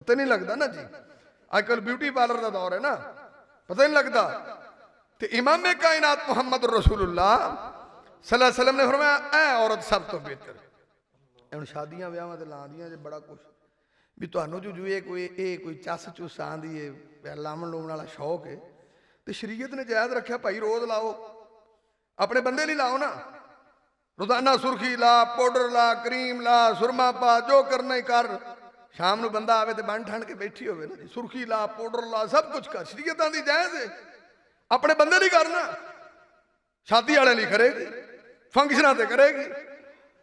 پتہ نہیں لگتا نا جی، آج کل بیوٹی پارلر کا دور ہے نا، پتہ نہیں لگتا. تو امام کائنات محمد رسول اللہ صلی اللہ علیہ وسلم نے فرمایا اے عورت سب تو بہتر. ہن شادیاں ویاواں تے لاندیاں جے بڑا کچھ بھی تانوں جو کوئی چس چس آندی ہے لاون لوون والا شوق ہے تے شریعت نے جائز رکھیا بھائی روز لاؤ، اپنے بندے نہیں لاؤ نا، روزانہ سرخی لا، پاؤڈر لا، کریم لا، سرما پا، جو کرنا ہی کر. شام نو بندہ آوے تے بن ٹھن کے بیٹھی ہوئے نا، سرخی لا، پاؤڈر لا، سب کچھ کر. شریعت آندی جائز ہے، اپنے بندے نہیں کرنا، شادی والے نہیں کرے گی، فنکشناں تے کرے گی.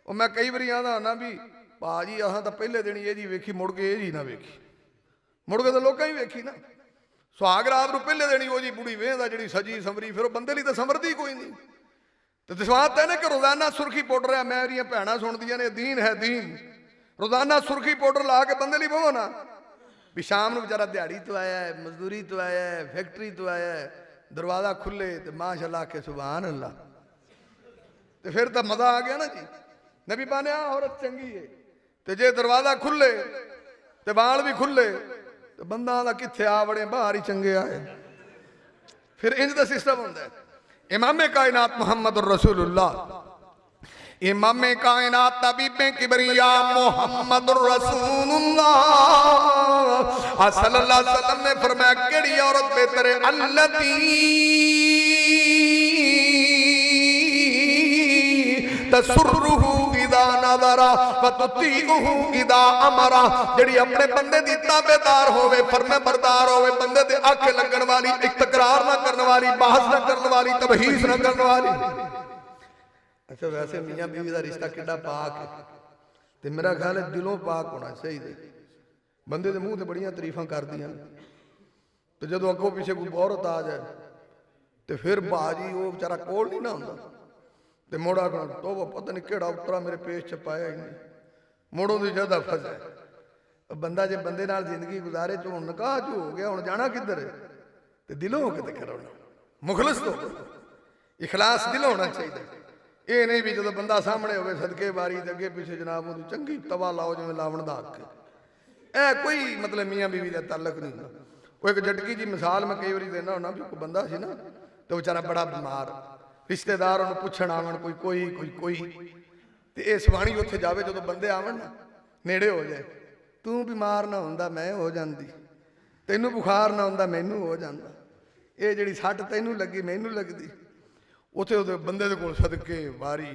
اور میں کئی باری آندا ہونا بھی پا جی اہاں تا پہلے دن یہ جی ویکھی، مڑ کے یہ جی نہ ویکھی، مڑ کے تو لوکاں ہی ویکھی نا. سہاگ رات نو پہلے دن وہ جی بڑی ویندا جڑی سجی سمری، پھر وہ بندے لئی تے سمردی کوئی نہیں. تو دسوات ہے نا کہ روزانہ سرخی پاؤڈر ہے، میریاں بھیناں سندیاں نے دین ہے دین، روزانہ سرخی پاؤڈر لا کے بندے لئی بہو نا. بھی شام نو بیچارہ دیہڑی تو آیا ہے، مزدوری تو آیا ہے، فیکٹری تو آیا ہے، دروازہ کھلے تو ماشاءاللہ کہ سبحان اللہ، تو پھر تو مزہ آ گیا نا جی. نبی پانے عورت چنگی ہے تو جے دروازہ کھلے تو بال بھی کھلے تو بندہ آدھا کتھے آ بڑے باہر ہی چنگے آئے. پھر انج دا سسٹم ہوتا ہے. امام کائنات محمد الرسول اللہ، امام کائنات طبیب کبریا محمد الرسول اللہ صلی اللہ علیہ وسلم نے فرمایا کیڑی عورت بہتر ہے؟ تسرہ اذا نظر فتطیعہ اذا امر، جڑی اپنے بندے دی تابعدار ہوئے، فرما بردار ہوئے، بندے دے آنکھیں لگن والی، تکرار نہ کرنے والی، بحث نہ کرنے والی، تبحیث نہ کرنے والی. اچھا ویسے میاں بیوی دا رشتہ کڈا پاک ہے تے میرا خیال ہے دلوں پاک ہونا چاہیے. بندے دے منہ تے بڑیاں تعریفاں کر دیاں تو جدوں اگوں پیچھے کوئی عورت آ جائے تے پھر باجی وہ بیچارہ کول نہیں نہ ہوندا تے موڑا کہنا توبہ پتہ نہیں کیڑا اترا میرے پیش چ پایا ہی نہیں، موڑوں دی زیادہ فضا ہے. بندہ جے بندے نال زندگی گزارے تو ہن نکاح جو ہو گیا، ہن جانا کدھر ہے؟ تے دلوں ہو کے تے کرونا، مخلص تو اخلاص دلوں ہونا چاہیے. یہ نہیں بھی جدو بندہ سامنے ہوئے صدقے باری تے اگے پیچھے جناب وہ چنگی توا لاؤ جو لاون دا حق ہے. اے کوئی مطلب میاں بیوی دا تعلق نہیں نا. کوئی ایک جھٹکی جی مثال میں کئی باری دینا ہونا بھی کوئی بندہ سی نا تو بیچارہ بڑا بیمار، رشتہ دار انہوں پوچھن آون کوئی تے اے سوانی اتھے جاوے جدو بندے آون نا نیڑے ہو جائے، تو بیمار نہ ہوندا میں ہو جاندی، تینوں بخار نہ ہوندا مینوں ہو جاندا، اے جڑی سٹ تینوں لگی مینوں لگدی. اتنے بندے دے کول صدقے واری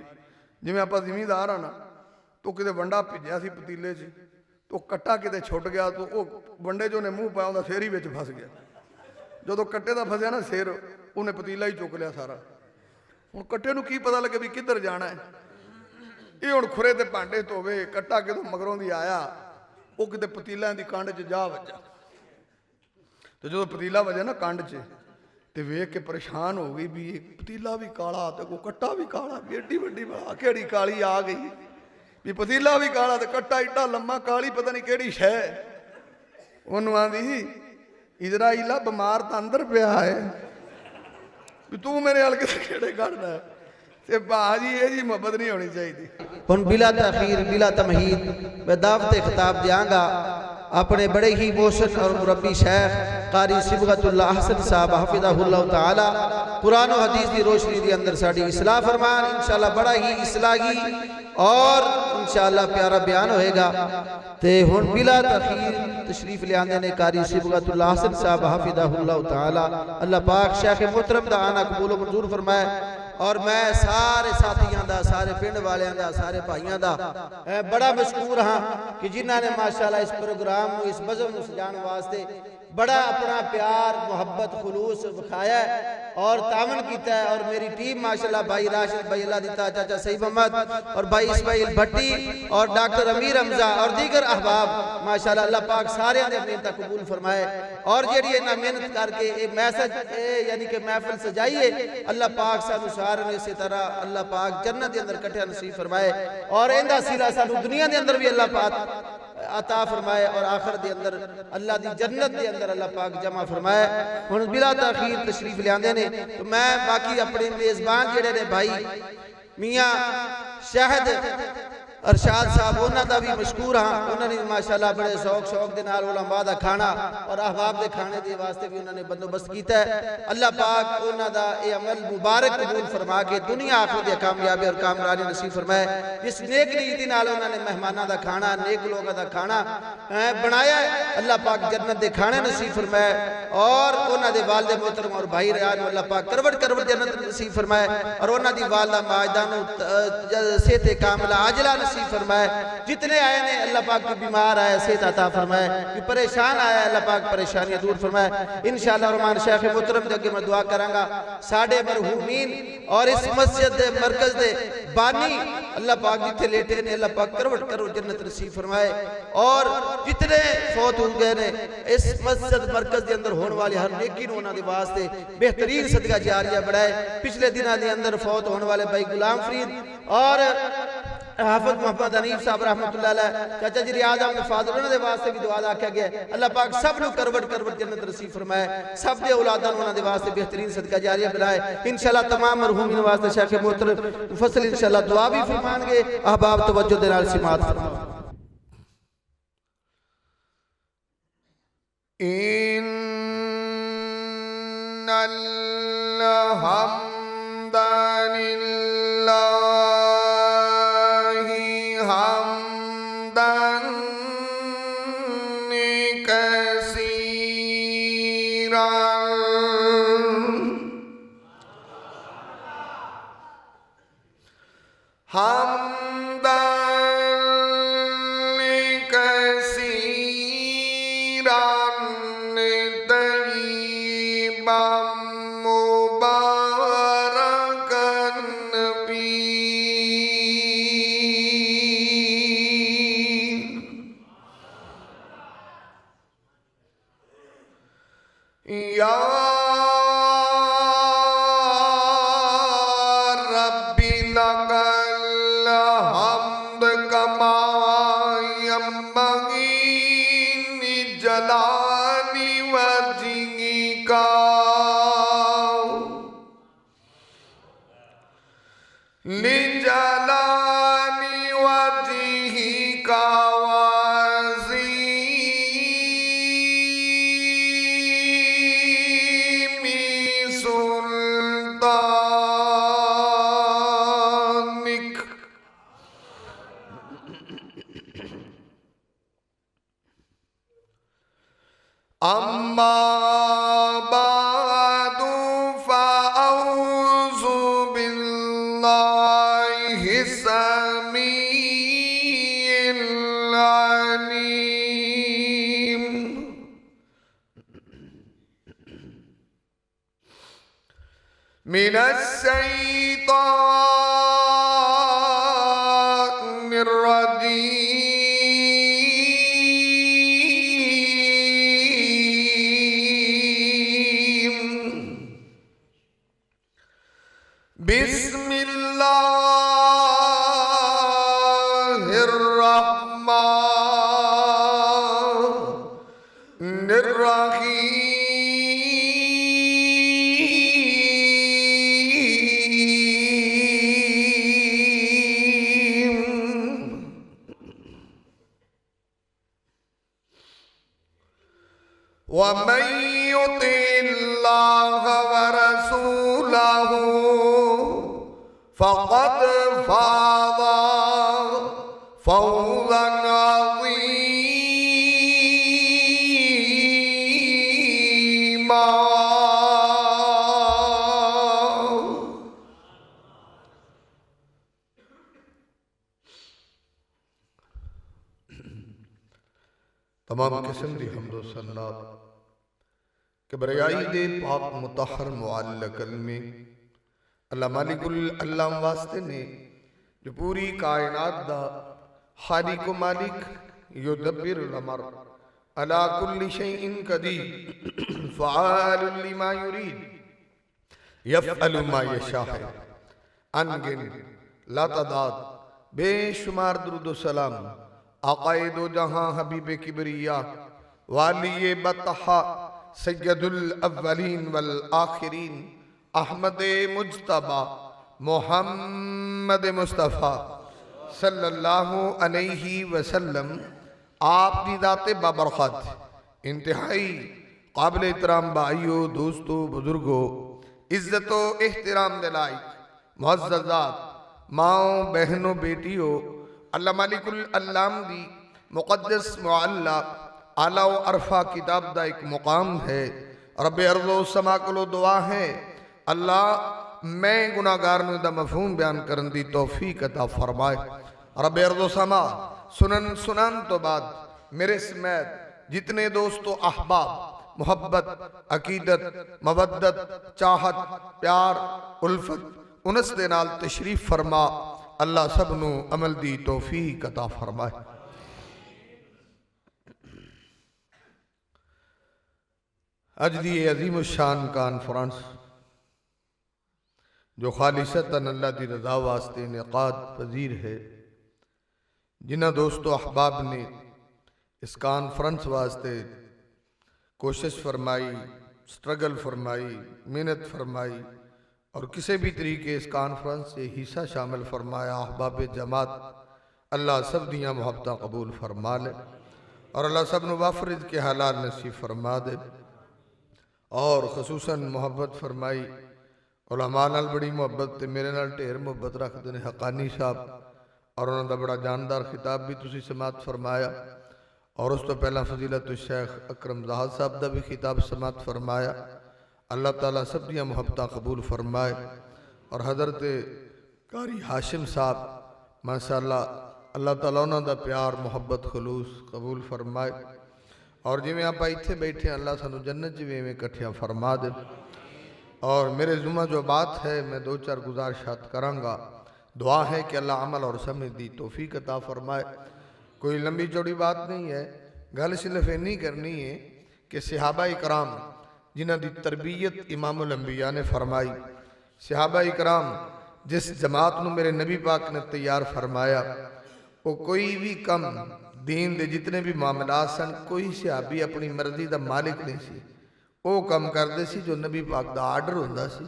جی آپ زمیندار ہاں نا تو کتے ونڈا بھیجیا سی پتیلے سے تو کٹا کتے چھٹ گیا تو وہ ونڈے جو نے منہ پایا انہوں سیر ہی وچ پھس گیا. جدو کٹے دا پھسیا نا سیر انہیں پتیلا ہی چک لیا سارا. ہوں کٹے نو کی پتہ لگے بھی کدھر جانا ہے؟ یہ ہوں کھرے تے بھانڈے دھوے کٹا کدو مگروں دی آیا وہ کتے پتیلے دی کانڈ چ جا وجا. تو جدو پتیلا وجا نا کانڈ چ تے ویکھ کے پریشان ہو گئی بھی پتیلا بھی کالا تے کو کٹا بھی کالا، بھی ایڈی وڈی بڑا کیڑی کالی آ گئی بھی پتیلا بھی کالا تے کٹا ایڈا لمبا کالی پتہ نہیں کیڑی شے. انہوں آندی اسرائیلہ بیمار تا اندر پیا ہے بھی تو میرے حال کسے کیڑے کرنا ہے. تے باجی یہ جی محبت نہیں ہونی چاہیے. ہن بلا تاخیر بلا تمہید میں دعوت خطاب دیاں گا اپنے بڑے ہی محسن اور مربی شیخ قاری صبغت اللہ حسن صاحب حفظہ اللہ تعالی قرآن و حدیث دی روشنی دی اندر ساڑی اصلاح فرمان. انشاءاللہ بڑا ہی اصلاحی اور انشاءاللہ پیارا بیان ہوئے گا. تے ہن بلا تاخیر تشریف لے آندے نے قاری صبغت اللہ حسن صاحب حفظہ اللہ تعالی. اللہ پاک شیخ محترم دا آنا قبول و منظور فرمائے. اور میں سارے ساتھیاں دا، سارے پنڈ والیاں دا، سارے بھائیاں دا بڑا مشکور ہاں کہ جنہاں نے ماشاءاللہ اس پروگرام نو اس بزم نو سجان واسطے بڑا اپنا پیار محبت خلوص بکھایا ہے اور تعاون کیتا ہے. اور میری ٹیم ماشاءاللہ بھائی راشد بھائی اللہ دیتا چاچا سعید محمد اور بھائی اسماعیل بھٹی اور ڈاکٹر امیر حمزہ اور دیگر احباب ماشاءاللہ اللہ پاک سارے نے اپنی انتا قبول فرمائے. اور جیڑی انہاں محنت کر کے ایک میسج یعنی کہ محفل سجائیے اللہ پاک سانو سارے نے اسی طرح اللہ پاک جنت دے اندر کٹھے نصیب فرمائے اور ایندہ سیرہ سانو دنیا دے اندر بھی اللہ پاک عطا فرمائے اور آخر دے اندر اللہ دی جنت دے اندر اللہ پاک جمع فرمائے. ہن بلا تاخیر تشریف لے آندے نے تو میں باقی اپنے میزبان جڑے نے بھائی میاں شہد ارشاد صاحب انہاں دا بھی مشکور ہاں، انہوں نے ماشاءاللہ بڑے شوق دے نال علماء دا کھانا اور احباب دے کھانے دے واسطے بھی انہوں نے بندوبست کیتا ہے۔ اللہ پاک انہاں دا اے عمل مبارک قبول فرما کے دنیا آخرت دی کامیابی اور کامرانی نصیب فرمائے۔ جس نیک نیتی نال انہوں نے مہماناں دا کھانا، نیک لوگاں دا کھانا بنایا ہے، اللہ پاک جنت دے کھانے نصیب فرمائے، اور انہاں دے والد محترم اور بھائی ریان اللہ پاک کروٹ جنت نصیب فرمائے، اور انہاں دی والدہ ماجدان صحت کاملہ عاجلہ نصیب فرمائے۔ جتنے آئے نے اللہ پاک کو بیمار آئے صحت عطا فرمائے، کوئی پریشان آیا اللہ پاک پریشانیاں دور فرمائے۔ انشاءاللہ الرحمن شیخ محترم دے اگے میں دعا کروں گا، ساڑھے مرحومین اور اس مسجد دے مرکز دے بانی اللہ پاک جتنے لیٹے نے اللہ پاک کروٹ جنت نصیب فرمائے، اور جتنے فوت ہو گئے نے اس مسجد مرکز دے اندر ہونے والے ہر نیکی نو انہاں دے واسطے بہترین صدقہ جاریہ بڑھائے۔ پچھلے دنوں دے اندر فوت ہونے والے بھائی غلام فرید اور حافظ محمد حنیف صاحب رحمت اللہ علیہ، چاچا جی ریاض احمد فاضل انہوں نے واسطے بھی دعا دا کیا گیا ہے، اللہ پاک سب نو کروٹ جنت نصیب فرمائے، سب دے اولاداں انہوں نے واسطے بہترین صدقہ جاریہ بنائے۔ انشاءاللہ تمام مرحومین واسطے شیخ محترم مفصل انشاءاللہ دعا بھی فرمان گے، احباب توجہ دے نال سماعت فرمائے۔ ان الحمد للہ حمداً كثيراً طيباً مباركاً فيه يا جلالی وجهك لجلال وجهك وعظيم سلطانك أما بعد فأعوذ بالله السميع العليم من الشيطان الرجيم بسم الله الرحمن الرحيم ومن يطع الله ورسوله فقد فاز فوزا عظيما تمام قسم دی حمد و ثنا کبریائی دے پاک مطہر معلی کلمے اللہ مالک اللہ واسطے نے جو پوری کائنات دا خالق و مالک یدبر الامر علا کل شیء قدیر فعال لما یرید یفعل ما یشاء انگن لا تعداد بے شمار درود و سلام آقائے دو جہاں حبیب کبریہ والی بطحہ سید الاولین والآخرین احمد مجتبہ محمد مصطفیٰ صلی اللہ علیہ وسلم آپ کی ذات بابرکت انتہائی قابل احترام بھائیو، دوستو، بزرگو، عزت و احترام دے لائق معززات ماؤں، بہنوں، بیٹیوں، اللہ مالک العلام دی مقدس معلّہ اعلیٰ و عرفہ کتاب دا ایک مقام ہے۔ رب ارض و سما کولو دعا ہے اللہ میں گناہگار نوں دا مفہوم بیان کرن دی توفیق عطا فرمائے۔ رب ارض و سما سنن تو بعد میرے سمیت جتنے دوست و احباب محبت، عقیدت، مودت، چاہت، پیار، الفت، انس دے نال تشریف فرما، اللہ سب نو عمل دی توفیق عطا فرمائے۔ اج دی عظیم الشان کانفرنس جو خالصتاً اللہ دی رضا واسطے انعقاد پذیر ہے، جنہ دوست و احباب نے اس کانفرنس واسطے کوشش فرمائی، سٹرگل فرمائی، محنت فرمائی اور کسی بھی طریقے اس کانفرنس سے حصہ شامل فرمایا، احباب جماعت اللہ سب دیاں محبتاں قبول فرما لے اور اللہ سب نو وافرد کے حلال نصیب فرما دے۔ اور خصوصاً محبت فرمائی علماء نال بڑی محبت تے میرے نال ڈھیر محبت رکھ دے حقانی صاحب، اور انہوں دا بڑا جاندار خطاب بھی تسی سماعت فرمایا، اور اس تو پہلا فضیلت الشیخ اکرم زاہد صاحب دا بھی خطاب سماعت فرمایا۔ اللہ تعالیٰ سب دیاں محبتاں قبول فرمائے، اور حضرت قاری ہاشم صاحب ماشاءاللہ اللہ تعالیٰ انہوں دا پیار، محبت، خلوص قبول فرمائے، اور جی میں آپ ایتھے بیٹھے ہیں اللہ سانو جنت جی میں کٹھیاں فرما دے۔ اور میرے ذمہ جو بات ہے میں دو چار گزارشات کروں گا، دعا ہے کہ اللہ عمل اور سمجھ دی توفیق عطا فرمائے۔ کوئی لمبی چوڑی بات نہیں ہے، گل صرف نہیں کرنی ہے کہ صحابہ اکرام جنہ دی تربیت امام الانبیاء نے فرمائی، صحابہ اکرام جس جماعت نو میرے نبی پاک نے تیار فرمایا، وہ کوئی بھی کم دین دے جتنے بھی معاملات سن، کوئی صحابی اپنی مرضی دا مالک نہیں سی، وہ کم کردے سی جو نبی پاک دا آرڈر ہوندا سی،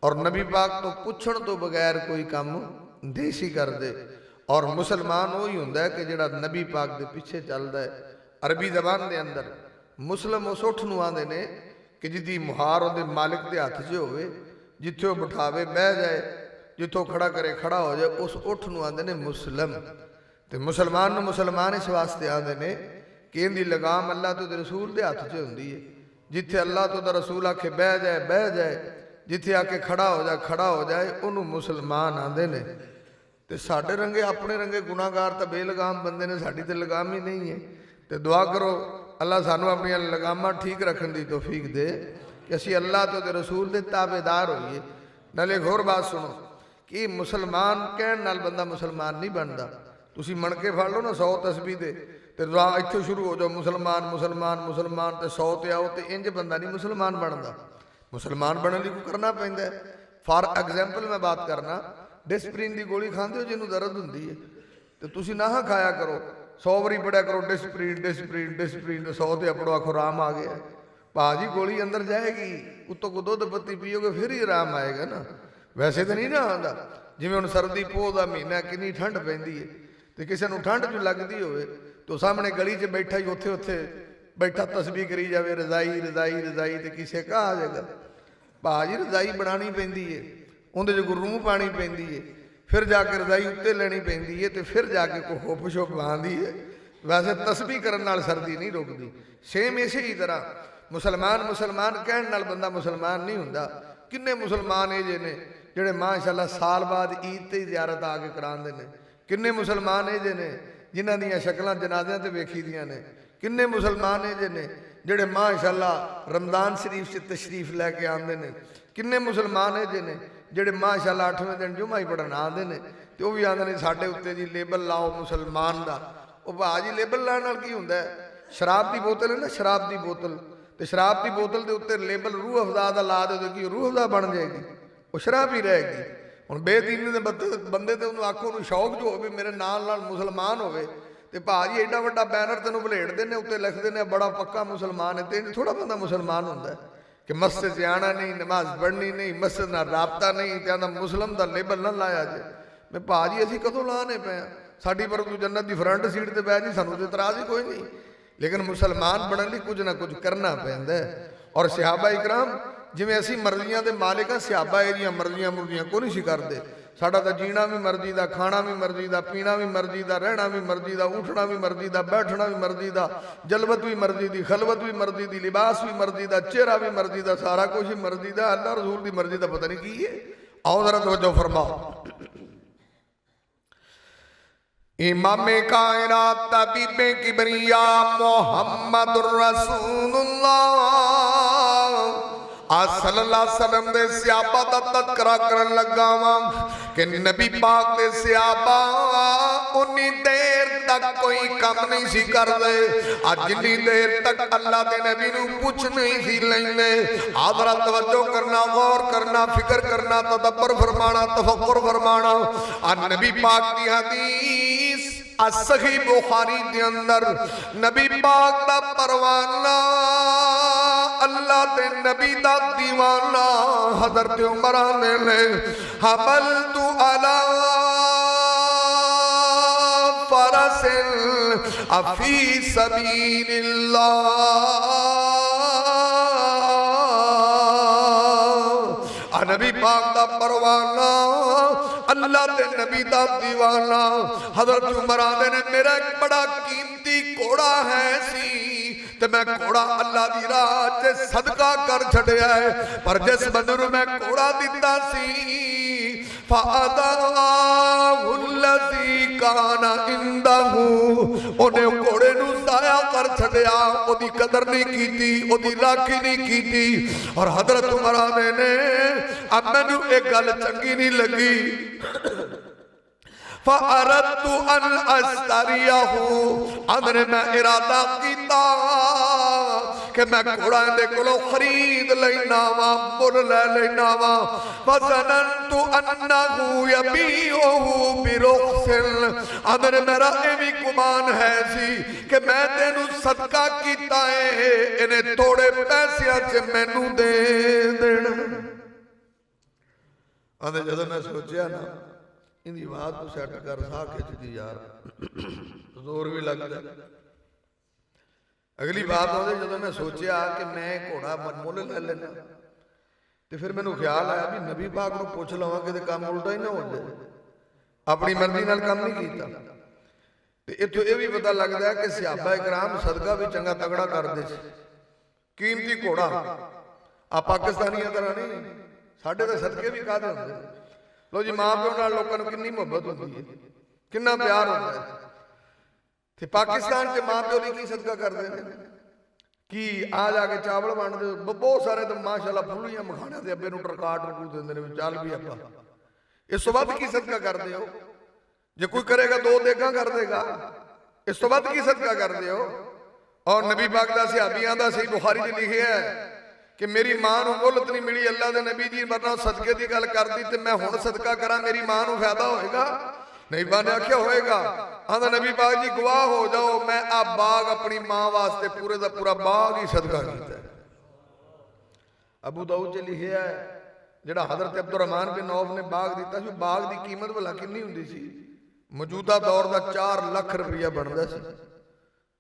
اور نبی پاک تو پوچھن تو بغیر کوئی کم نہیں سی کردے۔ اور مسلمان وہی ہوندا ہے کہ جڑا نبی پاک دے پیچھے چلدا ہے۔ عربی زبان دے اندر مسلم اس اٹھ نو آندے نے کہ جدی مہار دے مالک دے ہاتھ 'چ ہوئے، جتھے وہ بٹھاوے بہ جائے، جتھوں کھڑا کرے کھڑا ہو جائے، اس اٹھ نو آندے نے مسلم۔ تے مسلمان نو مسلمان اس واسطے آندے نے کہ ان دی لگام اللہ تو دے رسول دے ہاتھ 'چ ہوندی ہے، جتھے اللہ تو دا رسول آکھے بہ جائے بہ جائے، جتھے آکے کھڑا ہو جائے انہوں مسلمان آندے نے۔ تے ساڑھے رنگے اپنے رنگے گناہگار تا بے لگام بندے نے، ساڑھی تے لگام ہی نہیں ہے۔ تے دعا کرو اللہ سانو اپنی لگامہ ٹھیک رکھن دی توفیق دے کہ اسی اللہ تو دے رسول دے تابعدار ہوئیے۔ نالے ایک اور بات سنو کہ مسلمان کہن نال بندہ مسلمان نہیں بندا۔ تسی منکے پھڑ لو نا 100 تسبیح دے تے دعا ایتھے شروع ہو جاؤ مسلمان مسلمان مسلمان تے 100 تے آؤ تے انج بندہ نہیں مسلمان بندا۔ مسلمان بننے لئے کو کرنا پہندا ہے۔ فار ایگزامپل میں بات کرنا، ڈسپرین دی گولی کھاندے ہو جنہوں درد ہوندی ہے تو تسی نہ کھایا کرو، 100 باری پڑھیا کرو ڈسپرین ڈسپرین ڈسپرین، 100 تے اپڑو آکھو رام آ گیا۔ پاجی گولی اندر جائے گی، اتوں کو دودھ پتی پیو گے پھر ہی آرام آئے گا نا، ویسے تو نہیں نا آندا۔ جویں ہن سردی پوہ دا مہینہ کنی ٹھنڈ پیندی ہے تے کسے نوں ٹھنڈ جو لگدی ہوئے تو سامنے گلی 'چ بیٹھا ہی اوتھے بیٹھا تسبیح کری جاوے رضائی رضائی رضائی تے کسے کہا آ جائے گا پاجی رضائی بنانی پیندی ہے، اندے جو روح پانی پیندی ہے، پھر جا کے رضائی اتے لینی پیندی ہے تے پھر جا کے کوئی ہوپ شوپ باندھی ہے۔ ویسے تسبیح کرن نال سردی نہیں روکدی۔ سیم اسی ہی طرح مسلمان کہن نال بندہ مسلمان نہیں ہوندا۔ کنے مسلمان اے جے نے جڑے ماشاءاللہ سال بعد عید تے زیارت آ کے کراندے نے، کنے مسلمان اے جے نے جنہاں دیاں شکلاں جنازیاں تے ویکھی دیاں نے، کنے مسلمان اے جے نے جڑے ماشاءاللہ رمضان شریف سے تشریف لے کے آندے نے، کنے مسلمان اے جے نے جڑے ماشاءاللہ 8ویں دن جمعہ ہی پڑھن آندے نے تے وہ بھی آندے نے ساڈے اُتے جی لیبل لاؤ مسلمان دا۔ او بھاجی لیبل لاؤن نال کی ہوندا ہے؟ شراب دی بوتل ہے نا، شراب دی بوتل تے شراب دی بوتل دے اوتے لیبل روح افزا دا لا دے تے کی روح افزا بن جائے گی؟ وہ شراب ہی رہے گی۔ ہن بے دینی دے بندے تے انہوں آکھو انہوں شوق جو ہوئے میرے نال مسلمان ہوئے تے بھاجی ایڈا وڈا بینر تینوں بلیٹ دینے اوتے لکھ دینے بڑا پکا مسلمان ہے، تے تھوڑا بندہ مسلمان ہوندا ہے کہ مسجد سے آنا نہیں، نماز پڑھنی نہیں، مسجد نہ رابطہ نہیں، تے آندا مسلم دا لیبل نہ لایا جائے۔ میں بھاجی اسی کدوں لانے پے ہیں؟ ਸਾਡੀ ਪਰ ਤੂੰ ਜੰਨਤ ਦੀ ਫਰੰਟ ਸੀਟ ਤੇ ਬਹਿ ਜੀ, ਸਾਨੂੰ ਤੇ ਇਤਰਾਜ਼ ਹੀ ਕੋਈ ਨਹੀਂ। ਲੇਕਿਨ ਮੁਸਲਮਾਨ ਬਣਨ ਲਈ ਕੁਝ ਨਾ ਕੁਝ ਕਰਨਾ ਪੈਂਦਾ ਹੈ। ਔਰ ਸਹਾਬਾ ਇਕਰਾਮ ਜਿਵੇਂ ਅਸੀਂ ਮਰਜ਼ੀਆਂ ਦੇ ਮਾਲਿਕ ਹਾਂ, ਸਹਾਬਾ ਇਹਦੀਆਂ ਮਰਜ਼ੀਆਂ ਮੁਰਜ਼ੀਆਂ ਕੋਈ ਨਹੀਂ ਸੀ ਕਰਦੇ। ਸਾਡਾ ਤਾਂ ਜੀਣਾ ਵੀ ਮਰਜ਼ੀ ਦਾ, ਖਾਣਾ ਵੀ ਮਰਜ਼ੀ ਦਾ, ਪੀਣਾ ਵੀ ਮਰਜ਼ੀ ਦਾ, ਰਹਿਣਾ ਵੀ ਮਰਜ਼ੀ ਦਾ, ਉੱਠਣਾ ਵੀ ਮਰਜ਼ੀ ਦਾ, ਬੈਠਣਾ ਵੀ ਮਰਜ਼ੀ ਦਾ, ਜਲਵਤ ਵੀ ਮਰਜ਼ੀ ਦੀ, ਖਲਵਤ ਵੀ ਮਰਜ਼ੀ ਦੀ, ਲਿਬਾਸ ਵੀ ਮਰਜ਼ੀ ਦਾ, ਚਿਹਰਾ ਵੀ ਮਰਜ਼ੀ ਦਾ, ਸਾਰਾ ਕੁਝ ਹੀ ਮਰਜ਼ੀ ਦਾ। ਅੱਲਾਹ ਰਸੂਲ ਦੀ ਮਰਜ਼ੀ ਦਾ ਪਤਾ ਨਹੀਂ ਕੀ ਹੈ। ਆਓ ਜ਼ਰਾ ਤਵੱਜੋ ਫਰਮਾਓ। इमाम कायनात तबीबे किबरिया मुहम्मदुर रसूलुल्लाह सल्लल्लाहु अलैहि वसल्लम दे सहाबा दा तज़किरा करन लगा वां कि नबी पाक दे सहाबा उन्नी देर तक कोई काम नहीं सी करदे, जिन्नी देर तक अल्लाह दे नबी नूं पुछ नहीं सी लैंदे। आदरा तवज्जो करना, गौर करना, फिक्र करना, तदब्बर फरमाना, तफक्कुर फरमाना। नबी पाक दी हदीस सही बुखारी दे अंदर नबी पाक दा परवाना, अल्लाह दे नबी दा दीवाना हज़रत उमर ने हमल तू अला फरसिल अफी सबीलिल्लाह। नबी पाक दा परवाना, अल्लाह दे नबी दा दीवाना हज़रत उमर ने मेरा एक बड़ा कीमती घोड़ा है सी ते मैं घोड़ा अल्लाह दी राह च सदका कर छड़िया है। पर जिस बंदे नूं मैं घोड़ा दिता सी फ़अदाहुल्लज़ी काना इंदहू, उन्हें घोड़े नूं ज़ाया कर छड़िया, ओदी कदर नहीं कीती, ओदी राखी नहीं कीती। और हज़रत उमर ने अब मैनू एक गल चंगी नहीं लगी। फ़अरदतु अन अस्तरियहु, अंदर मैं इरादा कीता कि मैं घोड़ा इहदे कोलों खरीद लेना वा, मुल ले लेना वा। फ़ज़नन्तु अन्नहु यबीउहु बिरुख़्सिन, अंदर मेरा ये भी गुमान है सी कि मैं तेनू सदका कीता है, इन्हें थोड़े पैसिਆਂ च मैनू दे देना। आंदे जदों मैं सोचिया ना इनकी बात को सैट कर साह खिंचती यार, जोर भी लगता। अगली बात आते जदों मैं सोचिया कि मैं घोड़ा मुल ले लेना, तो फिर मैनू ख्याल आया भी नबी पाक को पुछ लवां कि काम उल्टा ही ना हो जाए, अपनी मर्जी नाल काम नहीं किया। तो इत्थों यह भी पता लगता है कि सहाबा इकराम सदका भी चंगा तगड़ा करते थे। कीमती घोड़ा आ पाकिस्तानियों तरह नहीं, साढ़े तो सदके भी काहदे होंदे। लो जी मां प्यो नाल लोकां नूं किन्नी मुहब्बत होंदी है, किन्ना प्यार होंदा है। ते पाकिस्तान च मां प्यो लई की सदका करदे ने कि आ जाके चावल वंडदे, बहुत सारे तो माशाअल्लाह फुल्लियां मखाणियां ते अब्बे नूं टरकाट टरकू दिंदे ने, चल भी आपां इस तो वध की सदका करदे हो। जे कोई करेगा दो देगा कर देगा, इस तो वध की सदका करदे हो। और नबी पाक दा सहाबियां दा सही बुखारी च लिखिया है कि मेरी मां नूं मुहलत नहीं मिली, अल्लाह दे नबी जी मरना सदके की गल कर दी ते मैं हुण सदका करा, मेरी मां नूं फायदा होएगा? नहीं बा ने आख्या होएगा। आंदा नबी पाक जी गवाह हो जाओ, मैं आ बाग अपनी मां वास्ते पूरे दा पूरा बाग ही सदका कीता। अबू दाऊद च लिखिया है जिहड़ा हज़रत अब्दुर्रहमान बिन औफ ने बाग दिता सी, बाग की कीमत भला कितनी हुंदी सी? मौजूदा दौर का 4 लाख रुपया बनता सी।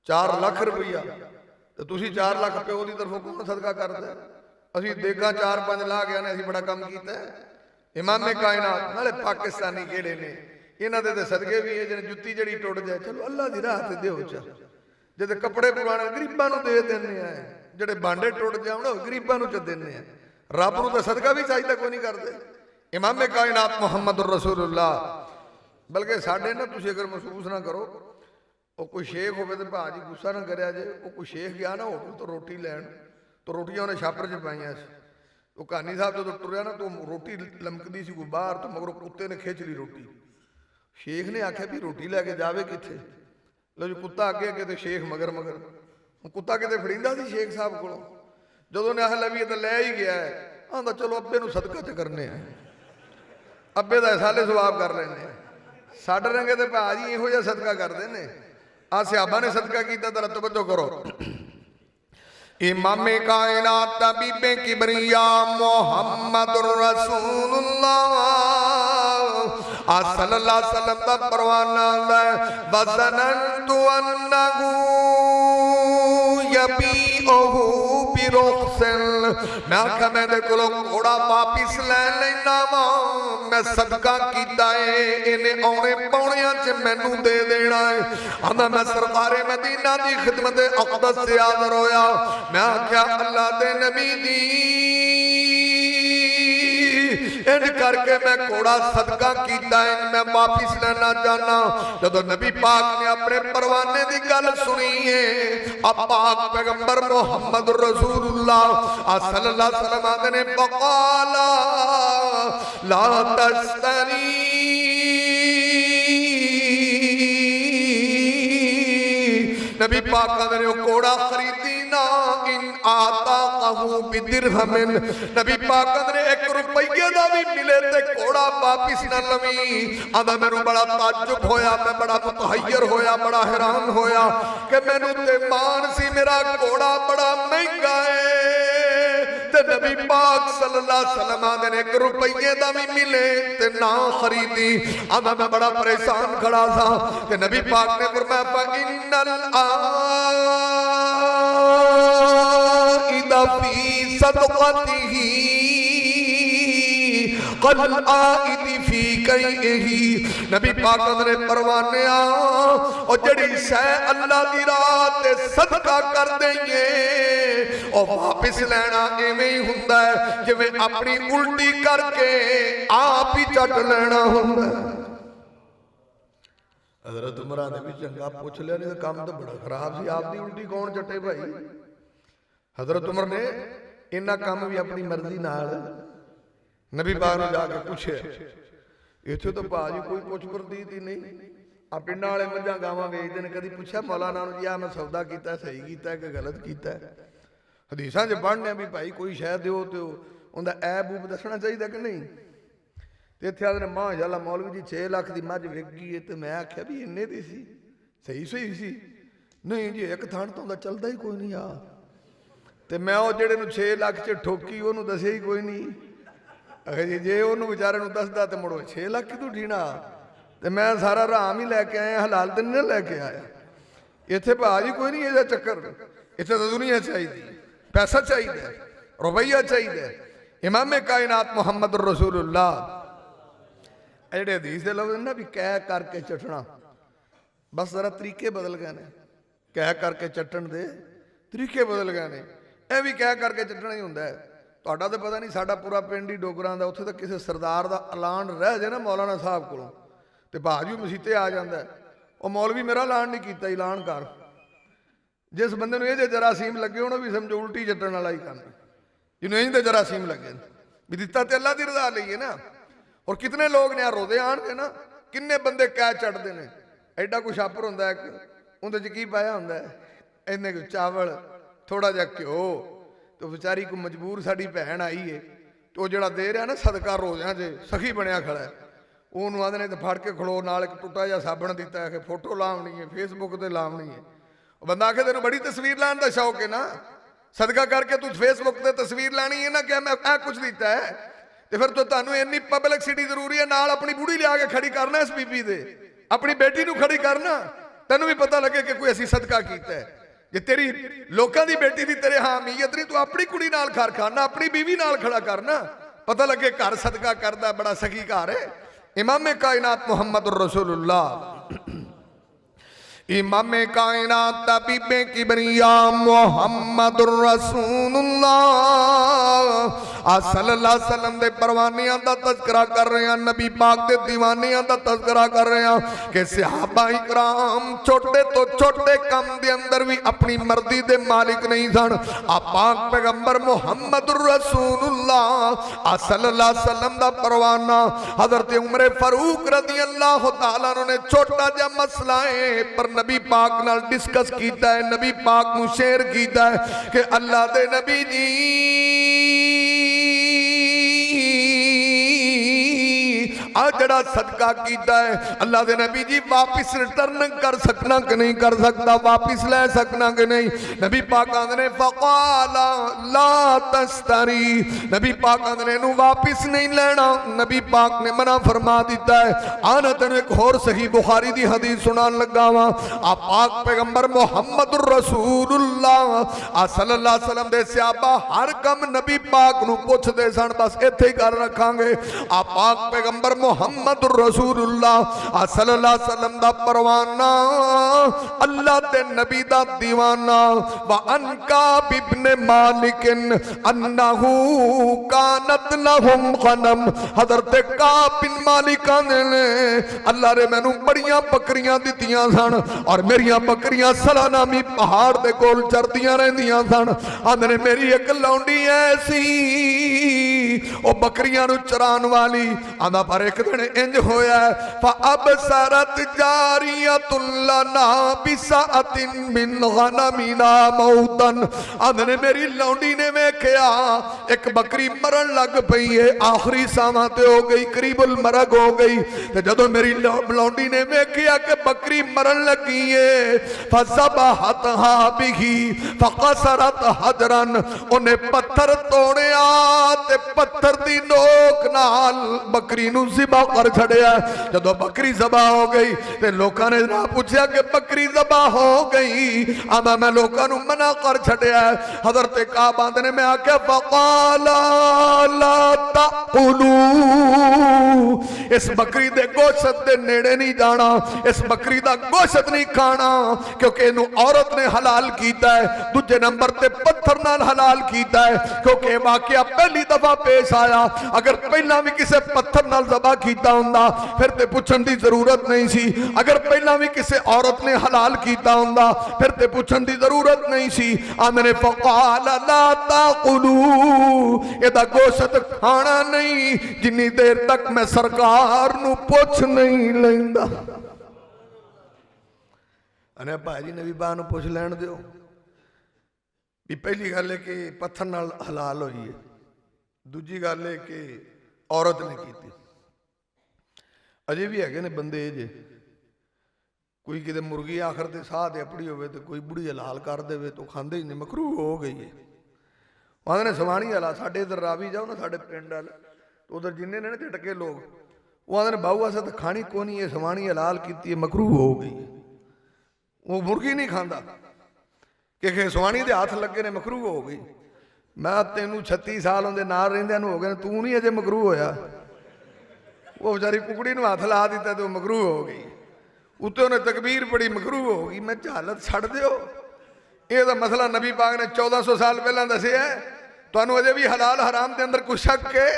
4 लाख रुपया तो तुसी 4 लाख प्यो की तरफों कौन सदका करता? असी देगा 4-5 ला गया ने, असी बड़ा काम किया। इमाम कायनात नाले पाकिस्तानी केड़े ने, इन्हां दे ते सदके भी है। जिन्हें जुत्ती जड़ी टुट जाए चलो अल्लाह दी राह ते दिओ, चा जे कपड़े पुराने गरीबां नूं दे दिंदे आ, जेड़े भांडे टुट जाण गरीबां नूं च दिंदे आ, रब नूं तां सदका भी चाहिदा कोई नहीं करदे। इमाम कायनात मुहम्मदुर रसूलुल्लाह। बल्कि साडे ना तुसीं अगर महसूस ना करो, वो कोई शेख होवे ते भाजी गुस्सा ना करिया जे, वो कोई शेख गया ना होटल तो रोटी लैन, तो रोटियां उन्हें छापर च पाइयां सी। वो कहानी साहब जो टुरिया ना तो रोटी लमकदी सी कोई बाहर, तो मगरों कुत्ते ने खिंच ली रोटी। शेख ने आख्या भी रोटी लैके जावे कित्थे? लो जी कुत्ता अगे अगे तो शेख मगर मगर। कुत्ता किते फड़ींदा सी शेख साहब कोलों, जदों ने आख भी तो लै ही गया है, आंदा चलो अब्बे नूं सदका च करने हैं, अब्बे दा साले सवाब कर लेने। साडे रंगे ते भाजी इहो जिहा सदका करदे ने। आ सहाबा ने सदका कीता, जरा तवज्जो करो। इमाम कायनात तबीबे किबरिया मुहम्मदुर रसूलुल्लाह आ सल्लल्लाहु अलैहि वसल्लम दा परवाना आंदा है वज़नन्तु अन्नहु यबीउहु बिरुखसिन मैं आख्या मेरे कोलों घोड़ा वापिस लै लैना वा मैं सदका कीता है इन्हें औने पौणियां च मैनू दे देना है आंदा मैं सरकारे मदीना दी खिदमत अक़दस से हाज़िर होया मैं आख्या अल्लाह दे नबी दी इंज करके मैं घोड़ा सदका कीता है मैं वापिस लेना चाहना जदों नबी पाक ने अपने परवाने की गल सुनी है अब पाक पैगंबर मुहम्मद रसूलुल्लाह सल्लल्लाहु अलैहि वसल्लम आते ने फ़क़ाला ला तस्तरी नबी पाक ने घोड़ा खरीदी ना इन आता कहू बिदिरहमिन नबी पाक ने 1 रुपये का भी मिले ते घोड़ा वापिस न लवी आंदा मैनू बड़ा ताज्जुब होया मैं बड़ा मुतहय्यर होया बड़ा हैरान होया कि मैनू ते मान सी मेरा घोड़ा बड़ा महंगा है ते नबी पाक सल्लल्लाहु अलैहि वसल्लम ने 1 रुपये का भी मिले ते ना खरीदी आंदा मैं बड़ा परेशान खड़ा था कि नबी पाक ने फरमाया इन्नल आइदा फी सदक़तिही कल आइदी फी कईही नबी पाक ने परवाने और जड़ी शै अल्लाह दी राह ते सदका कर देंगे और वापस लेना इवें ही हुंदा है जिवें अपनी उल्टी करके आप ही चट लेना हुंदा है हज़रत उमर ने भी चंगा पूछ लिया नहीं तो काम तो बड़ा खराब सी आपकी उल्टी कौन चटे भाई हज़रत उमर ने इन्ना काम भी अपनी मर्जी नाल नबी पाक ने जाके पूछे इत्थे तो भाजी कोई पुछ प्रतीत ही नहीं आ पिंडां वाले मझां गावां वेचदे ने कदी पुछया मौलाना नूं जी आ मैं सौदा कीता सही कीता कि गलत कीता हदीसां च पढ़ने भी भाई कोई शै दिओ ते उहदा ऐब ऊब दसना चाहिए कि नहीं ते इत्थे आखदे माशाअल्लाह मौलवी जी 6 लाख की मझ विक गई है तो मैं आख्या भी इन्ने दी सी सही सी नहीं जी एक थान तो चलता ही कोई नहीं आ ते मैं वो जेड़े नूं 6 लाख च ठोकी उहनूं दसिया ही कोई नहीं अगर जी जे उहनूं बेचारे नूं दसदा ते मुड़ो 6 लाख की तू ठीना ते मैं सारा राम ही लैके आया हलाल तो नहीं लैके आया इत्थे भाजी कोई नहीं इहदा चक्कर इत्थे तो दुनिया चाहिए पैसा चाहिए रुपया चाहिए इमाम कायनात मुहम्मद रसूलुल्लाह जेडे हदीस दे लफ्ज़ ना भी कह करके चटना बस जरा तरीके बदल गए ने कह करके चटन दे तरीके बदल गए ने यह भी कह करके चटना ही होंदा है तुहाडा तो पता नहीं साडा पूरा पिंड ही डोगरां दा उत्थे तो किसी सरदार दा ऐलान रह जाए ना मौलाना साहब कोलों ते भाजी मसीते आ जाता है वो मौलवी मेरा ऐलान नहीं किया ऐलान कर जिस बंदे नूं ये जरासीम लगे उन्होंने भी समझो उल्टी चटन वाला ही काम जिन्होंने इंज जरासीम लगे भी दिता तो अल्लाह की रज़ा लईए ना और कितने लोग ने रोदे आने ना किन्ने बंदे कै चढ़ते हैं एडा कुछ छापर होंदा है उहदे च की पाया होंदा है इन्ने कुछ चावल थोड़ा जिहा घ्यो तो बेचारी को मजबूर साडी भैन आई है तो जिहड़ा दे रहा ना सदका रोज़ियां च सखी बनया खड़ा है ਉਹਨੂੰ ਆਂਦੇ ਨੇ ਤੇ ਫੜ ਕੇ ਖਲੋ ਨਾਲ ਇੱਕ ਟੁੱਟਾ ਜਿਹਾ ਸਾਬਣ ਦਿੱਤਾ ਹੈ ਕਿ ਫੋਟੋ ਲਾਉਣੀ ਹੈ ਫੇਸਬੁੱਕ ਤੇ ਲਾਉਣੀ ਹੈ ਉਹ ਬੰਦਾ ਆਖੇ ਤੈਨੂੰ ਬੜੀ ਤਸਵੀਰ ਲਾਉਣ ਦਾ ਸ਼ੌਕ ਹੈ ਨਾ ਸਦਕਾ ਕਰਕੇ ਤੂੰ ਫੇਸਬੁੱਕ ਤੇ ਤਸਵੀਰ ਲਾਣੀ ਹੈ ਨਾ ਕਿ ਮੈਂ ਇਹ ਕੁਝ ਦਿੱਤਾ ਹੈ ਤੇ ਫਿਰ ਤੁਹਾਨੂੰ ਇੰਨੀ ਪਬਲਿਸਿਟੀ ਜ਼ਰੂਰੀ ਹੈ ਨਾਲ ਆਪਣੀ ਬੁੜੀ ਲਿਆ ਕੇ ਖੜੀ ਕਰਨਾ ਇਸ ਬੀਬੀ ਦੇ ਆਪਣੀ ਬੇਟੀ ਨੂੰ ਖੜੀ ਕਰਨਾ ਤੈਨੂੰ ਵੀ ਪਤਾ ਲੱਗੇ ਕਿ ਕੋਈ ਅਸੀਂ ਸਦਕਾ ਕੀਤਾ ਹੈ ਜੇ ਤੇਰੀ ਲੋਕਾਂ ਦੀ ਬੇਟੀ ਦੀ ਤੇਰੇ ਹਾਮੀਅਤ ਨਹੀਂ ਤੂੰ ਆਪਣੀ ਕੁੜੀ ਨਾਲ ਖੜ ਖਾਣਾ ਆਪਣੀ ਬੀਵੀ ਨਾਲ ਖੜਾ ਕਰਨਾ ਪਤਾ ਲੱਗੇ ਘਰ ਸਦਕਾ ਕਰਦਾ ਬੜਾ ਸਖੀ ਘਰ ਹੈ इमाम कायनात मुहम्मद रसूलुल्लाह इमाम कायनात तबीबे किबरिया मुहम्मद रसूलुल्लाह सल्लल्लाहु अलैहि वसल्लम दे परवानियां दा तज़किरा कर रहे हैं नबी पाक दे दीवानियां दा तज़किरा कर रहे हैं कि सहाबा इकराम छोटे तो छोटे काम दे अंदर भी अपनी मर्जी दे मालिक नहीं सन आ पाक पैगंबर मुहम्मद रसूलुल्लाह सल्लल्लाहु अलैहि वसल्लम दा परवाना हजरत उमर फारूक रज़ी अल्लाह तआला ने छोटा जिहा मसला है पर नबी पाक नाल डिस्कस कीता है नबी पाक नूं शेयर कीता है कि अल्लाह दे नबी जी आ जड़ा सदका कीता है अल्लाह दे नबी जी वापस रिटर्न कर सकना कि नहीं कर सकता, वापस ले सकना कि नहीं? नबी पाक आंदे ने फकाला ला तस्तरी, नबी पाक आंदे ने वापस नहीं लेना। नबी पाक ने मना फरमा दिता है। आना तेन एक होर सही बुखारी दी हदीस सुनान लगा वा। आ पाक पैगंबर मुहम्मद रसूलुल्लाह आ सल्लल्लाहु अलैहि वसल्लम दे सहाबा हर कम नबी पाक नू पुछदे सन। बस इत्थे ही कर रखांगे। आ पाक पैगंबर मुहम्मद रसूलुल्लाह आ सल्लल्लाहु अलैहि वसल्लम दा परवाना, अल्लाह दे नबी दा दीवाना। व अनका बिब्ने मालिकिन अन्नहु कानत लहुम गनम, हजरत काब बिन मालिक ने अल्लाह रे मैनू बड़ियां बकरियां दित्तियां सन और मेरियां बकरियां सलानामी पहाड़ दे कोल चरदियां रहिंदियां सन। आंदे ने मेरी एक लौंडी ऐसी ओ बकरियां नू चरान वाली। आंदा पर एक दिन इंज होया फअबसरत जारियतुल लना बिसअतिन मिन गनमिना मौतन। आंदे ने मेरी लौंडी ने वेख्या एक बकरी मरन लग पई है, आखिरी सावां ते हो गई, करीबुल मरग हो गई। ते जदों मेरी लौंडी ने वेख्या कि बकरी मरन लगी है फज़बहतहा बिही फकसरत हजरन, उन्हें पत्थर तोड़िया ते पत्थर दी नोक नाल बकरी नू ज़िबा कर छड़िया। जदों बकरी ज़बा हो गई ते लोकां ने पूछया कि बकरी ज़बा हो गई। आंदा मैं लोकां नू मना कर छड़िया। हज़रत काब आंदे ने मैं आख्या फक़ाला ला तअकुलू, इस बकरी दे गोश्त दे नेड़े नहीं जाना, इस बकरी दा गोश्त नहीं खाना, क्योंकि इनू औरत ने हलाल कीता है। दूजे नंबर ते पत्थर नाल हलाल कीता है, क्योंकि वाकया पहली दफा पेश आया। अगर पहला भी किसी पत्थर नाल ज़बा कीता हुंदा फिर ते पुछण दी जरूरत नहीं सी। अगर पहला भी किसी औरत ने हलाल कीता हुंदा फिर ते पुछण दी जरूरत नहीं सी। आंदे ने फक़ाल ला ताकुलू, एदा गोश्त खाना नहीं जिन्नी देर तक मैं सरकार नू पुछ नहीं लैंदा। अने भाजी नबी बा नू पुछ लैण दिओ भी पहली गल है कि पत्थर नाल हलाल होई है, दूजी गल है कि औरत ने की। अजे भी है ने बंदे जे कोई किते मुर्गी आखिर ते साह ते अपड़ी होवे ते कोई बुढ़ी हलाल कर देवे तो खांदे ही नहीं, मकरूह हो गई है। आंदे ने सवाणी वाला साडे इधर रावी जाओ ना साडे पिंड वाल उधर जिन्ने ने झटके लोग वो आंदे ने बाहू अस तो खानी को नहीं है, सवाणी हलाल की मकरूह हो गई है। वो मुर्गी नहीं खाता कि सवाणी दे हाथ लगे ने मकरूह हो गई। मैं तेनू 36 साल उनके नाल रहिंदे हो गए, तू नहीं अजे मकरूह होया। वो बेचारी कुकड़ी नू हाथ ला दिता तो मकरूह हो गई। उत्ते उन्हें तकबीर पड़ी, मकरूह हो गई। मैं हालत छड़ दिओ, ये तो मसला नबी पाक ने 1400 साल पहला दसिया है। तुहानू अजे भी हलाल हराम के अंदर कुछ शक है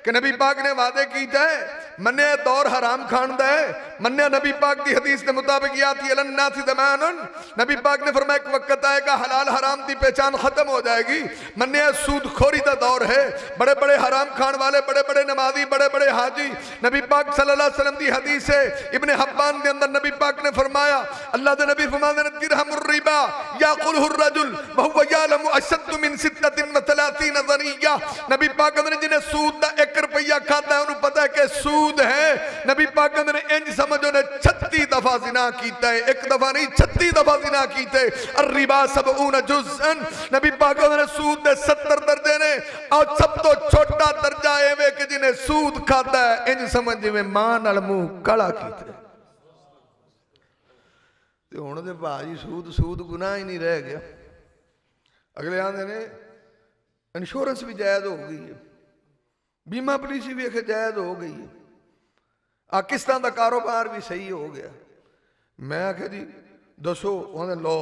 कि नबी पाक ने वादे कीता है मन्ने दौर हराम खान दा है। मन्ने नबी पाक की हदीस के मुताबिक याती अलन्नासी ज़मानुन, नबी पाक ने फरमाया एक वक्त आएगा हलाल हराम की पहचान खत्म हो जाएगी। मन्ने सूदखोरी का दौर है, बड़े बड़े हराम खान वाले, बड़े बड़े नमाजी, बड़े बड़े हाजी। नबी पाक सल्लल्लाहु अलैहि वसल्लम की हदीस है इब्ने हब्बान के अंदर नबी पाक ने फरमाया, अल्लाह के नबी फरमाते हैं दिरहमुर रिबा याकुलुहुर रजुल व हुवा यालमु अशद्दु मिन 36 ज़निया। नबी पाक ने जिन्हें सूद का 1 रुपया खाता है उन्हें पता है कि सूद है। नबी पाक ने इंज समझो ने 36 दफा जिना कीता है, एक दफा नहीं 36 दफा जिना कीते। अर्रिबा 70 जुज़अन, नबी पाक ने सूद दे 70 दर्जे ने और सब तो छोटा दर्जा एवे कि जिन्हें सूद खाता है इंज समझ जिवें मां नाल मुंह काला कीते। ते हुण दे भाजी सूद गुनाह ही नहीं रह गया। अगले आंदे ने इंश्योरेंस भी जायज़ हो गई है, बीमा पॉलिसी भी जायज़ हो गई है, किस्तां का कारोबार भी सही हो गया। मैं आख्या जी दसो, उन्हें लो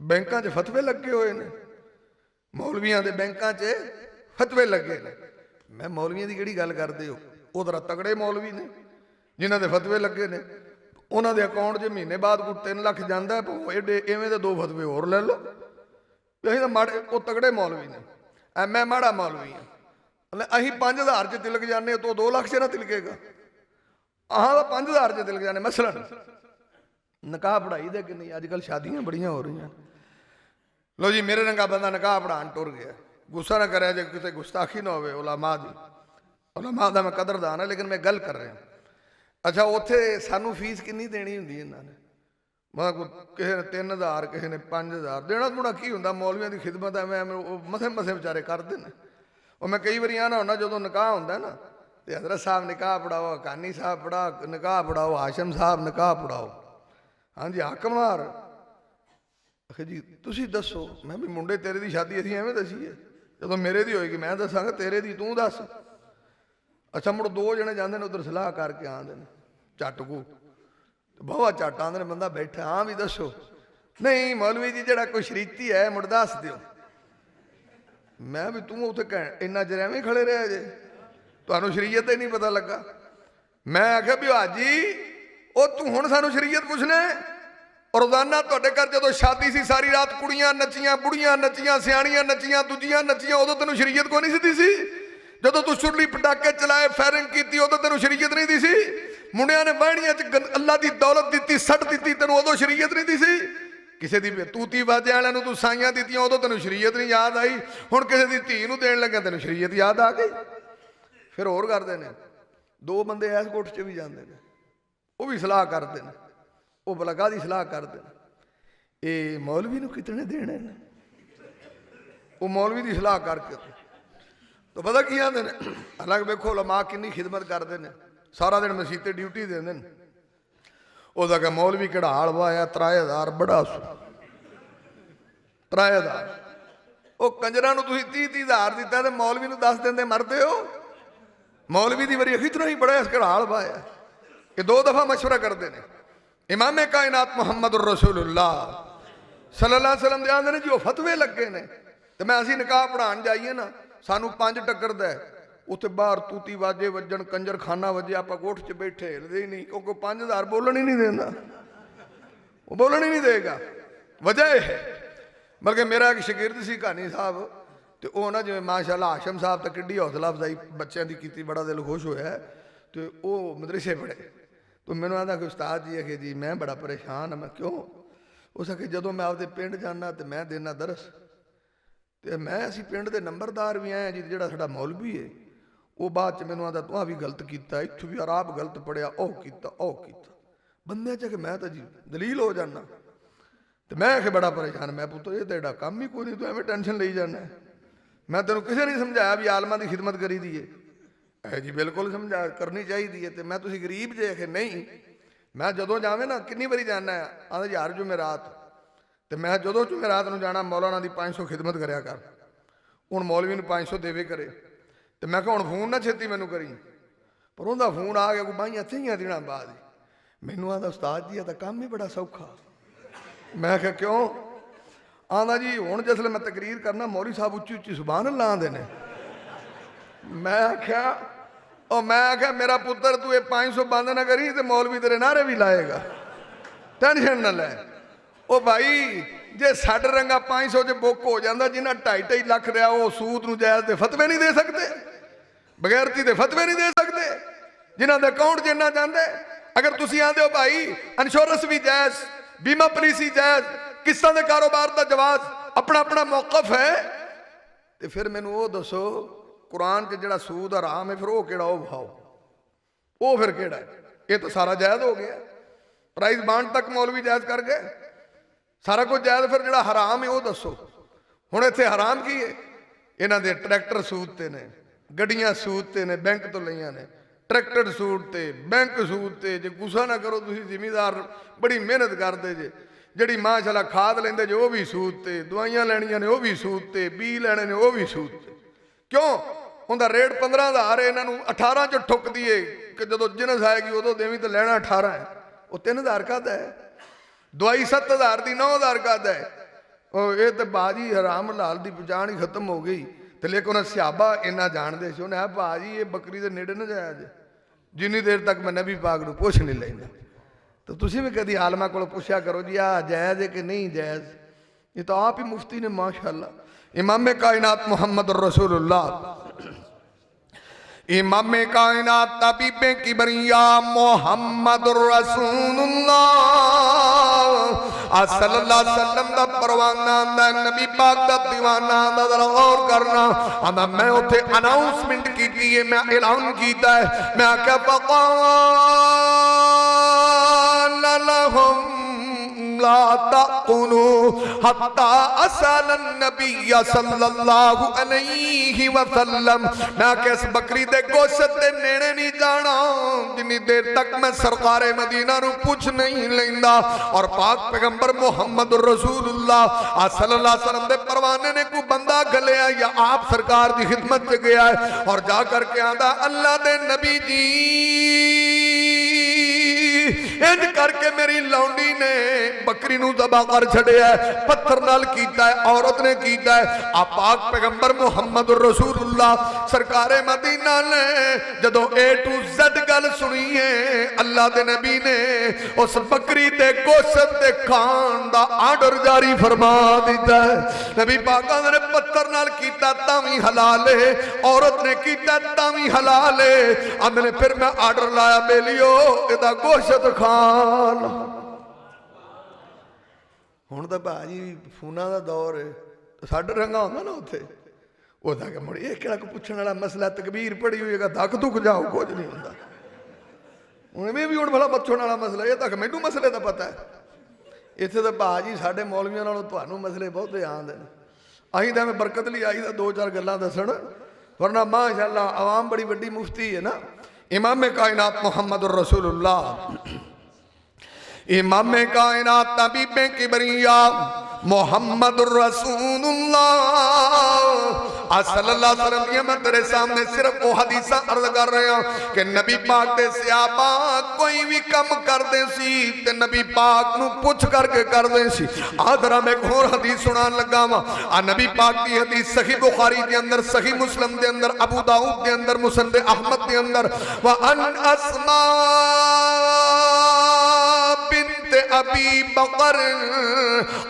बैंकों च फतवे लगे हुए ने, मौलवियां दे बैंकों च फतवे लगे ने। मैं मौलवियां की किहड़ी गल करदे हो, वो जरा तगड़े मौलवी ने जिन्हां दे फतवे लगे ने। उन्हां दे अकाउंट च महीने बाद कोई 3 लाख जांदा है, एडे इवें दे 2 फतवे होर ले लो। असीं तां माड़े, वो तगड़े मौलवी ने, मैं माड़ा मौलवी हाँ। असीं 5000 च तिलक जाने तो 2 लाख च ना तिलकेगा। अहां 5000 च तिलक जाने। मसलन निकाह पढ़ाई दे कि नहीं, अजकल शादियां बड़ियां हो रही हैं। लो जी मेरे रंगा बंदा निकाह पढ़ान टुर गया, गुस्सा ना करे जे किसी गुस्ताखी ना होवे उलमा दी। ਉਲਮਾ ਦਾ ਮੈਂ ਕਦਰਦਾਨ ਹਾਂ, ਲੇਕਿਨ ਮੈਂ ਗੱਲ ਕਰ ਰਿਹਾ। ਅੱਛਾ, ਉੱਥੇ ਸਾਨੂੰ ਫੀਸ ਕਿੰਨੀ ਦੇਣੀ ਹੁੰਦੀ ਇਹਨਾਂ ਨੇ? ਮੈਂ ਕਿਸੇ ਨੇ 3000, ਕਿਸੇ ਨੇ 5000 ਦੇਣਾ ਥੋੜਾ ਕੀ ਹੁੰਦਾ। ਮੌਲਵੀਆਂ ਦੀ ਖਿਦਮਤ ਐਵੇਂ ਉਹ ਮਸੇ ਵਿਚਾਰੇ ਕਰਦੇ ਨੇ। ਉਹ ਮੈਂ ਕਈ ਵਾਰੀ ਆਉਣਾ ਹੁੰਦਾ, ਜਦੋਂ ਨਿਕਾਹ ਹੁੰਦਾ ਨਾ ਤੇ ਹਜ਼ਰਤ ਸਾਹਿਬ ਨਿਕਾਹ ਪੜਾਓ, ਹਕਾਨੀ ਸਾਹਿਬ ਨਿਕਾਹ ਪੜਾਓ, ਹਾਸ਼ਮ ਸਾਹਿਬ ਨਿਕਾਹ ਪੜਾਓ। ਹਾਂਜੀ ਹਾਕਮਾਰ ਆਖੇ ਜੀ ਤੁਸੀਂ ਦੱਸੋ। ਮੈਂ ਵੀ ਮੁੰਡੇ ਤੇਰੇ ਦੀ ਸ਼ਾਦੀ ਅਸੀਂ ਐਵੇਂ ਦੱਸੀਏ? ਜਦੋਂ ਮੇਰੇ ਦੀ ਹੋਏਗੀ ਮੈਂ ਦੱਸਾਂਗਾ, ਤੇਰੇ ਦੀ ਤੂੰ ਦੱਸ। ਅੱਛਾ, ਮੁੜ 2 ਜਣੇ ਜਾਂਦੇ ਨੇ ਉੱਧਰ ਸਲਾਹ ਕਰਕੇ ਆਉਂਦੇ ਨੇ ਝੱਟ ਕੋ, ਬਹੁਤ ਝੱਟ ਆਉਂਦੇ ਨੇ, ਬੰਦਾ ਬੈਠਾ, ਹਾਂ ਵੀ ਦੱਸੋ। ਨਹੀਂ ਮੌਲਵੀ ਜੀ ਜਿਹੜਾ ਕੋਈ ਸ਼ਰੀਤੀ ਹੈ ਮੁੜ ਦੱਸ ਦਿਓ। ਮੈਂ ਵੀ ਤੂੰ ਉੱਥੇ ਇੰਨਾ ਚਿਰ ਐਵੇਂ ਖੜੇ ਰਹੇ ਜੇ, ਤੁਹਾਨੂੰ ਸ਼ਰੀਅਤ ਹੀ ਨਹੀਂ ਪਤਾ ਲੱਗਾ। ਮੈਂ ਆਖਿਆ ਵੀ ਹਾਜੀ ਉਹ ਤੂੰ ਹੁਣ ਸਾਨੂੰ ਸ਼ਰੀਅਤ ਪੁੱਛਣਾ? ਰੋਜ਼ਾਨਾ ਤੁਹਾਡੇ ਘਰ ਜਦੋਂ ਸ਼ਾਦੀ ਸੀ ਸਾਰੀ ਰਾਤ ਕੁੜੀਆਂ ਨੱਚੀਆਂ, ਬੁੜੀਆਂ ਨੱਚੀਆਂ, ਸਿਆਣੀਆਂ ਨੱਚੀਆਂ, ਦੂਜੀਆਂ ਨੱਚੀਆਂ, ਉਦੋਂ ਤੈਨੂੰ ਸ਼ਰੀਅਤ ਕੋਈ ਨਹੀਂ ਸਿੱਧੀ ਸੀ? ਜਦੋਂ ਤੂੰ ਸੁਰਲੀ ਪਟਾਕੇ ਚਲਾਏ, ਫਾਇਰਿੰਗ ਕੀਤੀ, ਉਦੋਂ ਤੈਨੂੰ ਸ਼ਰੀਅਤ ਨਹੀਂ ਦੀ ਸੀ? ਮੁੰਡਿਆਂ ਨੇ ਬਾਣੀਆਂ 'ਚ ਅੱਲਾ ਦੀ ਦੌਲਤ ਦਿੱਤੀ, ਸੱਟ ਦਿੱਤੀ, ਤੈਨੂੰ ਉਦੋਂ ਸ਼ਰੀਅਤ ਨਹੀਂ ਦੀ ਸੀ? ਕਿਸੇ ਦੀ ਤੂਤੀ ਬਾਜੇ ਵਾਲਿਆਂ ਨੂੰ ਤੂੰ ਸਾਈਆਂ ਦਿੱਤੀਆਂ, ਉਦੋਂ ਤੈਨੂੰ ਸ਼ਰੀਅਤ ਨਹੀਂ ਯਾਦ ਆਈ? ਹੁਣ ਕਿਸੇ ਦੀ ਧੀ ਨੂੰ ਦੇਣ ਲੱਗਾ ਤੈਨੂੰ ਸ਼ਰੀਅਤ ਯਾਦ ਆ ਗਈ? ਫਿਰ ਹੋਰ ਕਰਦੇ ਨੇ 2 ਬੰਦੇ ਐਸ ਕੋਠ 'ਚ ਵੀ ਜਾਂਦੇ ਨੇ, ਉਹ ਵੀ ਸਲਾਹ ਕਰਦੇ ਨੇ, ਉਹ ਬਲਗਾ ਦੀ ਸਲਾਹ ਕਰਦੇ ਨੇ, ਇਹ ਮੌਲਵੀ ਨੂੰ ਕਿਤਨੇ ਦੇਣੇ ਨੇ? ਉਹ ਮੌਲਵੀ ਦੀ ਸਲਾਹ ਕਰਕੇ ਤਾਂ ਪਤਾ ਕੀ ਆਂਦੇ ਨੇ? ਹਾਲਾਂਕਿ ਵੇਖੋ ਉਲਮਾ ਕਿੰਨੀ ਖਿਦਮਤ ਕਰਦੇ ਨੇ, ਸਾਰਾ ਦਿਨ ਮਸੀਤ ਤੇ ਡਿਊਟੀ ਦਿੰਦੇ ਨੇ। ਉਹਦਾ ਕਿ ਮੌਲਵੀ ਕਿਹੜਾ ਹਾਲ ਵਾਇਆ 3000 ਬੜਾ ਸੂ 3000। ਉਹ ਕੰਜਰਾਂ ਨੂੰ ਤੁਸੀਂ 30,000 ਦਿੱਤਾ ਤੇ ਮੌਲਵੀ ਨੂੰ 10 ਦਿਨ ਦੇ ਮਰਦੇ ਹੋ। ਮੌਲਵੀ ਦੀ ਵਾਰੀ ਇਤਨਾ ਹੀ ਬੜਾ ਇਸ ਕਿਹੜਾ ਹਾਲ ਵਾਇਆ। ਇਹ 2 ਦਫਾ ਮਸ਼ਵਰਾ ਕਰਦੇ ਨੇ। ਇਮਾਮੇ ਕਾਇਨਾਤ ਮੁਹੰਮਦ ਰਸੂਲੁल्लाह सल्लल्लाहु अलैहि वसल्लम ਦੇ ਆਂਦੇ ਨੇ ਜੀ ਉਹ ਫਤਵੇ ਲੱਗੇ ਨੇ ਤੇ ਮੈਂ ਅਸੀਂ ਨਿਕਾਹ ਪੜਾਉਣ ਜਾਈਏ ਨਾ, ਸਾਨੂੰ 5 ਟੱਕਰਦਾ, ਉੱਥੇ ਬਾਹਰ ਤੂਤੀ ਵਾਜੇ ਵੱਜਣ, ਕੰਜਰ ਖਾਨਾ ਵੱਜੇ, ਆਪਾਂ ਕੋਠ 'ਚ ਬੈਠੇ ਹਿਲਦੇ ਹੀ ਨਹੀਂ, ਕਿਉਂਕਿ 5000 ਬੋਲਣ ਹੀ ਨਹੀਂ ਦਿੰਦਾ, ਉਹ ਬੋਲਣ ਹੀ ਨਹੀਂ ਦੇਗਾ। ਵਜ੍ਹਾ ਇਹ ਹੈ, ਬਲਕਿ ਮੇਰਾ ਇੱਕ ਸ਼ਾਗਿਰਦ ਸੀ ਕਹਾਣੀ ਸਾਹਿਬ, ਤੇ ਉਹ ਨਾ ਜਿਵੇਂ ਮਾਸ਼ਾਅੱਲਾ ਹਾਸ਼ਮ ਸਾਹਿਬ ਤਾਂ ਕਿੱਡੀ ਹੌਸਲਾ ਅਫਜ਼ਾਈ ਬੱਚਿਆਂ ਦੀ ਕੀਤੀ, ਬੜਾ ਦਿਲ ਖੁਸ਼ ਹੋਇਆ। ਤੇ ਉਹ ਮਦਰਸੇ ਪੜ੍ਹੇ ਤੇ ਮੈਨੂੰ ਆਂਦਾ ਕਿ ਉਸਤਾਦ ਜੀ ਆਖੇ ਜੀ ਮੈਂ ਬੜਾ ਪਰੇਸ਼ਾਨ ਹਾਂ। ਮੈਂ ਕਿਉਂ? ਉਸ ਆਖੇ ਜਦੋਂ ਮੈਂ ਆਪਦੇ ਪਿੰਡ ਜਾਣਾ ਤੇ ਮੈਂ ਦੇਣਾ ਦਰਸ, ਤੇ ਮੈਂ ਅਸੀਂ ਪਿੰਡ ਦੇ ਨੰਬਰਦਾਰ ਵੀ ਆਏ ਜੀ, ਜਿਹੜਾ ਸਾਡਾ ਮੌਲਵੀ ਹੈ ਉਹ ਬਾਅਦ 'ਚ ਮੈਨੂੰ ਆਂਦਾ ਤੂੰ ਆ ਵੀ ਗਲਤ ਕੀਤਾ, ਇੱਥੋਂ ਵੀ ਆਰਾਬ ਗਲਤ ਪੜਿਆ, ਉਹ ਕੀਤਾ ਉਹ ਕੀਤਾ। ਬੰਦਿਆਂ 'ਚ ਕਿ ਮੈਂ ਤਾਂ ਜੀ ਦਲੀਲ ਹੋ ਜਾਣਾ। ਤੇ ਮੈਂ ਆਖੇ ਬੜਾ ਪਰੇਸ਼ਾਨ। ਮੈਂ ਪੁੱਤਰ ਇਹ ਤੇਰਾ ਕੰਮ ਹੀ ਕੋਈ ਨਹੀਂ, ਤੂੰ ਐਵੇਂ ਟੈਨਸ਼ਨ ਲਈ ਜਾਂਦਾ। ਮੈਂ ਤੈਨੂੰ ਕਿਸੇ ਨੇ ਸਮਝਾਇਆ ਵੀ ਆਲਮਾਂ ਦੀ ਖਿਦਮਤ ਕਰੀ ਦੀ ਏ? ਹੈ ਜੀ ਬਿਲਕੁਲ ਸਮਝਾ ਕਰਨੀ ਚਾਹੀਦੀ ਹੈ। ਤੇ ਮੈਂ ਤੁਸੀਂ ਗਰੀਬ ਜੇ? ਆਖੇ ਨਹੀਂ। ਮੈਂ ਜਦੋਂ ਜਾਵੇਂ ਨਾ, ਕਿੰਨੀ ਵਾਰੀ ਜਾਣਾ ਆਂਦਾ ਯਾਰ ਜੁਮੇਰਾਤ, ਤੇ ਮੈਂ ਜਦੋਂ ਜੁਮੇਰਾਤ ਨੂੰ ਜਾਣਾ ਮੌਲਾਨਾ ਦੀ 500 ਖਿਦਮਤ ਕਰਿਆ ਕਰ। ਹੁਣ ਮੌਲਵੀ ਨੂੰ 500 ਦੇਵੇ ਕਰੇ, ਤੇ ਮੈਂ ਕਿਹਾ ਹੁਣ ਫੋਨ ਨਾ ਛੇਤੀ ਮੈਨੂੰ ਕਰੀ। ਪਰ ਉਹਦਾ ਫੋਨ ਆ ਗਿਆ ਕੋਈ ਬਾਈਆਂ 3 ਦਿਨਾਂ ਬਾਅਦ। ਮੈਨੂੰ ਆਂਦਾ ਉਸਤਾਦ ਜੀ ਆ ਤਾਂ ਕੰਮ ਹੀ ਬੜਾ ਸੌਖਾ। ਮੈਂ ਕਿਹਾ ਕਿਉਂ? ਆਂਦਾ ਜੀ ਹੁਣ ਜਿਸਲੇ ਮੈਂ ਤਕਰੀਰ ਕਰਨਾ ਮੌਲਵੀ ਸਾਹਿਬ ਉੱਚੀ ਉੱਚੀ ਸੁਭਾਨ ਅੱਲਾਹ ਆਂਦੇ ਨੇ। ਮੈਂ ਆਖਿਆ ਮੇਰਾ ਪੁੱਤਰ ਤੂੰ ਇਹ 500 ਬੰਦ ਨਾ ਕਰੀ ਤੇ ਮੌਲਵੀ ਤੇਰੇ ਨਾਰੇ ਵੀ ਲਾਏਗਾ, ਟੈਨਸ਼ਨ ਨਾ ਲੈ। ਉਹ ਭਾਈ ਜੇ ਛੱਡ ਰੰਗਾ 500 'ਚ ਬੁੱਕ ਹੋ ਜਾਂਦਾ, ਜਿਨ੍ਹਾਂ 2.5 ਲੱਖ ਰਿਆ ਉਹ ਸੂਦ ਨੂੰ ਜਾਇਜ਼ ਦੇ ਫਤਵੇ ਨਹੀਂ ਦੇ ਸਕਦੇ, ਬਗੈਰਤੀ ਦੇ ਫਤਵੇ ਨਹੀਂ ਦੇ ਸਕਦੇ, ਜਿਨ੍ਹਾਂ ਦੇ ਅਕਾਊਂਟ 'ਚ ਇੰਨਾ ਜਾਂਦੇ। ਅਗਰ ਤੁਸੀਂ ਆਂਦੇ ਹੋ ਭਾਈ ਇੰਸ਼ੋਰੈਂਸ ਵੀ ਜਾਇਜ਼, ਬੀਮਾ ਪਾਲਿਸੀ ਜਾਇਜ਼, ਕਿਸ਼ਤਾਂ ਦੇ ਕਾਰੋਬਾਰ ਦਾ ਜਵਾਜ਼, ਆਪਣਾ ਆਪਣਾ ਮੌਕਫ ਹੈ, ਤੇ ਫਿਰ ਮੈਨੂੰ ਉਹ ਦੱਸੋ ਕੁਰਾਨ 'ਚ ਜਿਹੜਾ ਸੂਦ ਹਰਾਮ ਹੈ ਫਿਰ ਉਹ ਕਿਹੜਾ? ਉਹ ਵਿਖਾਓ, ਉਹ ਫਿਰ ਕਿਹੜਾ? ਇਹ ਤਾਂ ਸਾਰਾ ਜਾਇਜ਼ ਹੋ ਗਿਆ। ਪ੍ਰਾਈਜ਼ ਬਾਂਡ ਤੱਕ ਮੌਲਵੀ ਜਾਇਜ਼ ਕਰ ਗਏ, ਸਾਰਾ ਕੁਝ ਜਾਇਜ਼। ਫਿਰ ਜਿਹੜਾ ਹਰਾਮ ਹੈ ਉਹ ਦੱਸੋ। ਹੁਣ ਇੱਥੇ ਹਰਾਮ ਕੀ ਹੈ? ਇਹਨਾਂ ਦੇ ਟਰੈਕਟਰ ਸੂਦ ਤੇ ਨੇ, ਗੱਡੀਆਂ ਸੂਦ ਤੇ ਨੇ, ਬੈਂਕ ਤੋਂ ਲਈਆਂ ਨੇ, ਟਰੈਕਟਰ ਸੂਦ ਤੇ, ਬੈਂਕ ਸੂਦ ਤੇ। ਜੇ ਗੁੱਸਾ ਨਾ ਕਰੋ, ਤੁਸੀਂ ਜ਼ਿਮੀਦਾਰ ਬੜੀ ਮਿਹਨਤ ਕਰਦੇ ਜੇ, ਜਿਹੜੀ ਮਾਸ਼ਾਅੱਲਾ ਖਾਦ ਲੈਂਦੇ ਜੇ ਉਹ ਵੀ ਸੂਦ ਤੇ, ਦਵਾਈਆਂ ਲੈਣੀਆਂ ਨੇ ਉਹ ਵੀ ਸੂਦ ਤੇ, ਬੀ ਲੈਣੇ ਨੇ ਉਹ ਵੀ ਸੂਦ ਤੇ। ਕਿਉਂ? ਉਹਦਾ ਰੇਟ 15,000 ਇਹਨਾਂ ਨੂੰ 18 'ਚ ਠੁੱਕਦੀ ਏ ਕਿ ਜਦੋਂ ਜਿਨਸ ਆਏਗੀ ਉਦੋਂ ਦੇਵੀਂ ਤੇ ਲੈਣਾ 18 ਹੈ। ਉਹ 3,000 ਕਾਹਦਾ ਹੈ? ਦਵਾਈ 7,000 ਦੀ 9,000 ਕਾਹਦਾ ਹੈ? ਉਹ ਇਹ ਤਾਂ ਬਾਜੀ ਹਰਾਮ ਹਲਾਲ ਦੀ ਪਛਾਣ ਹੀ ਖਤਮ ਹੋ ਗਈ। ਤੇ ਲੇਕਿਨ ਸਿਹਾਬਾ ਇੰਨਾ ਜਾਣਦੇ ਸੀ, ਉਹਨੇ ਆ ਭਾਜੀ ਇਹ ਬੱਕਰੀ ਦੇ ਨੇੜੇ ਨਾ ਜਾਇਆ ਜੇ ਜਿੰਨੀ ਦੇਰ ਤੱਕ ਮੈਂ ਨਬੀ ਪਾਕ ਨੂੰ ਪੁੱਛ ਨਹੀਂ ਲੈਂਦਾ। ਤਾਂ ਤੁਸੀਂ ਵੀ ਕਦੀ ਆਲਮਾ ਕੋਲ ਪੁੱਛਿਆ ਕਰੋ ਜੀ ਆ ਜਾਇਜ਼ ਹੈ ਕਿ ਨਹੀਂ ਜਾਇਜ਼। ਇਹ ਤਾਂ ਆਪ ਹੀ ਮੁਫਤੀ ਨੇ ਮਾਸ਼ਾਅੱਲਾ। इमाम कायनात मोहम्मद रसूलुल्लाह, इमाम कायनात तबीबे की बरिया मोहम्मद रसूलुल्लाह, صلی اللہ علیہ وسلم دا پروانہ آندا ہے نبی پاک دا دیوانہ آندا ذرا غور کرنا آندا میں اتھے اناؤنسمنٹ کیتی ہے میں اعلان کیتا ہے میں آکھا فقال لهم لا تقنوا حتى أسأل النبي صلى الله عليه وسلم میں کہ اس بکری دے گوشت دے نیڑے نہیں جانا جنی دیر تک میں سرکار مدینہ رو پوچھ نہیں لیندا اور پاک پیغمبر محمد رسول اللہ صلی اللہ علیہ وسلم دے پروانے نے کو بندہ گلیا یا آپ سرکار دی خدمت سے گیا ہے اور جا کر کے آدھا اللہ دے نبی جی انج کر کے میری لونڈی نے بکری نو ذبح کر چھڑیا ہے پتھر نال کیتا ہے عورت نے کیتا ہے آپ پاک پیغمبر محمد رسول اللہ سرکار مدینہ نے جدو اے ٹو زد گل سنی ہے اللہ دے نبی نے اس بکری دے گوشت دے کھان دا آرڈر جاری فرما دیتا ہے نبی پاک نے پتھر نال کیتا تاوی حلال ہے عورت نے کیتا تاوی حلال ہے اب نے پھر میں آرڈر لایا بیلیو ادا گوشت کھان ہون دا بھاجی فونا دا دور ہے تو ساڈا رنگا ہوندا نا اوتھے وہ دا کہ مڑ یہ کیڑا کو پوچھن والا مسئلہ تکبیر پڑھی ہوئی ہے دھک دھک جاؤ کچھ نہیں ہوندا ہن میں بھی ہن بھلا پچھون والا مسئلہ یہ تک مینوں مسئلے دا پتہ ہے ایتھے تے بھاجی ساڈے مولویاں نالوں تانوں مسئلے بہت آندے نے اہیں تے میں برکت لئی آئی دا دو چار گلاں دسن ورنہ ماشاءاللہ عوام بڑی بڑی مفتی ہے نا امام کائنات محمد رسول اللہ امام کائنات طبیب کبریاء محمد رسول اللہ صلی اللہ علیہ وسلم یہ میں تیرے سامنے صرف وہ حدیثہ عرض کر رہے ہیں کہ نبی پاک دے صحابہ کوئی بھی کم کر دیں سی تے نبی پاک نو پوچھ کر کے کر دیں سی آدھرہ میں ایک اور حدیث سنان لگا ہوا نبی پاک دی حدیث صحیح بخاری دے اندر صحیح مسلم دے اندر ابو داؤد دے اندر مسند احمد دے اندر وَأَنْ أَسْمَاءَ بنت ابی بکر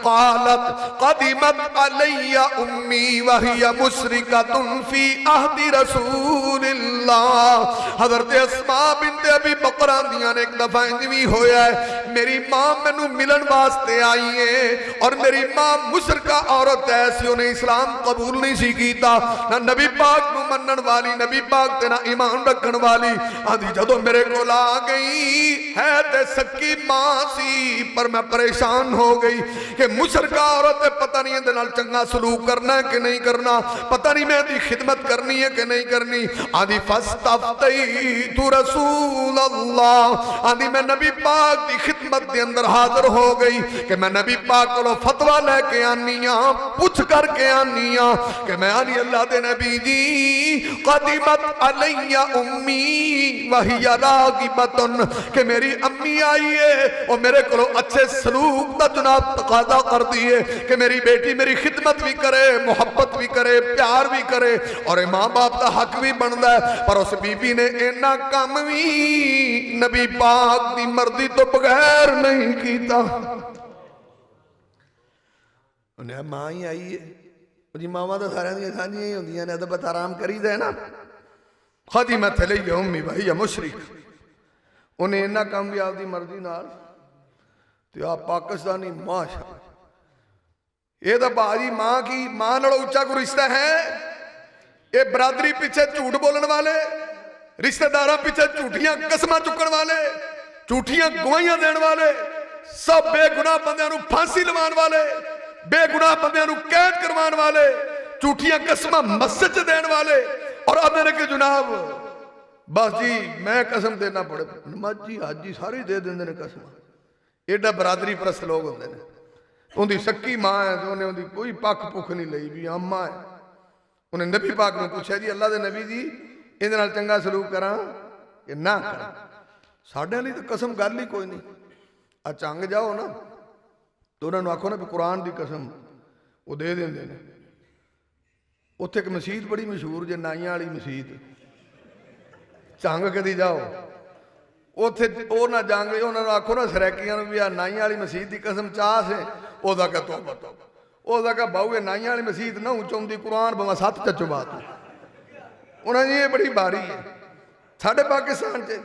قالت قدمت علی امی وہی مشرکۃ فی عہد رسول اللہ حضرت اسماء بنت ابی بکر آندیاں نے ایک دفعہ انجوی ہویا ہے میری ماں مینوں ملن واسطے آئی ہے اور میری ماں مشرکہ عورت ایسی انہیں اسلام قبول نہیں سی کیتا نہ نبی پاک نو منن والی نبی پاک تے نہ ایمان رکھن والی آدھی جدو میرے کو لا گئی ہے تے سکی ماں سی پر میں پریشان ہو گئی کہ مشرکہ عورت پتہ نہیں اندے نال چنگا سلوک کرنا ہے کہ نہیں کرنا پتہ نہیں میں دی خدمت کرنی ہے کہ نہیں کرنی آدھی فاستفتیت رسول اللہ آدھی میں نبی پاک دی خدمت دے اندر حاضر ہو گئی کہ میں نبی پاک کو فتوہ لے کے آنیاں پوچھ کر کے آنیاں کہ میں آنی اللہ دے نبی جی قدمت علی امی وہی راغبتن کہ میری امی آئی ہے اور میرے کو اچھے سلوک دا جناب تقاضا کر دیئے کہ میری بیٹی میری خدمت بھی کرے محبت بھی کرے پیار بھی کرے اور ماں باپ دا حق بھی بندا ہے پر اس بی بی نے اینا کام بھی نبی پاک دی مرضی تو بغیر نہیں کیتا انہیں ماں ہی آئی ہے جی ماما تو سارے دیا سانجیاں ہی ہوندیاں نے ادب آرام کری دے نا خدمت علی امی وہی مشرک انہیں اینا کام بھی آپ دی مرضی نال تو آپ پاکستانی ماشاء یہ تو بھاجی ماں کی ماں نڑو اچھا کو رشتہ ہے یہ برادری پیچھے جھوٹ بولن والے رشتہ دارہ پیچھے جھوٹیاں قسمہ چکن والے جھوٹیاں گوائیاں دین والے سب بے گناہ بندیاں نو پھانسی لوان والے بے گناہ بندیاں نو قید کروان والے جھوٹیاں قسمہ مسجد دین والے اور اب میرے کے جناب بس جی میں قسم دینا پڑے نماز جی حج جی ساری دے دیں دینے قسمہ ایڈا برادری پرست لوگ ہوندے نے ان دی سکی ماں ہے تو انہیں ان دی کوئی پاک پوکھ نہیں لئی بھی اماں ہے انہیں نبی پاک نے پوچھا جی اللہ دے نبی جی اندھے نال چنگا سلوک کراں کہ نہ کراں ساڑھے لی تو قسم گل ہی کوئی نہیں چنگ جاؤ نا تو انہوں نے آکھو نا بھی قرآن دی قسم وہ دے دیں دینے اتھے ایک مسجد بڑی مشہور جے نائیاں والی مسجد چنگ کدی جاؤ اتھے او نہ جانگے انہوں نے آکھو نا سریکیاں بھی نائیاں والی مسجد دی قسم چاہ سے او دا کہ توبہ توبہ او دا کہ باؤے نائیاں والی مسجد نہ اونچوں دی قرآن بما ساتھ چچو بات انہوں نے یہ بڑی باری ہے ساڑھے پاکستان چے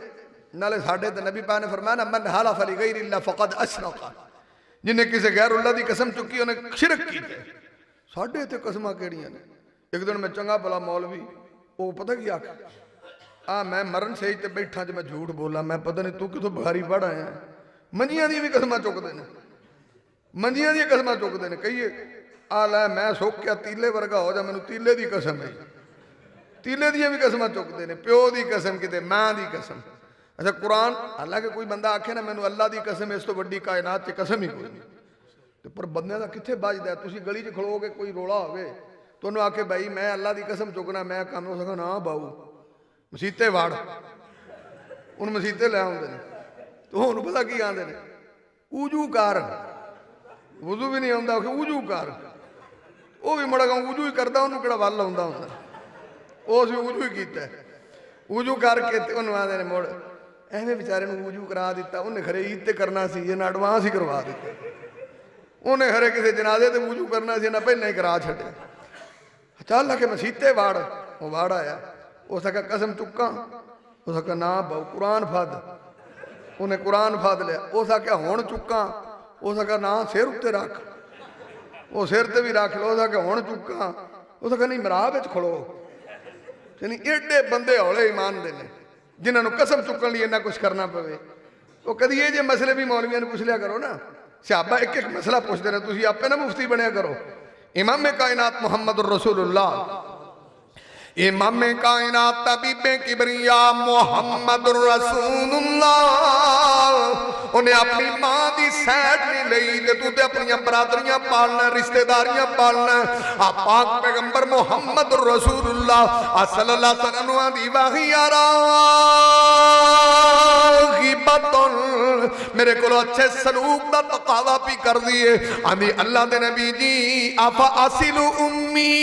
نالے ساڑھے تے نبی پاک نے فرمایا من حلف لغیر اللہ فقد اشرک जिन्हें किसी गैर उल्लाह की कसम चुकी उन्हें शिरक की। साढ़े इत्थे कसमां किहड़ियां ने। एक दिन मैं चंगा भला मौलवी वो पता की आख मैं मरण सेज ते बैठा च मैं झूठ बोला, मैं पता नहीं तू कितों बुखारी पढ़ आया। मंजियां दी भी कसमां चुकते हैं, मंजियां दी कसमां चुकते हैं। कहिए लै मैं सोखिया तीले वर्गा हो जा, मैनू तीले की कसम है। तीले दी भी कसमां चुकते हैं, प्यो की कसम किते मां की कसम। अच्छा कुरान हालांकि कोई बंदा आखे ना मैनू अल्लाह की कसम इस तो वड्डी कायनात च कसम ही कोई नहीं, तो पर बंदे का कित्थे बजदा। तुसीं गली च खड़ोगे कोई रोला होवे तो उन्होंने आके भाई मैं अल्लाह की कसम चुकना, मैं काम हो सका ना बाऊ मसीते वाड़ उन मसीते लै आउंदे ने। तो हुण पता की आंदे ने ऊजू कर, वुजू भी नहीं आउंदा ऊजू कर, वो भी मड़ा ऊजू ही करदा, उन्होंने किहड़ा वल आउंदा हुंदा, उस ऊजू ही कीता। ऊजू करके उन्होंने आंदे ने मुड़ एवें बेचारे नूं ऊजू करा दिता, उन्हें खरे ईद ते करना सी इन्हां एडवांस ही करवा दिता। उन्हें खरे किसी जनाजे ते ऊजू करना सी इन्हां पहले ही करा छड्डिया। चल के मसीते वाड़, वो वाड़ आया, उस आख्या कसम चुक्का, उस आख्या ना बाऊ कुरान फद, उन्हें कुरान फद लिया। उस आख्या हुण चुक्का, उस आख्या ना सिर उत्ते रख, वो सिर ते भी रख लो। उस आख्या हुण चुक्का, उस आख्या नहीं मराह विच खड़ो। यानी एडे बंदे हौले ईमान दे ने जिन्होंने कसम चुकन लिए इन्ना कुछ करना पवे। तो कदी ये जे मसले भी मौलवियों ने पूछ लिया करो ना, सहाबा एक एक मसला पूछते रहे, तुसीं आपे ना मुफ्ती बनया करो। इमाम कायनात मुहम्मद रसूलुल्लाह, इमाम कायनात तबीबे किबरिया मुहम्मद रसूलुल्लाह, उन्हें अपनी मां की सैड नहीं लई ते तू ते अपनी बरादरियां पालना, रिश्तेदारियां पालना। आप पाक पैगंबर मुहम्मद रसूलुल्लाह सल्लल्लाहु अलैहि वसल्लम दी वाही यारा गिबतुन, मेरे को अच्छे सलूक का तकावा भी कर दिए। आंदी अल्लाह दे नबी जी आफा आसिलु उम्मी,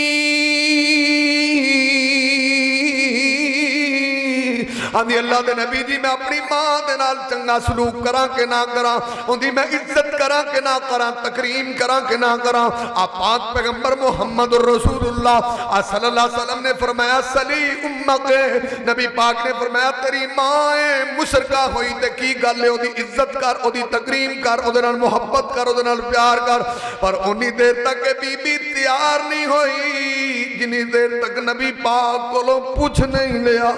आंदी अल्लाह दे नबी जी मैं अपनी मां दे नाल चंगा सलूक करा के ना करा, उनकी मैं इज्जत करा के ना करा, तकरीम करा के ना करा। आप पाक पैगंबर मुहम्मद रसूलुल्लाह सल्लल्लाहु अलैहि वसल्लम ने फरमाया सली उम्मक, नबी पाक ने फरमाया तेरी मां है मुशरका होई ते की गल है, ओदी इज्जत कर, ओदी तकरीम कर, ओदे नाल मुहब्बत कर, ओदे नाल प्यार कर। पर उन्नी देर तक बीबी तैयार नहीं होई जिन्नी देर तक नबी पाक कोलों पूछ नहीं लिया।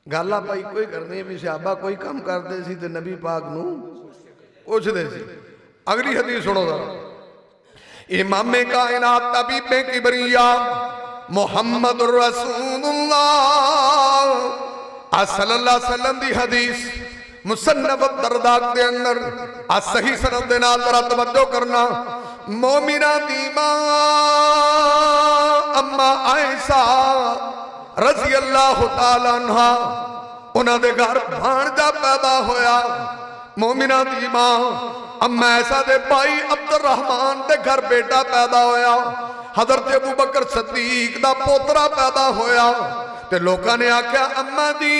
गल पाई कोई करनी भी सहाबा कोई काम करते सी ते नबी पाक नूं पुछदे सी। अगली हदीस सुनो जरा, इमाम कायनात तबीबे किबरिया मुहम्मद रसूलुल्लाह सल्लल्लाहु अलैहि वसल्लम दी हदीस मुसन्नफ दरदाक दे अंदर सही सनद दे नाल जरा तवज्जो करना। मोमिना दी मां अम्मा आयशा रज़ी अल्लाह तआला अन्हा, उन्होंने घर भाणजा पैदा होया। मोमिना दी मां अम्मा ऐसा दे भाई अब्दुल रहमान दे घर बेटा पैदा होया। हजरत अबू बकर सदीक दा पोतरा पैदा होया। ते लोगों ने आख्या अम्मा जी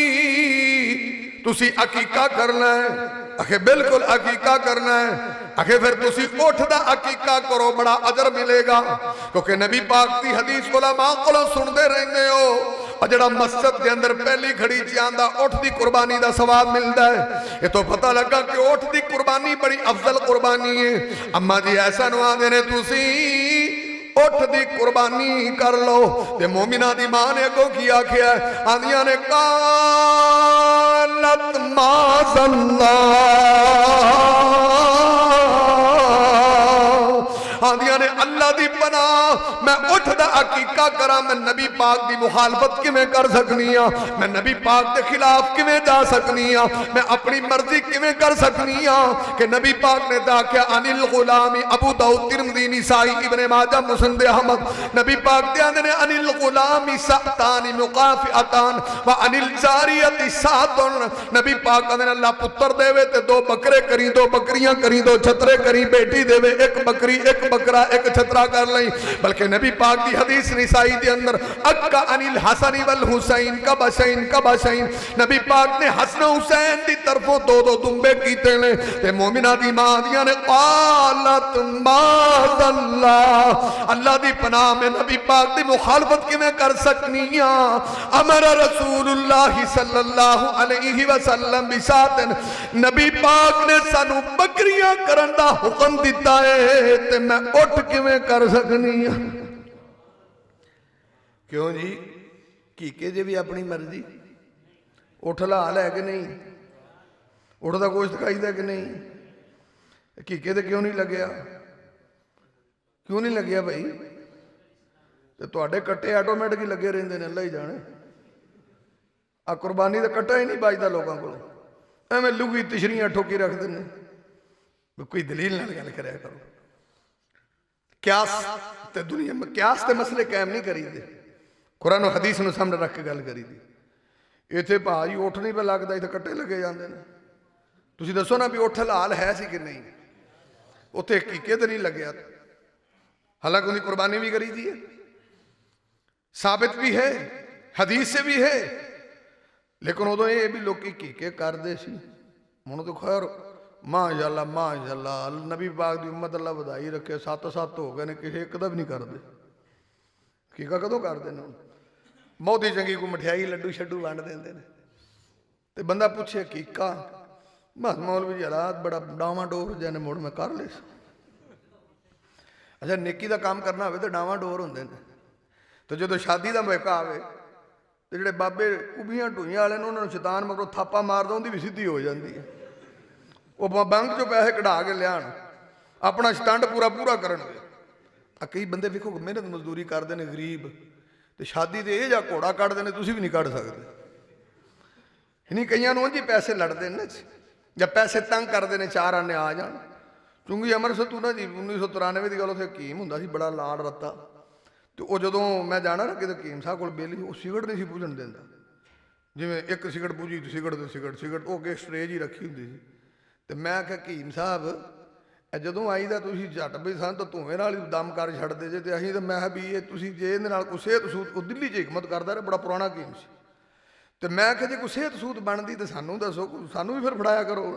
तुसी अकीका करना है? आखे बिल्कुल अकीका करना है। आखे फिर तुसी उठ दा अकीका करो, बड़ा अजर मिलेगा। क्योंकि नबी पाक की हदीस उलमा कोलों सुनते रहंदे हो, और जड़ा मस्जिद के अंदर पहली घड़ी च आंदा उठ दी कुर्बानी का सवाब मिलता है। ये तो पता लगा कि उठ दी कुर्बानी बड़ी अफजल कुर्बानी है। अम्मा जी ऐसा नुआदे ने तुसी उठ दी कुर्बानी कर लो। ते मोमिना दी मां ने अगों की आख्या, आंदियां ने कालत माज़ल्लाह, आंदियां ने अल्लाह दी पनाह मैं उठ दा अकीका करा, मैं नबी पाक दी मुखालफत किवें कर सकनी हां, मैं नबी पाक के खिलाफ किवें जा सकनी हां, मैं अपनी मर्जी किवें कर सकनी हां। कि नबी पाक ने आख्या अनिल गुलामी अबू दाऊद तिरमिज़ी निसाई इब्ने माजा मुसनद अहमद, नबी पाक दे आंदे ने अनिल गुलामी सातानी मुकाफिअतान व अनिल जारियति सातुन, नबी पाक आंदे ने अल्लाह पुत्र देवे ते दो बकरे करी, दो बकरियां करी, दो छतरे करी, बेटी देवे एक बकरी एक बकरा एक छतरा فیصلہ کر لیں بلکہ نبی پاک دی حدیث نسائی دے اندر اکا انیل حسن والحسین کبشین نبی پاک نے حسن حسین دی طرفوں دو دو دنبے کیتے لیں تے مومنہ دی ماں دیا نے قالت ماذ اللہ دی پناہ میں نبی پاک دی مخالفت کی میں کر سکنیاں امر رسول اللہ صلی اللہ علیہ وسلم بساتن نبی پاک نے سانو بکریاں کرن دا حکم دیتا ہے تے میں اٹھ کی میں کر سکنیاں کیوں جی کیکے جے بھی اپنی مرضی اٹھ لال ہے کہ نہیں اٹھ دا گوشت کھائی دا کہ نہیں کیکے تے کیوں نہیں لگیا کیوں نہیں لگیا بھائی تے تواڈے کٹے آٹومیٹک ہی لگے رہندے نے اللہ ہی جانے آ قربانی دا کٹا ہی نہیں بچدا لوگاں کول ایویں لگی تشریحاں ٹھوکی رکھ دے کوئی دلیل نال گل کریا کرو قیاس تے دنیا میں قیاس تے مسئلے قائم نہیں کری دے قرآن و حدیث نو سامنے رکھ کے گل کری دی ایتھے بھائی اٹھ نہیں پہ لگدا ایتھے کٹے لگے جاندے نے تسی دسو نا بھی اٹھ لال ہے سی کہ نہیں اتنے حقیقے تے نہیں لگیا حالانکہ انہیں قربانی بھی کری دی ہے ثابت بھی ہے حدیث سے بھی ہے لیکن ادو یہ بھی لوگ حقیقے کر دے سی منو تو خیر ماشاءاللہ نبی پاک دی امت اللہ بدائی رکھے 7 ہو گئے نے کسی ایک دا بھی نہیں کر دے حقیقہ کدوں کر دے موتی چنگی کو مٹھائی لڈو شڈو ونڈ دے تے بندہ پوچھے حقیقہ بس مولوی جی حالات بڑا ڈاواں ڈور جانے موڑ میں کر لے اچھا نیکی دا کام کرنا ہوئے تو ڈاواں ڈور ہوندے نے تو جدو شادی دا موقع آوے تو جڑے بابے کبیاں ٹوئیاں والے انہوں نے شیطان مگروں تھاپا مار دوں دی بھی سیدھی ہو جاندی ہے وہ بینک جو پیسے کڑھا کے لیان اپنا سٹنڈ پورا کرن گے کئی بندے ویکھو محنت مزدوری کرتے ہیں غریب تو شادی تے یہ جا گھوڑا کٹتے ہیں تسی بھی نہیں کٹ سکتے نہیں کئیاں نوں جی پیسے لڑتے ہیں یا پیسے تنگ کرتے ہیں 4 آنے آ جان چونکہ امرتسر تو نا جی 1993 کی گل اتنے حکیم ہوں سی بڑا لاڑ رتا تو وہ جدوں میں جانا نا کہ حکیم صاحب کو بیلی وہ سگرٹ نہیں سی پوجن دینا جی ایک سگرٹ پوجی تو سگرٹ وہ اگے سٹریج ہی رکھی ہوتی سی تو میں آخیا حکیم صاحب جدوں آئی دا تسی جٹ بھی سن تو دھویں نال ہی دم کر چھڈدے جے تے اسی تے میں بھی یہ تسی جے اندے نال کوئی صحت سود وہ دلی چ حکمت کردا رہا بڑا پرانا حکیم سی تو میں آخیا جی کوئی صحت سود بنتی تو سانوں دسو سانوں بھی پھر فڑایا کرو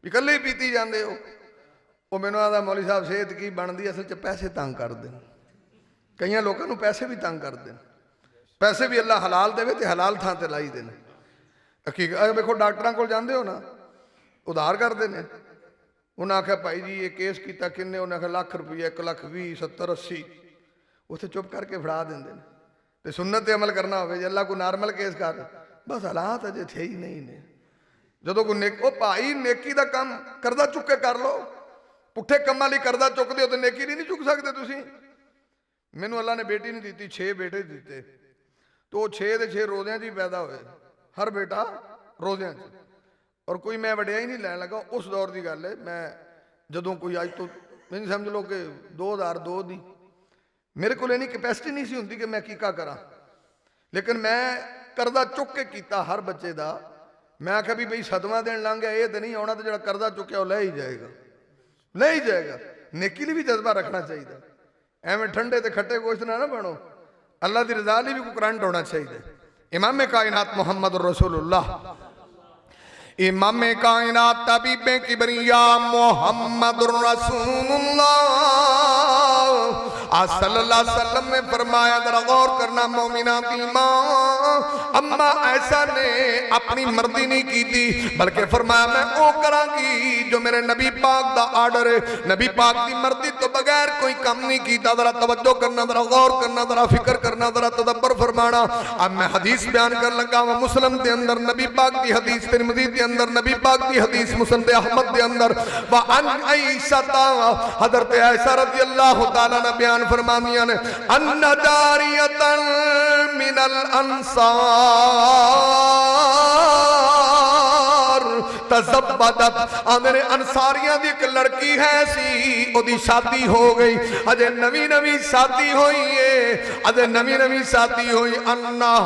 بھی کلے ہی پیتی جاندے ہو وہ مینوں آخدا مولوی صاحب صحت کی بنتی اصل چ پیسے تنگ کر دیں کئی لوگوں کو پیسے بھی تنگ کر دیں پیسے بھی اللہ حلال دے تے حلال تھان تے لائی دیں حقیقت ویکھو ڈاکٹراں کول جاندے ہو نا ادھار کرتے ہیں انہیں آخیا بھائی جی یہ کیس کیتا کنے انہیں آخیا ₹1,00,000 1,20,000 70 80 اتنے چپ کر کے فڑا دیں تو سنت عمل کرنا ہوئے جی اللہ کو نارمل کیس کر بس حالات اجے تھے ہی نہیں نے جدو کوئی وہ بھائی نیکی دا کام کردہ چک کے کر لو پٹھے کماں لئی کردہ چک دے تو نیکی نہیں چک سکتے تسی مینوں اللہ نے بیٹی نہیں دیتی 6 بیٹے دیتے تو 6 دے 6 روزیاں جی پیدا ہوئے ہر بیٹا روزیاں جی اور کوئی میں وڈیا ہی نہیں لین لگا اس دور کی گل ہے میں جدوں کوئی اج تو میں سمجھ لو کہ 2002 دی میرے کو اینی کیپیسٹی نہیں سی ہوندی کہ میں عقیقہ کراں لیکن میں قرضہ چک کے کیتا ہر بچے دا میں آخیا بھی بھائی صدمہ دین لنگ گیا یہ تو نہیں آنا تو جڑا قرضہ چکیا وہ لے ہی جائے گا نیکی لی بھی جذبہ رکھنا چاہیے ایویں ٹھنڈے تے کھٹے گوشت نہ بنو اللہ دی رضا لی بھی کوئی کرنٹ ہونا چاہیے امام کائنات محمد رسول اللہ امام کائنات طبیب کبریا محمد رسول اللہ صلی اللہ علیہ وسلم نے فرمایا ذرا غور کرنا مومنات کی ماں اما ایسا نے اپنی مردی نہیں کی تھی بلکہ فرمایا میں او کراں گی جو میرے نبی پاک دا آرڈر ہے نبی پاک دی مردی تو بغیر کوئی کام نہیں کیتا ذرا توجہ کرنا ذرا غور کرنا ذرا فکر کرنا ذرا تدبر فرمانا اب میں حدیث بیان کر لگا ہوں مسلم دے اندر نبی پاک دی حدیث ترمذی دے اندر نبی پاک دی حدیث مسند احمد دے اندر وعن عائشہ حضرت عائشہ رضی اللہ تعالیٰ نے بیان فرمانیاں نے ان جاریتا من الانصار تزبدت میرے انصاریاں دی ایک لڑکی ہے سی او دی شادی ہو گئی اجے نوی شادی ہوئی ہے اجے نوی شادی ہوئی انہا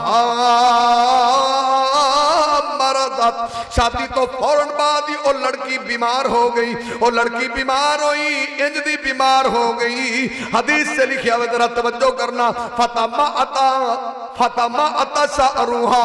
مرد मातत शादी तो फौरन बाद ही वो लड़की बीमार हो गई। वो लड़की बीमार हुई, इंज दी बीमार हो गई। हदीस से लिखा हुआ, जरा तवज्जो करना, फतमा अता शाहरुहा,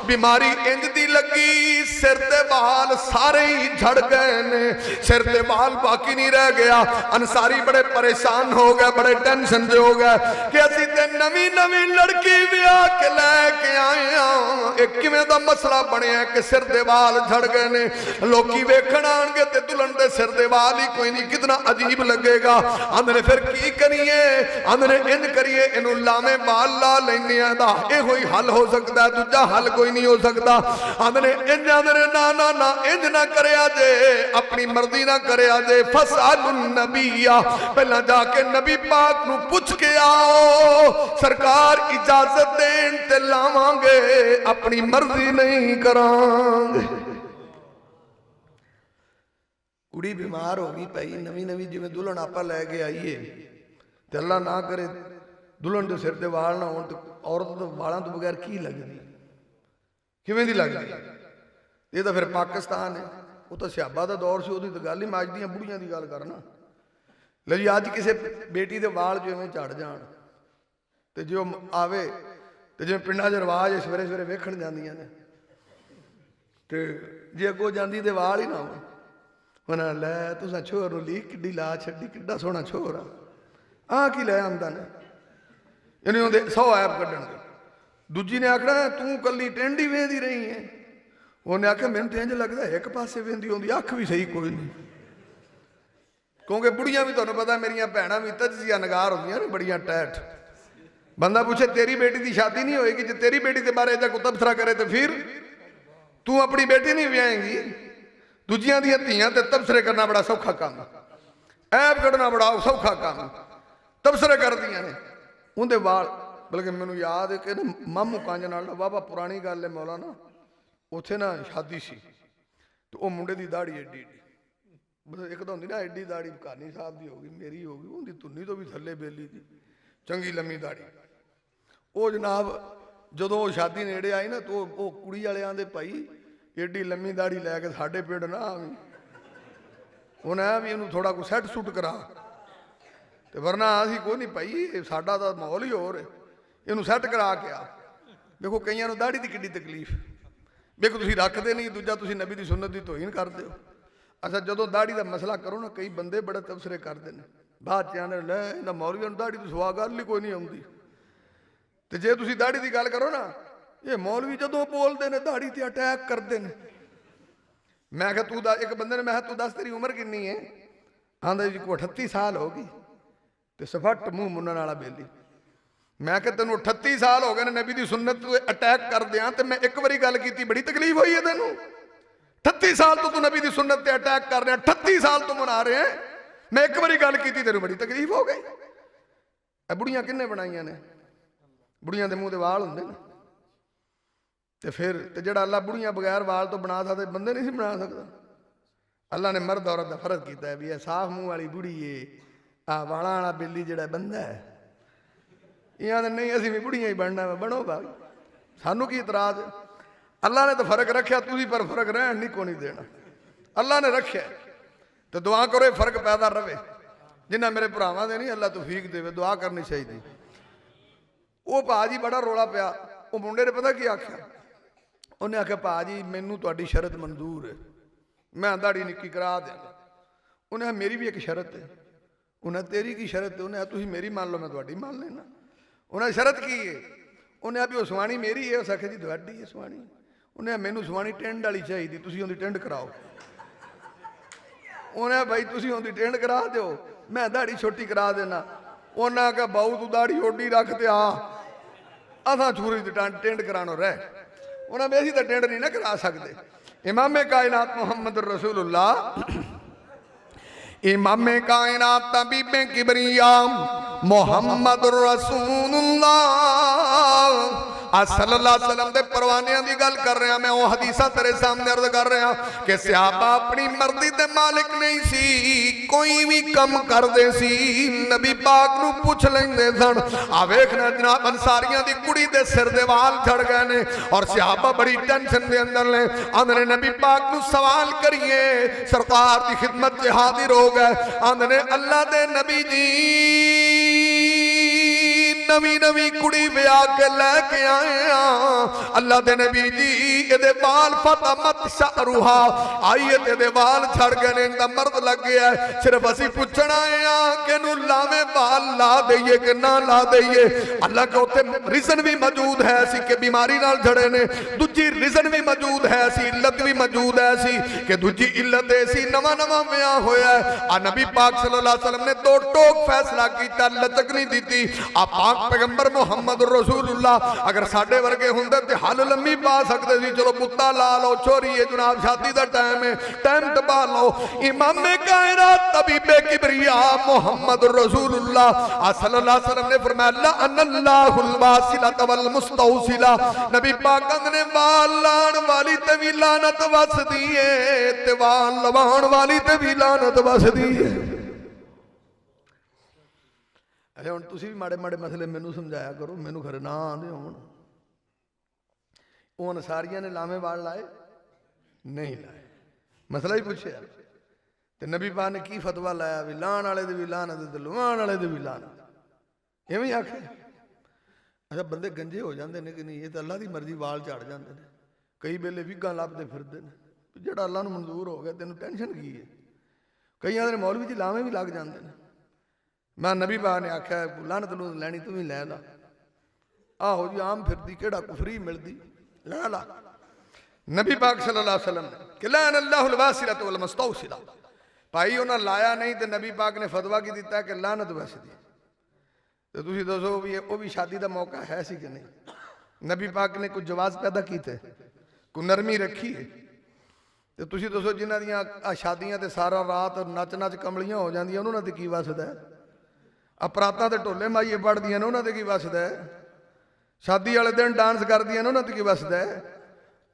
बीमारी इंज दी लगी, सिर ते बाल सारे ही झड़ गए ने, सिर ते बाल बाकी नहीं रह गया। अंसारी बड़े परेशान हो गए, बड़े टेंशन से हो गए कि असी ते नवी नवी लड़की ब्याह के लैके आए हां, एक किवें दा मसला बनया कि सिर दे बाल झड़ गए ने। लोकी वेखण आणगे ते दुल्हन दे सिर दे बाल ही कोई नहीं, कितना अजीब लगेगा। आंदे फिर की करिए, आंदे इंज करिए, इनू लावे बाल ला लैने आ, दा इहो ही हल हो सकदा है, दूजा हल कोई नहीं हो सकता। आंदे इंज, आंदे ना ना ना इंज ना करया जे, अपनी मर्जी ना करया जे। फसालुन नबिया, पहला जाके नबी पाक नू पूछ के आओ, सरकार इजाजत देन ते लावांगे, अपनी मर्जी नहीं करांगे। कुड़ी बीमार हो गई भाई, नवी नवी जिवें दुल्हन आपा लैके आईए ते अल्लाह ना करे दुल्हन दे सिर ते वाल ना होण ते औरत दे वालां तो बगैर की लगदी, किवें दी लगदी? ये तो फिर पाकिस्तान है, वो तो सियाबा का दौर से, वो गल ही मैं अज दियां बुढ़ियां की गल करना। लो जी, अज किसी बेटी के वाल जो इवें झड़ जान तो जो आवे तो जिवें पिंडां च रिवाज है, सवेरे सवेरे वेखण जांदियां ने, तो जे अगों जांदी ते वाल ही ना हो, उन्हें लै तुसां छोर नूं लीक किड्डी ला छड्डी, किड्डा सोहना छोर आ की लै आंदा ने, इन्हें उहदे 100 ऐप कड्ढणगे। दूजी ने आखना तू कल्ली टेंडी वेंदी रही है, उन्हें आख्या मैनूं तो इंज लगदा एक पासे वेंदी होंदी, अख भी सही कोई नहीं, क्योंकि बुढ़ियां भी तुहानूं पता मेरियां भैणां भी तजिया नगार होंदियां ने, बड़ियां टैट। बंदा पूछे तेरी बेटी की शादी नहीं होएगी, जे तेरी बेटी के बारे च कोई तबसरा करे तो फिर तू अपनी बेटी नहीं ब्याहेंगी। दूजियां दियां धीआं ते तबसरे करना बड़ा सौखा काम, ऐब कढ़ना बड़ा सौखा काम, तबसरे करदियां ने। उहदे वाल, बल्कि मैनूं याद है कि मामू कंज नाल बाबा पुरानी गल है मौलाना, उत्थे ना शादी सी तो वह मुंडे की दाड़ी एडी एडी, मतलब एक तो होंगी ना एडी दाड़ी, कानी साहब की होगी, मेरी होगी, उनकी धुन्नी तो भी थले बेली थी, चंगी लम्मी दाड़ी। वो जनाब जदों शादी नेड़े आई ना तो वो कुड़ी वाले आंदे भाई एडी लम्मी दाड़ी लैके साडे पिंड ना आवी, उन्हें भी इनू थोड़ा कोई सैट सुट करा, तो वरना असी कोई नहीं भाई, साडा तो माहौल ही होर है, इनू सैट करा के आ। देखो कईयां नूं दाड़ी की किड्डी तकलीफ, देखो तुसीं रखदे नहीं, दूजा तुसीं नबी दी सुन्नत दी तोहीन करदे हो। अच्छा जदों दाड़ी का मसला करो ना, कई बंदे बड़े तबसरे करते हैं, बाद च आने लै इन्हां मौलवियां नूं दाड़ी तो सवा गल ही कोई नहीं आउंदी। तो जे तुसीं दाड़ी की गल करो ना, ये मौलवी जदों बोलते हैं दाड़ी ते अटैक करते हैं। मैं कहा तू एक बंदे ने, मैं तू दस तेरी उम्र कितनी है? आंदा जी को 38 साल हो गई, तो सफट मूँह मुन्नण वाला बेली। मैं कि तेन 38 साल हो गए ने नबी की सुन्नत अटैक कर दिया, तो मैं एक बारी गल की बड़ी तकलीफ हुई है तेन? 38 साल तो तू नबी की सुन्नत से अटैक कर रहा, 38 साल तो मना रहे हैं, मैं एक बारी गल की तेन बड़ी तकलीफ हो गई। बुढ़ियां किन्ने बनाइया ने? बुढ़ियां के मूँह के वाल होंगे ना, तो फिर तो जो अल्लाह बुढ़ियां बगैर वाल तो बना सकते, बंदे नहीं बना सकता। अल्लाह ने मर्द औरत का फर्क किया भी है, साफ मूँह वाली बुढ़ी है, आ वाला वाला बेली जो बंदा है, इन्हें नहीं असी भी बुढ़ियां ही बनना, बनो भाई, सानू की इतराज? अल्लाह ने तो फर्क रखा, तुझी पर फर्क रहन नहीं को नहीं देना, अल्लाह ने रखा। तो दुआ करो फर्क पैदा रहे, जिन्हें मेरे भरावां दे नहीं अल्लाह तौफीक देवे, दुआ करनी चाहिए। वो भाजी बड़ा रौला पिया, वो मुंडे ने पता की आख्या, उन्हें आख्या भाजी मैनू तुहाडी शरत मंजूर है, मैं दाड़ी निक्की करा देंगा। उन्हें मेरी भी एक शरत है। उन्हें तेरी की शरत है? उन्हें तुसीं मेरी मान लो मैं तुहाडी मान लेना। उन्हें शरत की है? उन्हें भी सुहानी मेरी है, उस आखे जी तुहाडी है सुहानी। उन्हें मैनू सुहानी टेंड वाली चाहिए, तुसीं उहदी टेंड कराओ। उन्हें भाई तुसीं उहदी टेंड करा दो, मैं दाड़ी छोटी करा देना। उन्हें आख्या बाऊ तू दाड़ी ओडी रख ते आ, असां छुरी दी टेंड करानो रह। उन्हें असी तो टेंड नहीं ना करा सकते। इमामे कायनात मुहम्मद रसूलुल्लाह, इमामे कायनात तबीबे किबरिया मुहम्मद रसूलुल्लाह आज सल्लल्लाहु अलैहि वसल्लम दे परवानियां दी गल कर रहा मैं, वो हदीसां तेरे सामने अर्ज कर रहा कि सहाबा अपनी मर्जी दे मालिक नहीं सी, कोई भी कम करदे सी नबी पाक नू पुछ लैंदे सन। आ वेखना जनाब अंसारियां दी कुड़ी दे सिर दे वाल झड़ गए ने और सहाबा बड़ी टेंशन दे अंदर ने, आंदे नबी पाक नू सवाल करिए, सरकार दी खिदमत च हाजिर हो गए। आंदे अल्लाह दे नबी जी नवी नवी कुड़ी ब्याह के लैके आए हैं, अल्लाह दे नबी जी ये बाल फतमत शाहरुहा आई है, तेरे बाल झड़ गए ने, इनका मर्द लग गया है, सिर्फ असी पूछना है कि नू लावे बाल ला दईए कि ना ला दईए। अल्लाह के उत्ते रीजन भी मौजूद है सी कि बीमारी नाल झड़े ने, दूजी रीजन भी मौजूद है सी, इल्लत भी मौजूद है सी कि दूजी इल्लत ऐसी नवा नवा ब्याह होया है। आ नबी पाक सल्लल्लाहु अलैहि वसल्लम ने दो टोक फैसला किया, लचक नहीं दी। आ पाक पैगंबर मुहम्मद रसूलुल्लाह अगर साडे वर्गे हुंदे ते हल लम्मी पा सकते सी, चलो पुत्ता ला लो, छोरी है जनाब शादी दा टाइम है, टाइम दबा लो। इमाम कायनात तबीबे किबरिया मुहम्मद रसूलुल्लाह सल्लल्लाहु अलैहि वसल्लम ने फरमाया ला अनल्लाहुल वासिला वल मुस्तौसिला, नबी पाक ने वाल लाण वाली ते भी लानत वसदी है ते वाल लवाण वाली ते भी लानत वसदी है। अरे हुण तुसीं भी माड़े माड़े मसले मैनू समझाया करो, मैनू खरे ना आंदे होण। वो अंसारियां ने लामे वाल लाए नहीं लाए, मसला ही पुछया ते नबी पाक ने की फतवा लाया भी लाण वाले दी भी लानत ते लवाण वाले दी भी लानत, इवें आखे। अच्छा बंदे गंजे हो जाते हैं कि नहीं, ये तो अल्लाह की मर्जी, वाल झाड़ जाते हैं, कई वेले विघां लभदे फिरदे ने, जिहड़ा अल्लाह नूं मंजूर हो गया तेनों टेंशन की है। कई आदमी मौलवी जी लावे भी लग जाते हैं। मैं नबी पाक ने आख्या लानत लूनत लैनी तू भी लै ला, आहो जी आम फिरदी केड़ा कुफरी मिलदी लै ला। नबी पाक सल्लल्लाहु अलैहि वसल्लम ने कि लान अल्लाहुल वासिलत वल मुस्तौसिला, भाई उन्हें लाया नहीं तो नबी पाक ने फतवा की दिता कि लानत वसदी। तो तुसीं दसो भी वो भी शादी का मौका है सी कि नहीं? नबी पाक ने कुछ जवाज पैदा किए, कोई नरमी रखी है। तो तुसीं दसो जिन्हां दियां शादियां ते सारा रात नच नच कमलियां हो जांदियां उन्हां ते की वसदा है? अपरातां ते ढोले माईए पढ़दियां ने उन्हां ते की वसदा है? शादी वाले दिन डांस करदियां ने उन्हां ते की वसदा है?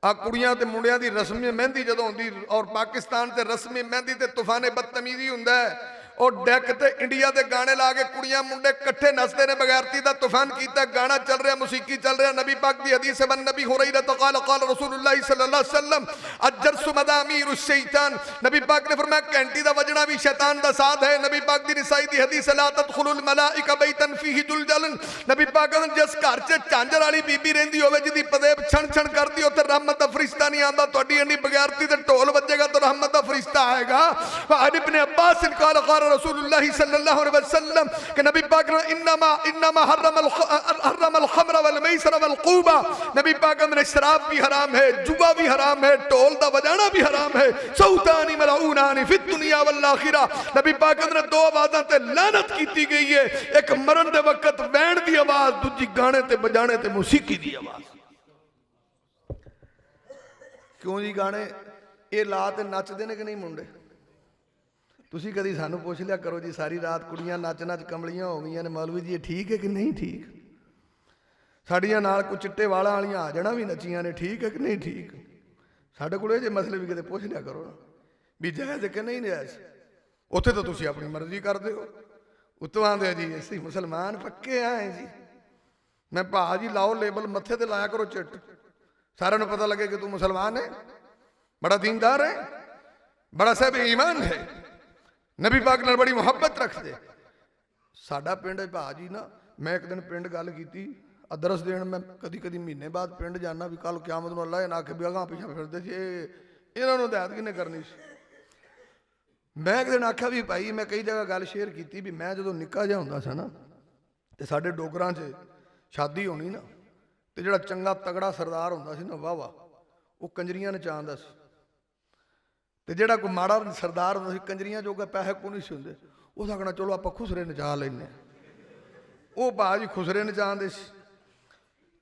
आ कुड़ियां ते मुंडियां दी रस्मी मेहंदी जदों हुंदी और पाकिस्तान ते रस्मी मेहंदी ते तूफाने बदतमीजी हुंदा है, और डेक ते इंडिया के गाने ला के कुड़ियां मुंडे कट्ठे नसते ने, बगैरती का तूफान किया, गाना चल रहा, मुसीकी चल रहा। नबी पाक की हदीस है, नबी हुरैरा क़ाल क़ाल रसूलुल्लाह सल्लल्लाहु अलैहि वसल्लम अजरसु मदामीरुश शैतान, नबी पाक ने फरमाया घंटी का बजना भी शैतान का साथ है। नबी पाक की निसाई दी हदीस ला तदखुलुल मलाइका बैतन फीही जुलजलन, नबी पाक कहंदे जिस घर च झांझर वाली बीबी रहिंदी होवे जिहदी पदेब छण छण करदी उत्थे रहमत दा फरिश्ता नहीं आंदा, तुहाडी इन्नी बगैरती ते ढोल वजेगा तो रहमत दा फरिश्ता आएगा। इब्ने अब्बास क़ाल क़ाल रसूलुल्लाह सल्लल्लाहु अलैहि वसल्लम कि नबी पाक ने इन्नमा हर्रमल खम्र वल मैसर वल क़ूबा, नबी पाक ने शराब भी हराम है, जुआ भी हराम है, ढोल दा बजाना भी हराम है, सौतानी मलऊनानी फिद दुनिया वल आखिरा, नबी पाक ने दो आवाज़ां ते लानत की गई है, एक मरण दे वक्त बैंड दी आवाज़, दूजी गाने ते बजाने ते मौसीकी दी आवाज़। क्यों जी गाने ये ला ते नचदे ने कि नहीं मुंडे? तुसी कदी सानू पुछ लिया करो जी, सारी रात कुड़ियां नच नच कमलियां हो गई ने, मौलवी जी ये ठीक है कि नहीं ठीक? साड़ियां नाल कुछ चिट्टे वालां वालियां आ जाना भी नचियां ने, ठीक है कि नहीं ठीक? साडे कोल ये मसले भी कदे पुछ लिया करो ना भी जायज़ है कि नहीं जायज़। उत्थे तो तुसी अपनी मर्जी करदे हो, उत्तों आंदे जी असीं मुसलमान पक्के आए जी। मैं भा जी लाओ लेबल मत्थे ते लाया करो चिट, सारिਆਂ ਨੂੰ पता लगे कि तू मुसलमान है, बड़ा दीनदार है, बड़ा साहिब ईमान है, नबी पाक नाल बड़ी मुहब्बत रखते। साडा पिंड भा जी ना, मैं एक दिन पिंड गल की दरस देन, मैं कदी कदी महीने बाद पिंड जाना भी कल क्यामत नूं अल्लाह ना आखे भी अगां पिछां फिरदे सी, इन्हां नूं हिदायत किहने करनी सी। मैं एक दिन आख्या भी भाई, मैं कई जगह गल शेयर की भी मैं जदों निक्का जिहा हुंदा सी ना ते साडे डोगरां 'च शादी होनी ना ते जिहड़ा चंगा तगड़ा सरदार हुंदा सी ना वाह वाह, वो कंजरियां नचांदा सी, ते जिहड़ा कोई माड़ा सरदार हुंदा सी कंजरियां जोगा पैसे को नहीं सी हुंदे, उस आखना चलो आपां खुसरे नचा लैने, वो भा जी खुसरे नचांदे सी।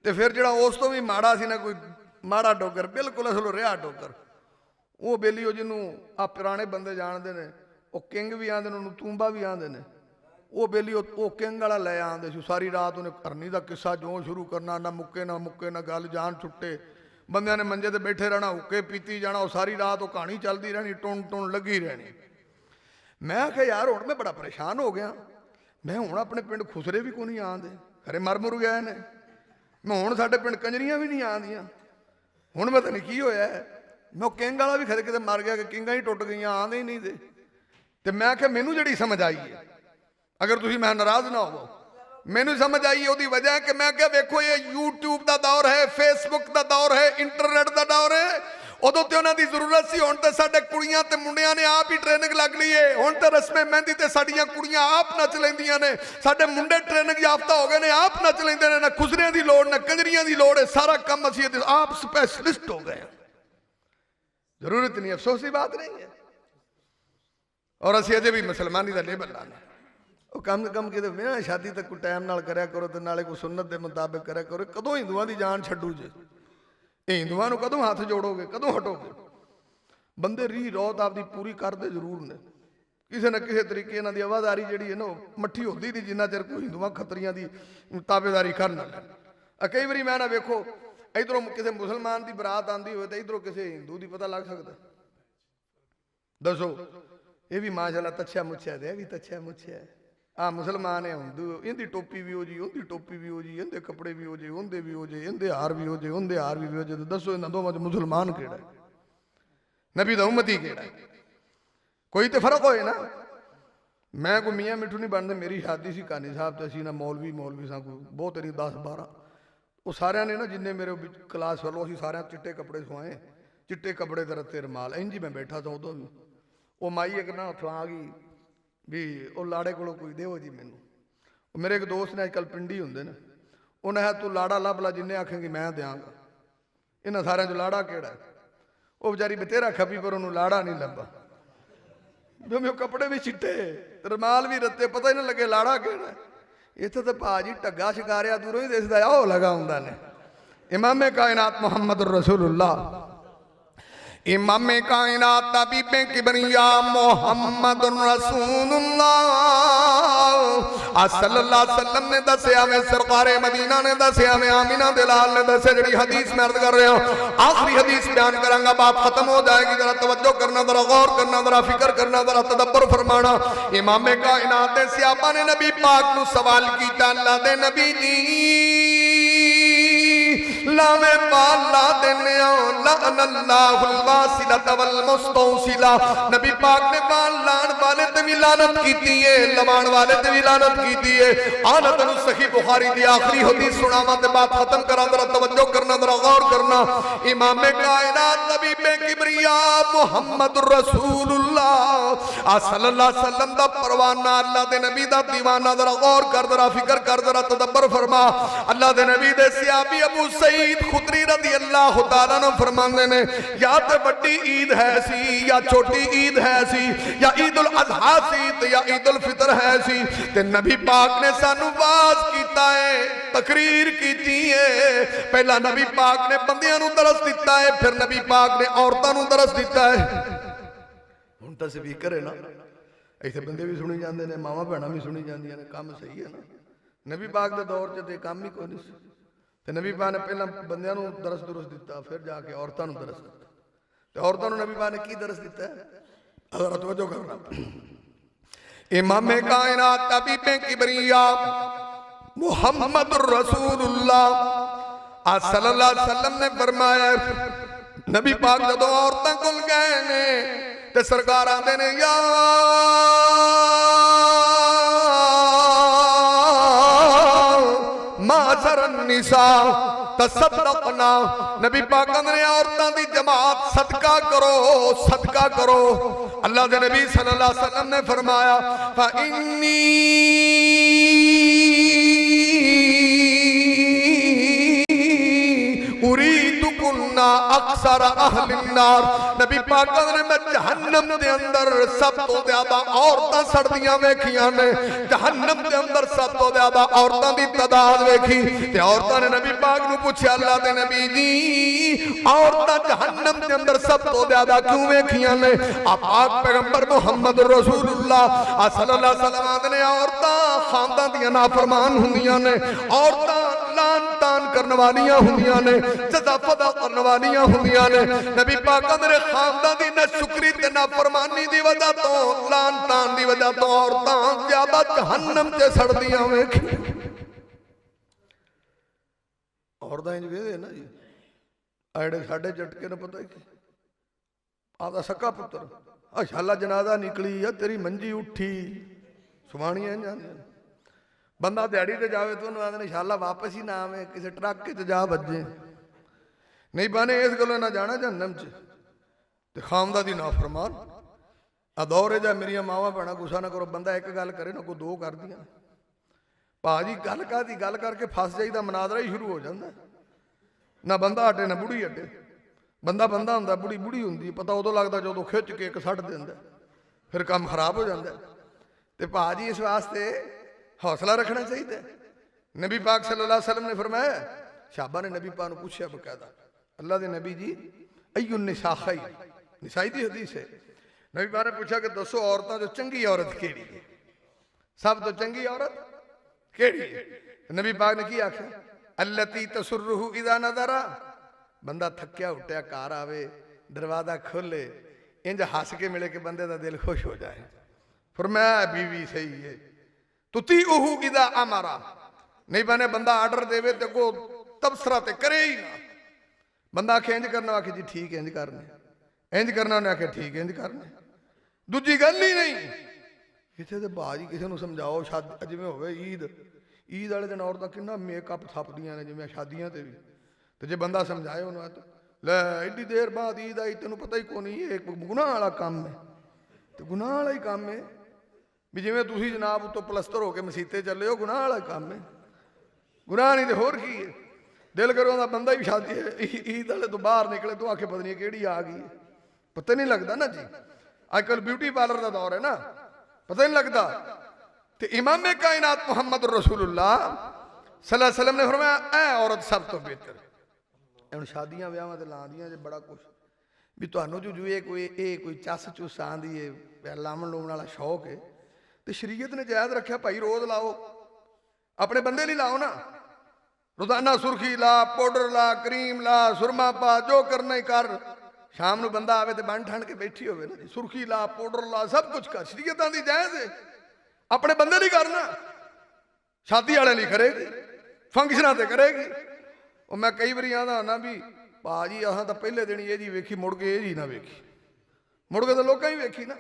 ते फिर जिहड़ा उस तो भी माड़ा सी ना, कोई माड़ा डोगर बिल्कुल असलों रिहा डोगर, वो बेली वो जिन्हों आ पुराने बंदे जानते हैं, वो किंग भी आंदे ने, उन्होंने तूंबा भी आंदे ने, ਉਹ ਬੇਲੀ ਉਹ ਕਿੰਗ ਵਾਲਾ ਲੈ ਆਉਂਦੇ ਸੀ। ਸਾਰੀ ਰਾਤ ਉਹਨੇ ਕਰਨੀ ਦਾ ਕਿੱਸਾ ਜੋ ਸ਼ੁਰੂ ਕਰਨਾ, ਨਾ ਮੁੱਕੇ ਨਾ ਗੱਲ, ਜਾਨ ਛੁੱਟੇ। ਬੰਦਿਆਂ ਨੇ ਮੰਜੇ ਤੇ ਬੈਠੇ ਰਹਿਣਾ, ਹੁੱਕੇ ਪੀਤੀ ਜਾਣਾ, ਉਹ ਸਾਰੀ ਰਾਤ ਉਹ ਕਹਾਣੀ ਚੱਲਦੀ ਰਹਿਣੀ, ਟੁਣ ਲੱਗੀ ਰਹਿਣੀ। ਮੈਂ ਆਖਿਆ ਯਾਰ ਹੁਣ ਮੈਂ ਬੜਾ ਪਰੇਸ਼ਾਨ ਹੋ ਗਿਆ, ਮੈਂ ਹੁਣ ਆਪਣੇ ਪਿੰਡ ਖੁਸਰੇ ਵੀ ਕੋਈ ਨਹੀਂ ਆਉਂਦੇ, ਖਰੇ ਮਰ ਮੁਰ ਗਏ ਨੇ। ਮੈਂ ਹੁਣ ਸਾਡੇ ਪਿੰਡ ਕੰਜਰੀਆਂ ਵੀ ਨਹੀਂ ਆਉਂਦੀਆਂ, ਹੁਣ ਪਤਾ ਨਹੀਂ ਕੀ ਹੋਇਆ। ਮੈਂ ਉਹ ਕਿੰਗ ਵਾਲਾ ਵੀ ਖਰੇ ਕਿਤੇ ਮਰ ਗਿਆ ਕਿ ਕਿੰਗਾਂ ਹੀ ਟੁੱਟ ਗਈਆਂ, ਆਉਂਦੇ ਹੀ ਨਹੀਂ ਦੇ। ਤੇ ਮੈਂ ਆਖਿਆ ਮੈਨੂੰ ਜਿਹੜੀ ਸਮਝ ਆਈ ਹੈ, ਅਗਰ ਤੁਸੀਂ ਮੈਂ ਨਾਰਾਜ਼ ਨਾ ਹੋਵੋ, ਮੈਨੂੰ ਸਮਝ ਆਈ ਉਹਦੀ ਵਜ੍ਹਾ ਹੈ ਕਿ ਮੈਂ ਕਿਹਾ ਵੇਖੋ ਇਹ YouTube ਦਾ ਦੌਰ ਹੈ, Facebook ਦਾ ਦੌਰ ਹੈ, ਇੰਟਰਨੈਟ ਦਾ ਦੌਰ ਹੈ। ਉਦੋਂ ਤੇ ਉਹਨਾਂ ਦੀ ਜ਼ਰੂਰਤ ਸੀ, ਹੁਣ ਤੇ ਸਾਡੇ ਕੁੜੀਆਂ ਤੇ ਮੁੰਡਿਆਂ ਨੇ ਆਪ ਹੀ ਟ੍ਰੇਨਿੰਗ ਲੱਗ ਲਈ ਹੈ। ਹੁਣ ਤੇ ਰਸਮੇ ਮਹਿੰਦੀ ਤੇ ਸਾਡੀਆਂ ਕੁੜੀਆਂ ਆਪ ਨੱਚ ਲੈਂਦੀਆਂ ਨੇ, ਸਾਡੇ ਮੁੰਡੇ ਟ੍ਰੇਨਿੰਗ ਯਾਫਤਾ ਹੋ ਗਏ ਨੇ, ਆਪ ਨੱਚ ਲੈਂਦੇ ਨੇ। ਨਾ ਖੁਸਰਿਆਂ ਦੀ ਲੋੜ, ਨਾ ਕੰਜਰੀਆਂ ਦੀ ਲੋੜ ਹੈ, ਸਾਰਾ ਕੰਮ ਅਸੀਂ ਆਪ ਸਪੈਸ਼ਲਿਸਟ ਹੋ ਗਏ। ਜ਼ਰੂਰਤ ਨਹੀਂ, ਅਫਸੋਸ ਦੀ ਬਾਤ ਨਹੀਂ ਹੈ। ਔਰ ਅਸੀਂ ਅਜੇ ਵੀ ਮੁਸਲਮਾਨੀ ਦਾ ਲੇਬਲ ਲਾਣਾ। ਉਹ ਕਮ ਸੇ ਕਮ ਕਿਤੇ ਵਿਆਹ ਸ਼ਾਦੀ ਤੱਕ ਕੋਈ ਟਾਈਮ ਨਾਲ ਕਰਿਆ ਕਰੋ, ਤੇ ਨਾਲੇ ਕੋਈ ਸੁਨਨਤ ਦੇ ਮੁਤਾਬਿਕ ਕਰਿਆ ਕਰੋ। ਕਦੋਂ ਹਿੰਦੂਆਂ ਦੀ ਜਾਨ ਛੱਡੂ ਜੇ? ਇਹ ਹਿੰਦੂਆਂ ਨੂੰ ਕਦੋਂ ਹੱਥ ਜੋੜੋਗੇ, ਕਦੋਂ ਹਟੋਗੇ? ਬੰਦੇ ਰੀ ਰੌਤ ਆਪਦੀ ਪੂਰੀ ਕਰਦੇ ਜ਼ਰੂਰ ਨੇ, ਕਿਸੇ ਨਾ ਕਿਸੇ ਤਰੀਕੇ ਇਹਨਾਂ ਦੀ ਆਵਾਜ਼ਾਰੀ ਜਿਹੜੀ ਹੈ ਨਾ ਉਹ ਮੱਠੀ ਹੁੰਦੀ ਨਹੀਂ, ਜਿੰਨਾ ਚਿਰ ਕੋਈ ਹਿੰਦੂਆਂ ਖੱਤਰੀਆਂ ਦੀ ਤਾਬੇਦਾਰੀ ਕਰ ਨਾ ਲੈਣ। ਕਈ ਵਾਰੀ ਮੈਂ ਨਾ ਵੇਖੋ ਇਧਰੋਂ ਕਿਸੇ ਮੁਸਲਮਾਨ ਦੀ ਬਰਾਤ ਆਂਦੀ ਹੋਵੇ ਤੇ ਇਧਰੋਂ ਕਿਸੇ ਹਿੰਦੂ ਦੀ ਪਤਾ ਲੱਗ ਸਕਦਾ? ਦੱਸੋ। ਇਹ ਵੀ ਮਾਸ਼ਾਅੱਲਾ ਤੱਛਿਆ ਮੁੱਛਿਆ ਤੇ ਇਹ ਵੀ ਤੱਛਿਆ ਮੁੱਛਿਆ। ਆ ਮੁਸਲਮਾਨ ਹੈ ਹਿੰਦੂ, ਇਹਦੀ ਟੋਪੀ ਵੀ ਹੋ ਜੀ, ਉਹਦੀ ਟੋਪੀ ਵੀ ਹੋ ਜੀ, ਇਹਦੇ ਕੱਪੜੇ ਵੀ ਹੋ ਜੇ, ਉਹਦੇ ਵੀ ਹੋ ਜੇ, ਇਹਦੇ ਹਾਰ ਵੀ ਹੋ ਜੇ, ਉਹਦੇ ਹਾਰ ਵੀ ਹੋ ਜੇ। ਦੱਸੋ ਇਹਨਾਂ ਦੋਵਾਂ 'ਚ ਮੁਸਲਮਾਨ ਕਿਹੜਾ, ਨਬੀ ਦਾ ਉਮਤੀ ਕਿਹੜਾ? ਕੋਈ ਤੇ ਫਰਕ ਹੋਏ ਨਾ। ਮੈਂ ਕੋਈ ਮੀਆਂ ਮਿੱਠੂ ਨਹੀਂ ਬਣਦੇ। ਮੇਰੀ ਸ਼ਾਦੀ ਸੀ ਕਾਨੀ ਸਾਹਿਬ ਤੇ, ਅਸੀਂ ਨਾ ਮੌਲਵੀ ਸਾਂ ਕੋਈ ਬਹੁਤ ਨਹੀਂ 10-12। ਉਹ ਸਾਰਿਆਂ ਨੇ ਨਾ ਜਿੰਨੇ ਮੇਰੇ ਕਲਾਸ ਵੱਲੋਂ, ਅਸੀਂ ਸਾਰਿਆਂ ਚਿੱਟੇ ਕੱਪੜੇ ਸਵਾਏ, ਚਿੱਟੇ ਕੱਪੜੇ ਤੇ ਰੱਤੇ ਰਮਾਲ, ਇੰਝ ਹੀ ਮੈਂ ਬੈਠਾ ਸਾਂ ਉਦੋਂ ਵੀ। ਉਹ ਮਾਈ ਇੱਕ ਨਾ ਉੱਥੋਂ ਆ ਗਈ ਵੀ ਉਹ ਲਾੜੇ ਕੋਲੋਂ ਕੋਈ ਦਿਓ ਜੀ ਮੈਨੂੰ। ਉਹ ਮੇਰੇ ਇੱਕ ਦੋਸਤ ਨੇ, ਅੱਜ ਕੱਲ੍ਹ ਪਿੰਡੀ ਹੁੰਦੇ ਨੇ, ਉਹਨੇ ਕਿਹਾ ਤੂੰ ਲਾੜਾ ਲੱਭ ਲਾ, ਜਿੰਨੇ ਆਖੇਂਗੀ ਮੈਂ ਦਿਆਂਗਾ। ਇਹਨਾਂ ਸਾਰਿਆਂ 'ਚ ਲਾੜਾ ਕਿਹੜਾ? ਉਹ ਵਿਚਾਰੀ ਬਤੇਰਾ ਖਪੀ ਪਰ ਉਹਨੂੰ ਲਾੜਾ ਨਹੀਂ ਲੱਭਾ। ਜਿਵੇਂ ਕੱਪੜੇ ਵੀ ਚਿੱਟੇ, ਰਮਾਲ ਵੀ ਰੱਤੇ, ਪਤਾ ਹੀ ਨਾ ਲੱਗੇ ਲਾੜਾ ਕਿਹੜਾ। ਇੱਥੇ ਤਾਂ ਭਾਜੀ ਢੱਗਾ ਸ਼ਿਕਾਰਿਆ ਦੂਰੋਂ ਹੀ ਦਿਸਦਾ, ਉਹ ਲਗਾ ਹੁੰਦਾ ਨੇ। ਇਮਾਮੇ ਕਾਇਨਾਤ ਮੁਹੰਮਦ ਰਸੂਲੁल्लाह, इमामे कायनात तबीबे किबरिया मोहम्मद रसूलुल्लाह सल्लल्लाहु अलैहि वसल्लम ने दसिया वे, सरकारे मदीना ने दसिया वे, आमिना दे लाल ने दसिया। जड़ी हदीस मैं अर्ज कर रहा हूं, आखिरी हदीस बयान करांगा, बात खत्म हो जाएगी। जरा तवज्जो करना, जरा गौर करना, जरा फिक्र करना, जरा तदब्बर फरमाना। इमामे कायनात दे सहाबा ने नबी पाक नू सवाल कीता, अल्लाह दे नबी जी लावे बाल ला देने लअनल्लाहुल वासिलता वल मुस्तौसिला। नबी पाक ने बाल लान वाले ते भी लानत कीती है, लवाण वाले ते भी लानत कीती है। आनत नु सही बुखारी दी आखिरी हदीस सुनावा ते बात खत्म करा, जरा तवज्जो करना, जरा गौर करना। इमाम कायनात नबी बे किबरिया मुहम्मद रसूलुल्लाह सल्लल्लाहु अलैहि वसल्लम दा परवाना, अल्लाह दे नबी दा दीवाना। जरा गौर कर, जरा फिक्र कर, जरा तदब्बर फरमा। अल्लाह दे नबी दे सहाबी अबू सईद खुदरी रज़ी अल्लाह तआला ने फरमांदे ने, या ते बड़ी ईद है सी, या छोटी ईद है सी, या ईद उल अज़हा सी, ते या ईद उल फितर है सी। ते नबी पाक ने सानू वाज कीता है, तकरीर कीती है। पहला नबी पाक ने बंदियां नू दरस दिता है, फिर नबी पाक ने औरतां नू दरस दिता है। हुण तां स्पीकर है ना, इत्थे बंदे भी सुनी जांदे ने, मावां भैणां भी सुनी जांदियां ने, काम सही है ना। नबी पाक दे दौर च ते काम ही कोई नहीं सी। ਤੇ ਨਬੀ ਪਾਕ ਨੇ ਪਹਿਲਾਂ ਬੰਦਿਆਂ ਨੂੰ ਦਰਸ ਦੁਰਸ ਦਿੱਤਾ, ਫਿਰ ਜਾ ਕੇ ਔਰਤਾਂ ਨੂੰ ਦਰਸ ਦਿੱਤਾ। ਤੇ ਔਰਤਾਂ ਨੂੰ ਨਬੀ ਪਾਕ ਨੇ ਕੀ ਦਰਸ ਦਿੱਤਾ ਹੈ? ਜ਼ਰਾ ਤਵੱਜੋ ਕਰਨਾ। ਇਮਾਮੇ ਕਾਇਨਾਤ ਤਬੀਬੇ ਕਿਬਰਿਆ ਮੁਹੰਮਦ ਰਸੂਲੁल्लाह सल्लल्लाहु अलैहि वसल्लम ने फरमाया, नबी पाक जदों औरतां कोल गए ने ते सरकार आंदे ने, या निसा तसद्दक़ना। नबी पाक ने औरतां दी जमात सदका करो, सदका करो। अल्लाह दे नबी सल्लल्लाहु अलैहि वसल्लम ने फरमाया, फा इन्नी उरीदुकुन्ना اکثر اہل النار نبی پاک نے میں جہنم دے اندر سب تو زیادہ عورتاں سڑدیاں ویکھیاں نے جہنم دے اندر سب تو زیادہ عورتاں دی تعداد ویکھی تے عورتاں نے نبی پاک نو پوچھیا اللہ دے نبی جی عورتاں جہنم دے اندر سب تو زیادہ کیوں ویکھیاں نے آپ پاک پیغمبر محمد رسول اللہ صلی اللہ علیہ وسلم نے عورتاں خاندان دیاں نافرمان ہوندیاں نے عورتاں لان تان کرنے والیاں ہوندیاں نے جزا فدا کرنے والیاں ہوندیاں نے نبی پاک میرے خاندان دی نہ شکری تے نہ فرمانی دی وجہ تو لان تان دی وجہ تو عورتاں زیادہ جہنم تے سڑدیاں ویکھی عورتاں انج ویندے نا جی ایڑے ساڈے جٹکے نے پتہ کی آدھا سکا پتر شالا جنازہ نکلی یا تیری منجی اٹھی سوانیاں جاندیاں بندہ دیڑی تے جاوے تو انہوں آدھنے شالا واپس ہی نہ آوے کسی ٹرک کے جا بجے نہیں بانے اس گلو نہ جانا جہنم چ تے خامدہ دی نافرمان ادورے جا میری ماواں بھیڑاں گسا نہ کرو بندہ ایک گل کرے نہ کوئی دو کر دیاں پاجی گل کا دی گل کر کے پھس جائی دا مناظرہ ہی شروع ہو جاندہ نہ بندہ ہٹے نہ بڑی ہٹے بندہ بندہ ہوندا بڑی بڑی ہوندی پتہ ادو لگدا جدوں کھچ کے ایک سٹ دیندا پھر کام خراب ہو جاندا تے پاجی اس واسطے حوصلہ رکھنا چاہیے نبی پاک صلی اللہ علیہ وسلم نے فرمایا شعبہ نے نبی پاک نے پوچھا بقاعدہ اللہ دے نبی جی ایو النساء خیر نسائی دی حدیث ہے نبی پاک نے پوچھا کہ دسو عورتاں جو چنگی عورت کیڑی ہے سب تو چنگی عورت کیڑی ہے نبی پاک نے کی آکھا اللتی تسرہ اذا نظر بندہ تھکیا اٹھیا کار آوے دروازہ کھولے انج ہنس کے ملے کہ بندے دا دل خوش ہو جائے فرمایا بیوی صحیح ہے تطیعہ اذا امرا نہیں بنے بندہ آرڈر دے وے تے کو تبصرہ تے کرے ہی نہ بندہ آکھے انج کرنا آکھے جی ٹھیک ہے انج کرنے انج کرنا انہیں آکھے ٹھیک ہے انج کرنے دوجی گل ہی نہیں کسی دے باجی کسی نو سمجھاؤ شادی جویں ہوئے عید والے دن عورتاں کنا میک اپ تھپدیاں نے جویں شادیاں تے بھی تے جے بندہ سمجھائے انہوں تو لے ایڈی دیر بعد عید آئی تینوں پتہ ہی کون یہ ایک گناہ والا کام ہے تے گناہ والا ہی کام ہے بھی جویں تسی جناب تو پلسٹر ہو کے مسیتے چلے ہو گناہ والا کام ہے گناہ نہیں تے ہور کی ہے دل کرو دا بندہ بھی شادی ہے عید والے تو باہر نکلے تو آکھے پتہ نہیں کیڑی آ گئی ہے پتہ نہیں لگدا نا جی آج کل بیوٹی پارلر دا دور ہے نا پتہ نہیں لگدا تے امام کائنات محمد رسول اللہ صلی اللہ علیہ وسلم نے فرمایا اے عورت سب تو بہتر ان شادیاں ویاواں تے لاندیاں جے بڑا کچھ بھی تانوں جو کوئی چس چس آندی ہے لامن لومن والا شوق ہے تے شریعت نے جائز رکھیا بھائی روز لاؤ اپنے بندے نہیں لاؤ نا روزانہ سرخی لا پاؤڈر لا کریم لا سرما پا جو کرنا ہی کر شام نو بندہ آوے تے بن ٹھن کے بیٹھی ہوئے نا سرخی لا پاؤڈر لا سب کچھ کر شریعت آندی جائز ہے اپنے بندے نہیں کرنا شادی والے نہیں کرے گی فنکشناں تے کرے گی اور میں کئی باری آندا ہونا بھی باجی اہاں تا پہلے دن یہ جی ویکھی مڑ کے یہ جی نہ ویکھی مڑ کے تو لوکاں ہی ویکھی نا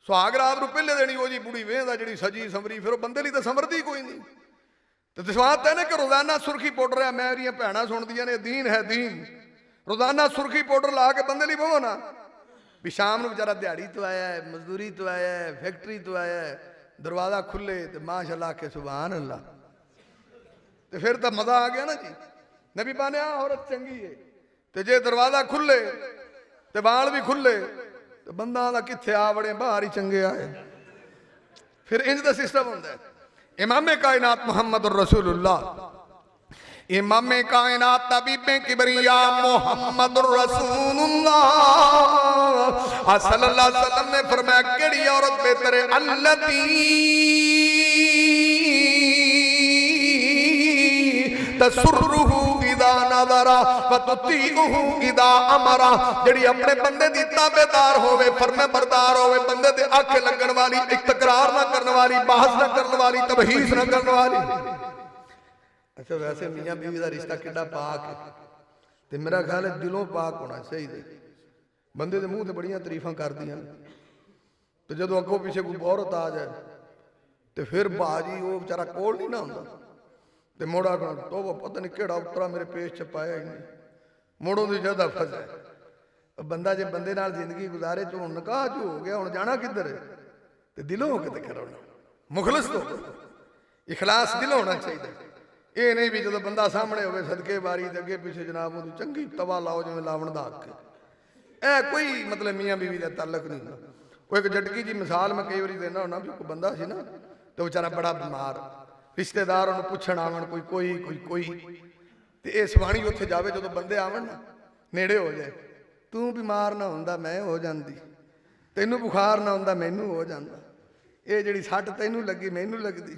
سہاگ رات نو پہلے دن وہ جی بڑی ویندا جڑی سجی سمری پھر وہ بندے لئی تے سمردی کوئی نہیں تے دسوات ہے نا کہ روزانہ سرخی پاؤڈر ہے میریاں بھੈਣਾਂ سندیاں نے دین ہے دین روزانہ سرخی پاؤڈر لا کے بندے لئی بہو نا بھی شام نو بیچارہ دیہڑی تو آیا ہے مزدوری تو آیا ہے فیکٹری تو آیا ہے دروازہ کھلے تے ماشاءاللہ کہ سبحان اللہ تے پھر تو مزہ آ گیا نا جی نبی بانے عورت چنگی ہے تے جے دروازہ کھلے تے وال بھی کھلے تے بندہ دا کتھے آ بڑے باہر ہی چنگے آئے پھر انج دا سسٹم ہوندا ہے امام کائنات محمد الرسول اللہ امام کائنات طبیب کبریا محمد الرسول اللہ صلی اللہ علیہ وسلم نے فرمایا کیڑی عورت بہتر ہے التی تسرہ اذا نظر فتطیعہ اذا امر جڑی اپنے بندے دی تابعدار ہوئے فرمے بردار ہوئے بندے دے آنکھیں لگن والی تکرار نہ کرنے والی بحث نہ کرنے والی تبحیث نہ کرنے والی اچھا ویسے میاں بیوی دا رشتہ کڈا پاک ہے تے میرا خیال ہے دلوں پاک ہونا چاہیے بندے دے منہ تے بڑیاں تعریفاں کر دیاں تے جدوں اگوں پیچھے کوئی عورت آ جائے تے پھر باجی وہ بیچارہ کول نہیں نہ ہوندا تے موڑا کھڑا تو پتہ نہیں کیڑا اترا میرے پیش چ پایا ہی نہیں موڑوں دی جدہ پھس ہے بندہ جے بندے نال زندگی گزارے چ ہن نکاح جو ہو گیا ہن جانا کدھر ہے تے دلوں ہو کے تے کرونا مخلص تو اخلاص دل ہونا چاہیے ਇਹ ਨਹੀਂ ਵੀ ਜਦੋਂ ਬੰਦਾ ਸਾਹਮਣੇ ਹੋਵੇ ਸਦਕੇ ਵਾਰੀ ਦੇ ਅੱਗੇ ਪਿੱਛੇ ਜਨਾਬ ਉਹਦੀ ਚੰਗੀ ਤਵਾ ਲਾਓ ਜਿਵੇਂ ਲਾਵਣ ਦਾ ਹੱਕ ਹੈ। ਇਹ ਕੋਈ ਮਤਲਬ ਮੀਆਂ ਬੀਵੀ ਦਾ ਤਾਲੁਕ ਨਹੀਂ ਹੁੰਦਾ। ਉਹ ਇੱਕ ਜਟਕੀ ਜੀ ਮਿਸਾਲ ਮੈਂ ਕਈ ਵਾਰੀ ਦਿੰਦਾ ਹੁੰਦਾ ਵੀ ਕੋਈ ਬੰਦਾ ਸੀ ਨਾ ਤੇ ਵਿਚਾਰਾ ਬੜਾ ਬਿਮਾਰ, ਰਿਸ਼ਤੇਦਾਰ ਉਹਨੂੰ ਪੁੱਛਣ ਆਵਣ ਕੋਈ ਤੇ ਇਹ ਸਵਾਣੀ ਉੱਥੇ ਜਾਵੇ, ਜਦੋਂ ਬੰਦੇ ਆਵਣ ਨਾ ਨੇੜੇ ਹੋ ਜਾਏ, ਤੂੰ ਬਿਮਾਰ ਨਾ ਹੁੰਦਾ ਮੈਂ ਹੋ ਜਾਂਦੀ, ਤੈਨੂੰ ਬੁਖਾਰ ਨਾ ਹੁੰਦਾ ਮੈਨੂੰ ਹੋ ਜਾਂਦਾ, ਇਹ ਜਿਹੜੀ ਸੱਟ ਤੈਨੂੰ ਲੱਗੀ ਮੈਨੂੰ ਲੱਗਦੀ।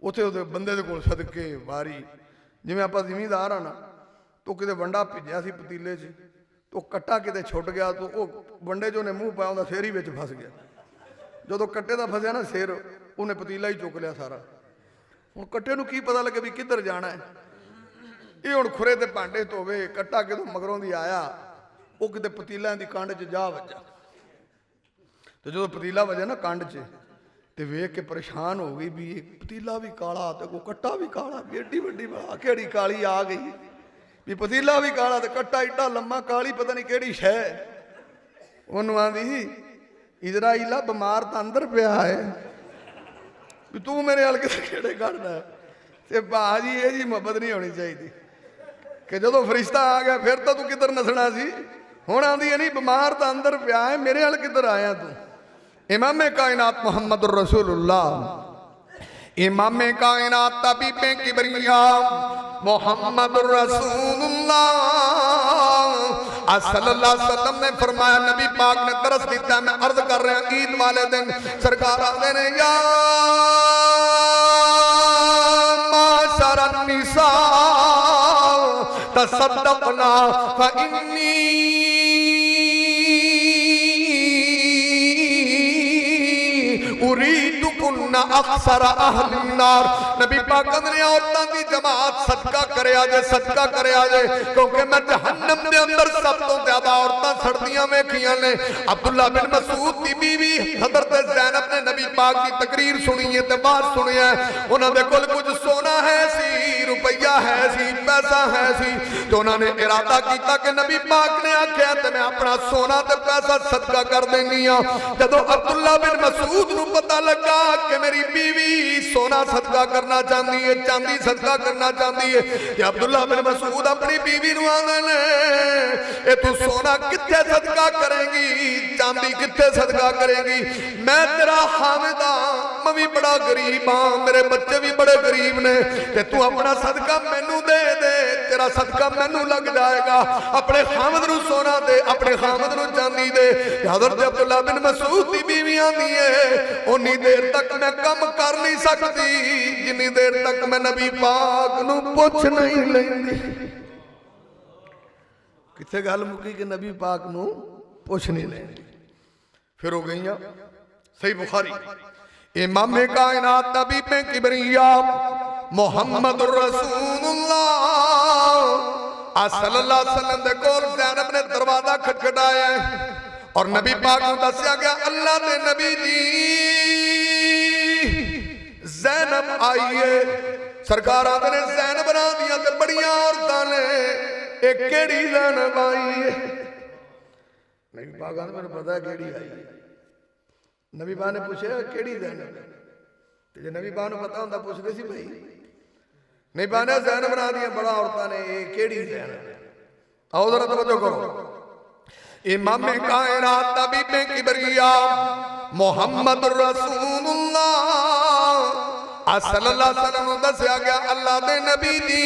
ਉੱਥੇ ਉਹਦੇ ਬੰਦੇ ਦੇ ਕੋਲ ਸਦਕੇ ਵਾਰੀ, ਜਿਵੇਂ ਆਪਾਂ ਜ਼ਿਮੀਂਦਾਰ ਆ ਨਾ, ਤੂੰ ਕਿਤੇ ਵੰਡਾ ਭਿੱਜਿਆ ਸੀ ਪਤੀਲੇ 'ਚ, ਉਹ ਕੱਟਾ ਕਿਤੇ ਛੁੱਟ ਗਿਆ, ਤੂੰ ਉਹ ਵੰਡੇ 'ਚ ਉਹਨੇ ਮੂੰਹ ਪਾਇਆ, ਉਹਦਾ ਸਿਰ ਹੀ ਵਿੱਚ ਫਸ ਗਿਆ। ਜਦੋਂ ਕੱਟੇ ਦਾ ਫਸਿਆ ਨਾ ਸਿਰ, ਉਹਨੇ ਪਤੀਲਾ ਹੀ ਚੁੱਕ ਲਿਆ ਸਾਰਾ। ਹੁਣ ਕੱਟੇ ਨੂੰ ਕੀ ਪਤਾ ਲੱਗੇ ਵੀ ਕਿੱਧਰ ਜਾਣਾ ਹੈ। ਇਹ ਹੁਣ ਖੁਰੇ ਤੇ ਭਾਂਡੇ ਧੋਵੇ, ਕੱਟਾ ਕਿਤੋਂ ਮਗਰੋਂ ਦੀ ਆਇਆ, ਉਹ ਕਿਤੇ ਪਤੀਲਿਆਂ ਦੀ ਕੰਡ 'ਚ ਜਾ ਵੱਜਾ। ਤੇ ਜਦੋਂ ਪਤੀਲਾ ਵਜਿਆ ਨਾ ਕੰਡ 'ਚ, ਤੇ ਵੇਖ ਕੇ ਪਰੇਸ਼ਾਨ ਹੋ ਗਈ ਵੀ ਇਹ ਪਤੀਲਾ ਵੀ ਕਾਲਾ ਤੇ ਕੋ ਕੱਟਾ ਵੀ ਕਾਲਾ, ਵੀ ਏਡੀ ਵੱਡੀ ਬਲਾ ਕਿਹੜੀ ਕਾਲੀ ਆ ਗਈ ਵੀ ਪਤੀਲਾ ਵੀ ਕਾਲਾ ਤੇ ਕੱਟਾ ਏਡਾ ਲੰਮਾ, ਕਾਲੀ ਪਤਾ ਨਹੀਂ ਕਿਹੜੀ ਸ਼ੈ। ਉਹਨੂੰ ਆਂਦੀ ਇਜ਼ਰਾਈਲਾ ਬਿਮਾਰ ਤਾਂ ਅੰਦਰ ਪਿਆ ਹੈ ਵੀ ਤੂੰ ਮੇਰੇ ਹਲ ਕਿਹੜੇ ਕੱਢਦਾ। ਤੇ ਬਾਜੀ ਇਹ ਜੀ ਮੁਹੱਬਤ ਨਹੀਂ ਹੋਣੀ ਚਾਹੀਦੀ ਕਿ ਜਦੋਂ ਫਰਿਸ਼ਤਾ ਆ ਗਿਆ ਫਿਰ ਤਾਂ ਤੂੰ ਕਿੱਧਰ ਨਸਣਾ ਸੀ। ਹੁਣ ਆਂਦੀ ਹੈ ਨਹੀਂ ਬਿਮਾਰ ਤਾਂ ਅੰਦਰ ਪਿਆ ਹੈ, ਮੇਰੇ ਹਲ ਕਿੱਧਰ ਆਇਆ ਤੂੰ। इमाम कायनात मोहम्मद रसूलुल्लाह, इमाम कायनात तबीबे किबरिया मोहम्मद रसूलुल्लाह सल्लल्लाहु अलैहि वसल्लम ने फरमाया, नबी पाक ने तरस दिता, मैं अर्ज कर रहा ईद वाले दिन सरकार आते ने या माशरन निसा तसद्दक़ना फइन्नी अक्सर अहलिन्नार। नबी पाक ने औरतां दी जमात सदका करया जे, सदका करया जे, क्योंकि मैं जहन्नम दे अंदर सब तो ज्यादा औरतां सड़दियां वेखियां ने। अब्दुल्ला बिन मसूद दी बीवी हजरत ज़ैनब ने नबी पाक की तकरीर सुनी है ते बात सुनी है। उन्हां दे कोल कुछ सोना है सी, रुपया है सी, पैसा है सी, तो उन्होंने इरादा किया कि नबी पाक ने आख्या ते मैं अपना सोना ते पैसा सदका कर देनी आ। जदों अब्दुल्ला बिन मसूद नूं पता लगा कि मेरी बीवी सोना सदका करना चाहती है, चांदी सदका करना चाहती है, कि अब्दुल्ला बिन मसूद अपनी बीवी नूं आंदे ने ए तू सोना कित्थे सदका करेगी, चांदी कित्थे सदका करेगी, मैं तेरा हामिद हां, मैं भी बड़ा गरीब हां, मेरे बच्चे भी बड़े गरीब ने, ते तू अपना सदका मैनू दे दे, तेरा सदका मैनू लग जाएगा। अपने हामिद नूं सोना दे, अपने हामिद नूं चांदी दे। हज़रत अब्दुल्ला बिन मसूद दी बीवी आंदी है उन्नी देर तक मैं कम कर नहीं सकती जिन्नी देर तक मैं नबी पाक नूं पुछ नहीं लैंदी। किथे गल मुकी कि नबी पाक नूं पुछ नहीं लैंदी। फिर हो गई सही बुखारी, इमाम कायनात तबीबे किबरिया मोहम्मद रसूलुल्लाह सल्लल्लाहु अलैहि वसल्लम दे कोल ज़ैनब ने दरवाजा खटखटाया और नबी पाक नूं दस्या गया अल्लाह दे नबी जी ज़ैनब आई है। सरकार आते ने ज़ैनब नाम दियां ते बड़ियां औरतां ने, एक केड़ी ज़ैनब आई है। नबी पाक आंदे मैनूं पता है केड़ी आई है। नबी पाक ने पूछा केड़ी ज़ैनब, ते जे नबी पाक नूं पता हुंदा पुछदे सी भाई। नबी पाक ने ज़ैनब नाम दियां बड़ा औरतां ने, ये केड़ी ज़ैनब। आओ जरा तवज्जो करो। इमाम कायनात तबीबे किबरिया मोहम्मद रसूलुल्लाह सल्लल्लाहु अलैहि वसल्लम दस्या गया अल्लाह दे नबी दी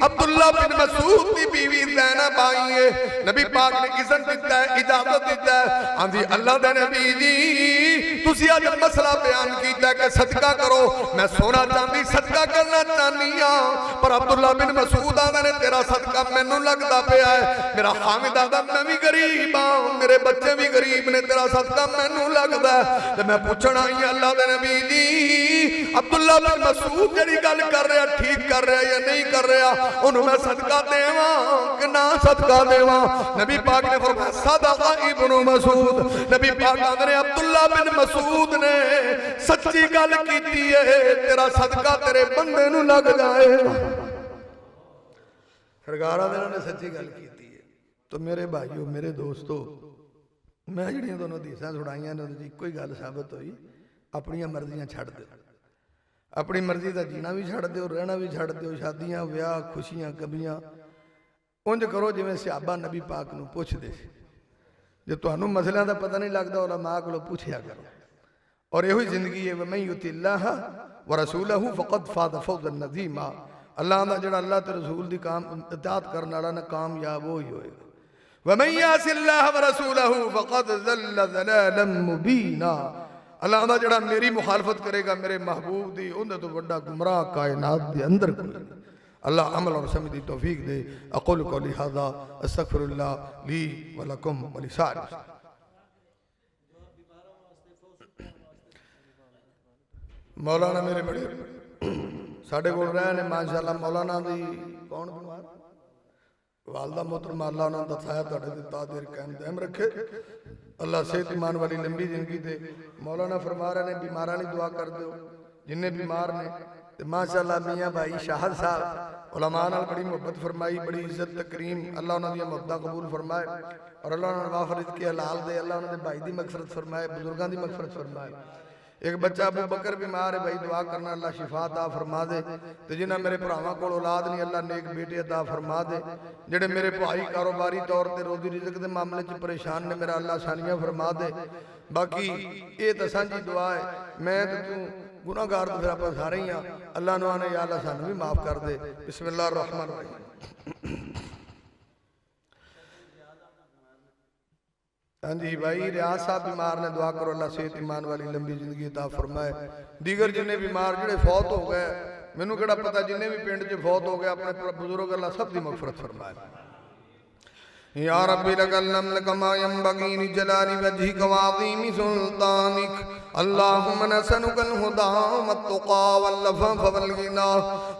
अब्दुल्ला बिन मसूद की बीवी ज़ैनब आई है। नबी पाक ने इज़्ज़त दिता है, इजाजत दिता है। आंदी अल्लाह दे नबी जी तुसी अज मसला बयान किया कि सदका करो, मैं सोना चांदी सदका करना चाहनी हां, पर अब्दुल्ला बिन मसूद आंदा ने तेरा सदका मैनू लगदा पिया है, मेरा हामिद आंदा मैं भी गरीब हां, मेरे बच्चे भी गरीब ने, तेरा सदका मैनू लगदा है। ते मैं पूछण आई अल्लाह दे नबी जी अब्दुल्ला बिन मसूद जेड़ी गल कर रहा ठीक कर रहा या नहीं कर रहा, उन्होंने मैं सदका देवां कि ना सदका देवां। नबी पाक ने फरमाया सदका इब्नु मसूद। नबी पाक आंदे ने अब्दुल्ला बिन मसूद ने सच्ची गल कीती है, तेरा सदका तेरे बंदे नूं लग जाए। सरकार आंदे ने सच्ची गल कीती है। तो मेरे भाइयों मेरे दोस्तों, मैं जिहड़ियां दोनों हदीसां सुणाईयां ने उहदे इक्को ही गल साबित होई, अपनी मर्जियां छड्ड दे। ਆਪਣੀ ਮਰਜ਼ੀ ਦਾ ਜੀਣਾ ਵੀ ਛੱਡ ਦਿਓ, ਰਹਿਣਾ ਵੀ ਛੱਡ ਦਿਓ, ਸ਼ਾਦੀਆਂ ਵਿਆਹ ਖੁਸ਼ੀਆਂ ਕਬੀਆਂ ਉਂਝ ਕਰੋ ਜਿਵੇਂ ਸਹਾਬਾ ਨਬੀ ਪਾਕ ਨੂੰ ਪੁੱਛਦੇ ਸੀ। ਜੇ ਤੁਹਾਨੂੰ ਮਸਲਿਆਂ ਦਾ ਪਤਾ ਨਹੀਂ ਲੱਗਦਾ ਉਲਮਾ ਕੋਲੋਂ ਪੁੱਛਿਆ ਕਰੋ। ਔਰ ਇਹੋ ਹੀ ਜ਼ਿੰਦਗੀ ਹੈ। ਵਮਨ ਯੁਤਿल्लाह व रसूलहू फ़क़द फ़ाज़ फ़ौज़न अज़ीमा। अल्लाह का जिहड़ा अल्लाह ते रसूल दी इताअत करने वाला ना कामयाब हो ही होएगा। वमन यासिल्लाह व रसूलहू फ़क़द ज़ल्ल ज़लालन मुबीना। अल्लाह का जिहड़ा मेरी मुखालफत करेगा मेरे महबूब दी उन्हें तो बड़ा गुमराह कायनात दे अंदर कोई नहीं। अल्लाह अमल और समझ दी तौफीक दे। अक़ूलु क़ौली हाज़ा अस्तग़फ़िरुल्लाह ली व लकुम व लिसाइर। मौलाना मेरे बड़े साढ़े कोल रहे ने माशाअल्लाह। मौलाना दी कौन बीमार वालदा मोहतरमा अल्लाह उन्होंने दसाया तुहाडे ते तादेर कायम दायम रखे। अल्लाह सेहत ईमान वाली लंबी जिंदगी दे। मौलाना फरमा रहे ने बीमारां दी दुआ कर दो जिन्ने बीमार ने। ते माशाअल्लाह मियाँ भाई शाहद साहब उलमा नाल बड़ी मुहब्बत फरमाई, बड़ी इज्जत तकरीम। अल्लाह उन्हां दी मुहब्बतां कबूल फरमाए और अल्लाह उन्हां वाफ़ रिज़्क़ हलाल दे। अल्लाह उन्हां दे भाई दी मग़फ़िरत फरमाए, बुजुर्गां दी मग़फ़िरत फरमाए। एक बच्चा अबू बकर बीमार है भाई दुआ करना अल्लाह शिफा अता फरमा दे। तो जिन्हें मेरे भरावां कोल औलाद नहीं अल्लाह नेक बेटे अता फरमा दे। जेडे मेरे भाई कारोबारी तौर पर रोजी रिज़्क़ के मामले च परेशान ने मेरा अल्लाह आसानियां फरमा दे। बाकी ये तो सांझी दुआ है। मैं तो तू गुनाहगार तो फिर आप सारे ही हाँ। अल्लाह ने आने या अल्लाह सानू भी माफ़ कर दे। बिस्मिल्लाहिर रहमानिर रहीम। हाँ जी भाई रियाज साहब बीमार ने दुआ करो अल्लाह सेहत ईमान वाली लंबी जिंदगी अता फरमाए। दीगर जिन्हें बीमार जिहड़े फौत हो गए मैनू किहड़ा पता जिन्हें भी पिंड च फौत हो गए अपने बुजुर्ग अल्लाह सब दी मग़फ़िरत फरमाए। या रब्बी लकल हम्द कमा यंबगी लिजलाली वजहिक व अज़ीमी सुल्तानिक। अल्लाहुम्मा नसअलुकल हुदा वत्तुक़ा वल-अफ़ाफ़ वल-ग़िना।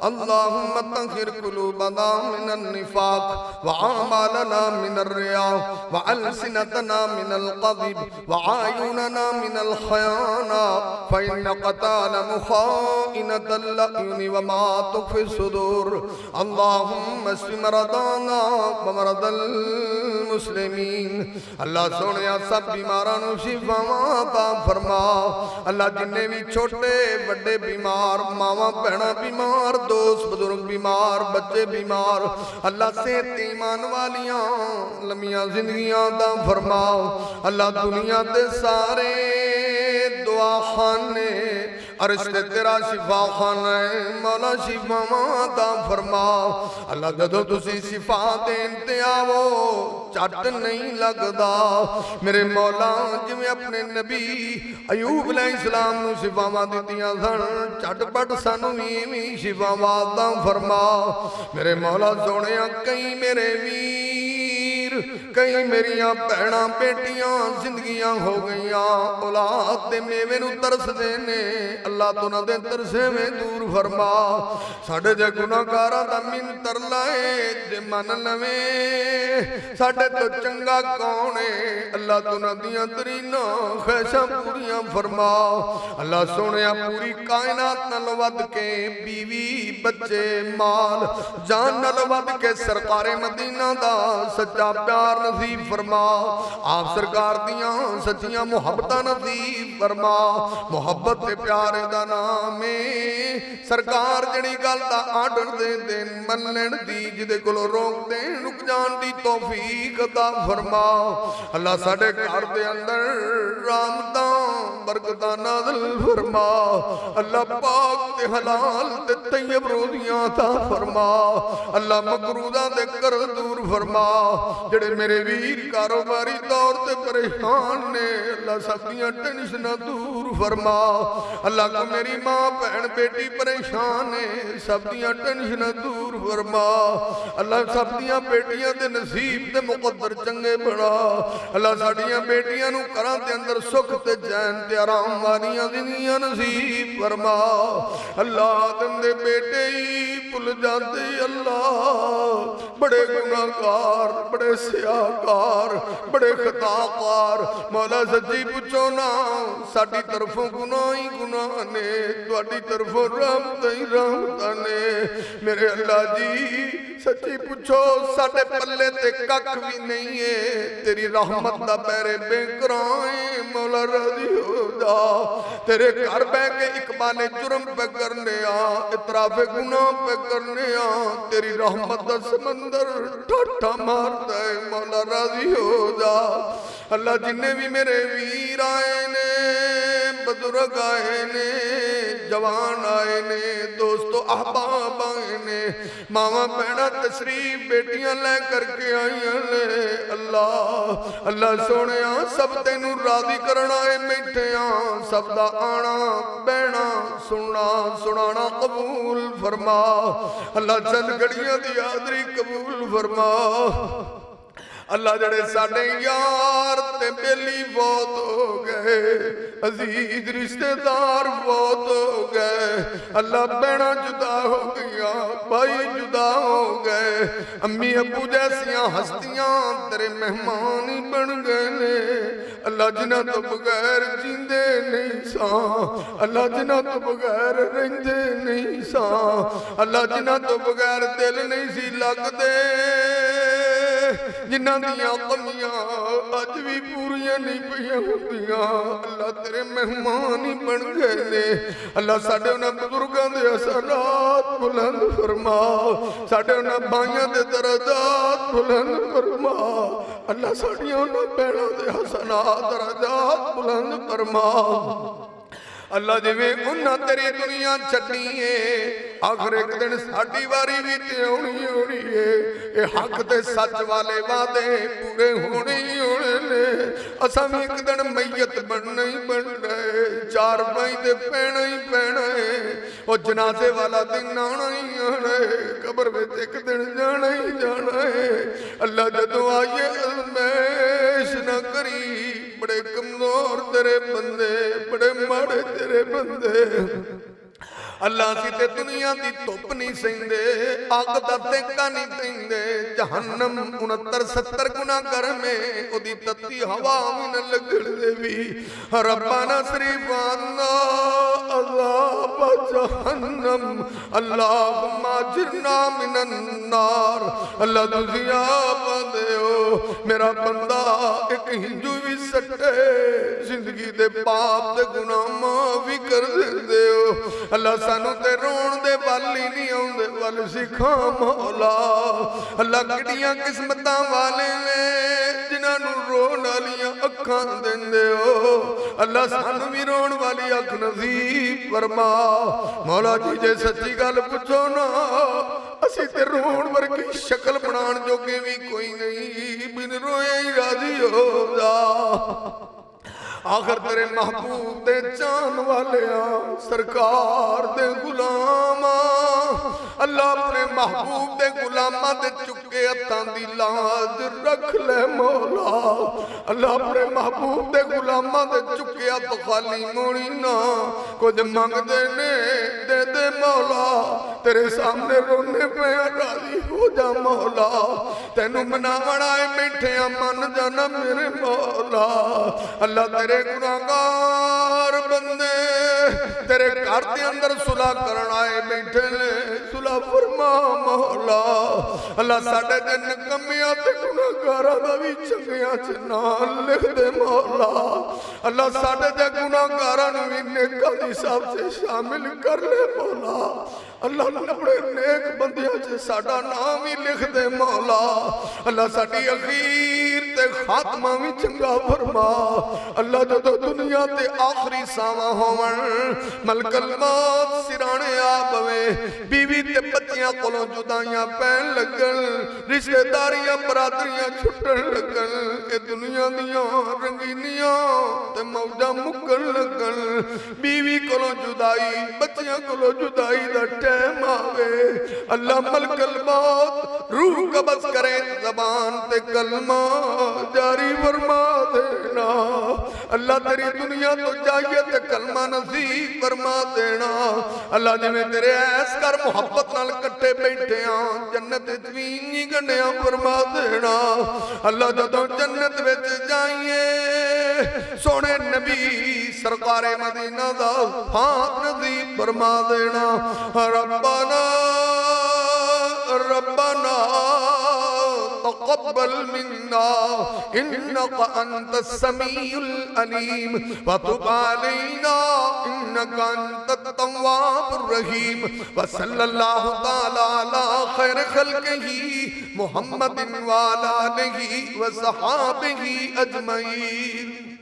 अल्लाहुम्मा तह्हिर क़ुलूबना मिनन निफ़ाक़ व अअमालना मिनर रिया व अलसिनतना मिनल कज़िब व अयुनना मिनल ख़याना फ़ इन्नका तअलमु ख़ाइनतल अयुनि व मा तुख़फ़ी सुदूर। अल्लाहुम्मा इश्फ़ि मरदाना व मरदल मुस्लिमीन। अल्लाह सोनिया सब बीमारां नूं शिफावां अता फरमा। अल्लाह जिन्ने भी छोटे बड़े बीमार मावां भैणां बीमार दोस्त बुजुर्ग बीमार बच्चे बीमार अल्लाह सेहत ईमान वालियां लम्मियां जिंदगियां अता फरमा। अल्लाह दुनिया दे सारे दुआ खाने अर्श ते तेरा शिफा खाना है मौला शिफावां अता फरमा। अल्लाह जदों तुसी शिफा देन ते आवो झट नहीं लगदा मेरे मौला। जिवें अपने नबी अयूब अलैहिस्सलाम नूं शिफावां दित्तियां सन झटपट सानू भी शिफावां अता फरमा मेरे मौला सोहणिया। कई मेरे वीर कई मेरियां भैणां बेटियां जिंदगियां हो गईयां औलाद दे मेवे नूं तरसदे ने अल्लाह तो उन्हां दे तरसे में दूर फरमा। साडे जे गुनाहगारां दा मिन तरला है जे मन लवे साडे तो चंगा कौन है अल्लाह तो उन्हां दियां तरीना ख्वाहिशां पूरियां फरमा। अल्लाह सोहणिया पूरी कायनात नालों वध के बीवी बच्चे माल जान नालों वध के सरकारे मदीना दा सच्चा प्यार नसीब फरमा। आप सरकार दियां सच्चियां मुहब्बतां नसीब फरमा। मुहब्बत ते प्यार दा नाम है सरकार जड़ी गल दा आर्डर दे देन मनण दी जिदे कोलों रोक देन रुक जान दी तौफीक अता फरमा। अल्लाह साडे घर दे अंदर रहमतां बरकतां नाज़िल फरमा। अल्लाह पाक ते हलाल ते तय्यब रोज़ियां अता फरमा। अल्लाह मकरूदा दे कर्ज़ दूर फरमा। जेड़े मेरे वीर कारोबारी तौर ते परेशान ने अल्लाह सब दियां टेंशनां दूर फरमा। अल्लाह को मेरी मां भैन बेटी परेशान है सब दियां टेंशनां दूर फरमा। अल्लाह सब दियां बेटियां दे नसीब ते मुकद्दर चंगे बना। अल्लाह साडियां बेटियां नूं घरां दे अंदर सुख ते चैन ते आराम वालियां जिंदगियां नसीब फरमा। अल्लाह दे बेटे ही भुल जाते अल्लाह बड़े गुनाहगार बड़े सियाकार बड़े खताकार मौला सच्ची पुछो ना साडी तरफों गुनाह ही गुनाह ने, तुहाडी तरफों रहमत ही रहमत ने। मेरे अल्लाह जी सच्ची पुछो साडे पल्ले ते कख भी नहीं है, तेरी रहमत दा पैरे बेकराए मौला राजी हो जा। तेरे घर बह के इकबाले जुर्म पे करने इतराफे गुनाह पे करने तेरी रहमत दा समंदर ठाठा मारदा है मौला राजी हो जा। अल्लाह जिन्ने भी मेरे वीर आए ने, बुजुर्ग आए ने, जवान आए ने, दोस्तों अहबाब आए ने, मावा भैणा तशरीफ बेटियां लै करके आईयां ने। अल्लाह अल्लाह सोने सब तेनू राजी करना आए बैठे सब दा आना बहना सुनना सुनाना कबूल फरमा। अल्लाह चंद घड़ियां दी हाज़री कबूल फरमा। अल्लाह जड़े साडे यार ते बेली बहुत हो गए, अजीज रिश्तेदार बहुत हो गए। अल्लाह बहना जुदा हो गया, भाई जुदा हो गए, अम्मी अबू जैसियां हस्तियां तेरे मेहमान ही बन गए ने। अल्लाह जिन्हां तो बगैर जींदे नहीं सा, अल्लाह जिन्हां तो बगैर रहिंदे नहीं सा, अल्लाह जिन्हां तो बगैर दिल नहीं सी लगदे, जिन्हां दियां कमियां अज भी पूरियां नहीं पईयां हुंदियां। अल्लाह तेरे मेहमान ही बन गए ने। अल्लाह साडे उन्हां बुजुर्गां दे हसनात बुलंद फरमा, साडे उन्हां भाइयां दे दरजात बुलंद फरमा। अल्लाह साडियां उन्हां भैणां दे हसनात दरजात बुलंद फरमा। अल्लाह जिवें उन्हां तेरी दुनिया छड्डी है, आखिर एक दिन साडी वारी भी ते आउणी होनी है। ये हक ते सच वाले वादे पूरे होने ही होने ने। असां भी एक दिन मैयत बनना ही बनना है, चार पाई ते पैना ही पैना है। वो जनाजे वाला दिन आना ही आना है, कब्र विच एक दिन जाना ही जाना है। अल्लाह जदों आइए अज़मैश ना करी, बड़े कमजोर तेरे बंदे, बड़े माड़े तेरे बंदे। अल्लाह सी ते दुनिया दी धुप नहीं सहिंदे, अग दा सेका नहीं सहिंदे। जहन्नम 69-70 गुना गर्म है, ओदी तत्ती हवा भी न लगण देवी। रब्बाना शरीफाना अज़ाब जहन्नम, अल्लाहुम्मा जिरना मिनन नार। अल्लाह दुनिया देओ मेरा बंदा एक हिंदू भी सट्टे, जिंदगी दे पाप ते गुनाह माफी कर देंदे हो। अल्लाह सानू ते रोण दे वल ही नहीं आउंदे, वल सिखा मौला। अल्लाह किड्डियां किस्मतां वाले ने जिन्हां नू रोण वालियां अखां दिंदे हो। अल्लाह सानू भी रोण वाली अख नसीब फरमा। मौला जी जे सच्ची गल पुछो ना, असी ते रोण वर्गी शक्ल बनाण जोगे भी कोई नहीं, बिन रोए ही राजी हो जा। आखिर तेरे महबूब दे चाहन वाले सरकार दे गुलाम, अल्लाह अपने महबूब दे गुलामां दे चुके हत्थां दी लाज रख ले मौला। अल्लाह अपने महबूब दे गुलामां दे चुके हत्थ खाली मोड़ी ना, कुछ मंगदे ने दे दे मौला। तेरे सामने रोने पे राजी हो जा मौला। तेनू मनावण आए बैठे मन जाना मेरे मौला। अल्लाह तेरे गुनाहगार बंदे तेरे घर के अंदर सुलह करन आए बैठे ने, सुलह फरमा मौला। अल्लाह साडे ते नकम्मियां ते गुनाहगारां दा भी चंगियां च नाम लिख दे मौला। अल्लाह साडे ते गुनाहगारां नूं भी नेकां दी हिसाब से शामिल कर ले मौला। अल्लाह अपने नेक बंदियां च साडा नाम ही लिख दे मौला। अल्लाह साडी अखीर ते खात्मा भी चंगा फरमा। अल्लाह जदों दुनिया ते आखिरी सावा होवन, मलकल मौत सिराने आ पवे, बीवी ते बच्चियां कोलों जुदाइयां पैन लगन, रिश्तेदारियां बरादरियां छुटन लगन, ए दुनिया दियां रंगीनियां ते मौजां मुकन लगन। बीवी कोलों जुदाई, बच्चियां कोलों जुदाई दा टाइम आवे। अल्लाह मलकल मौत रूह कब्ज़ करे, ज़बान ते कलमा जारी फरमा देना। अल्लाह तेरी दुनिया तो जाइए ते कलमा नसीब फरमा देना। अल्लाह जिवें तेरे ऐस कर मुहब्बत नाल कट्ठे बैठे जन्नत भी नहीं गंढिया फरमा देना। अल्लाह जदों जन्नत विच जाइए सोने नबी सरकारे मदीना दा شفاعت نصیب فرما دینا ربنا ربنا تقبل منا انك انت السميع العليم وتب علينا انك انت التواب الرحيم وصلى الله تعالى على خير خلقه محمد وعلى اله وصحابه اجمعين.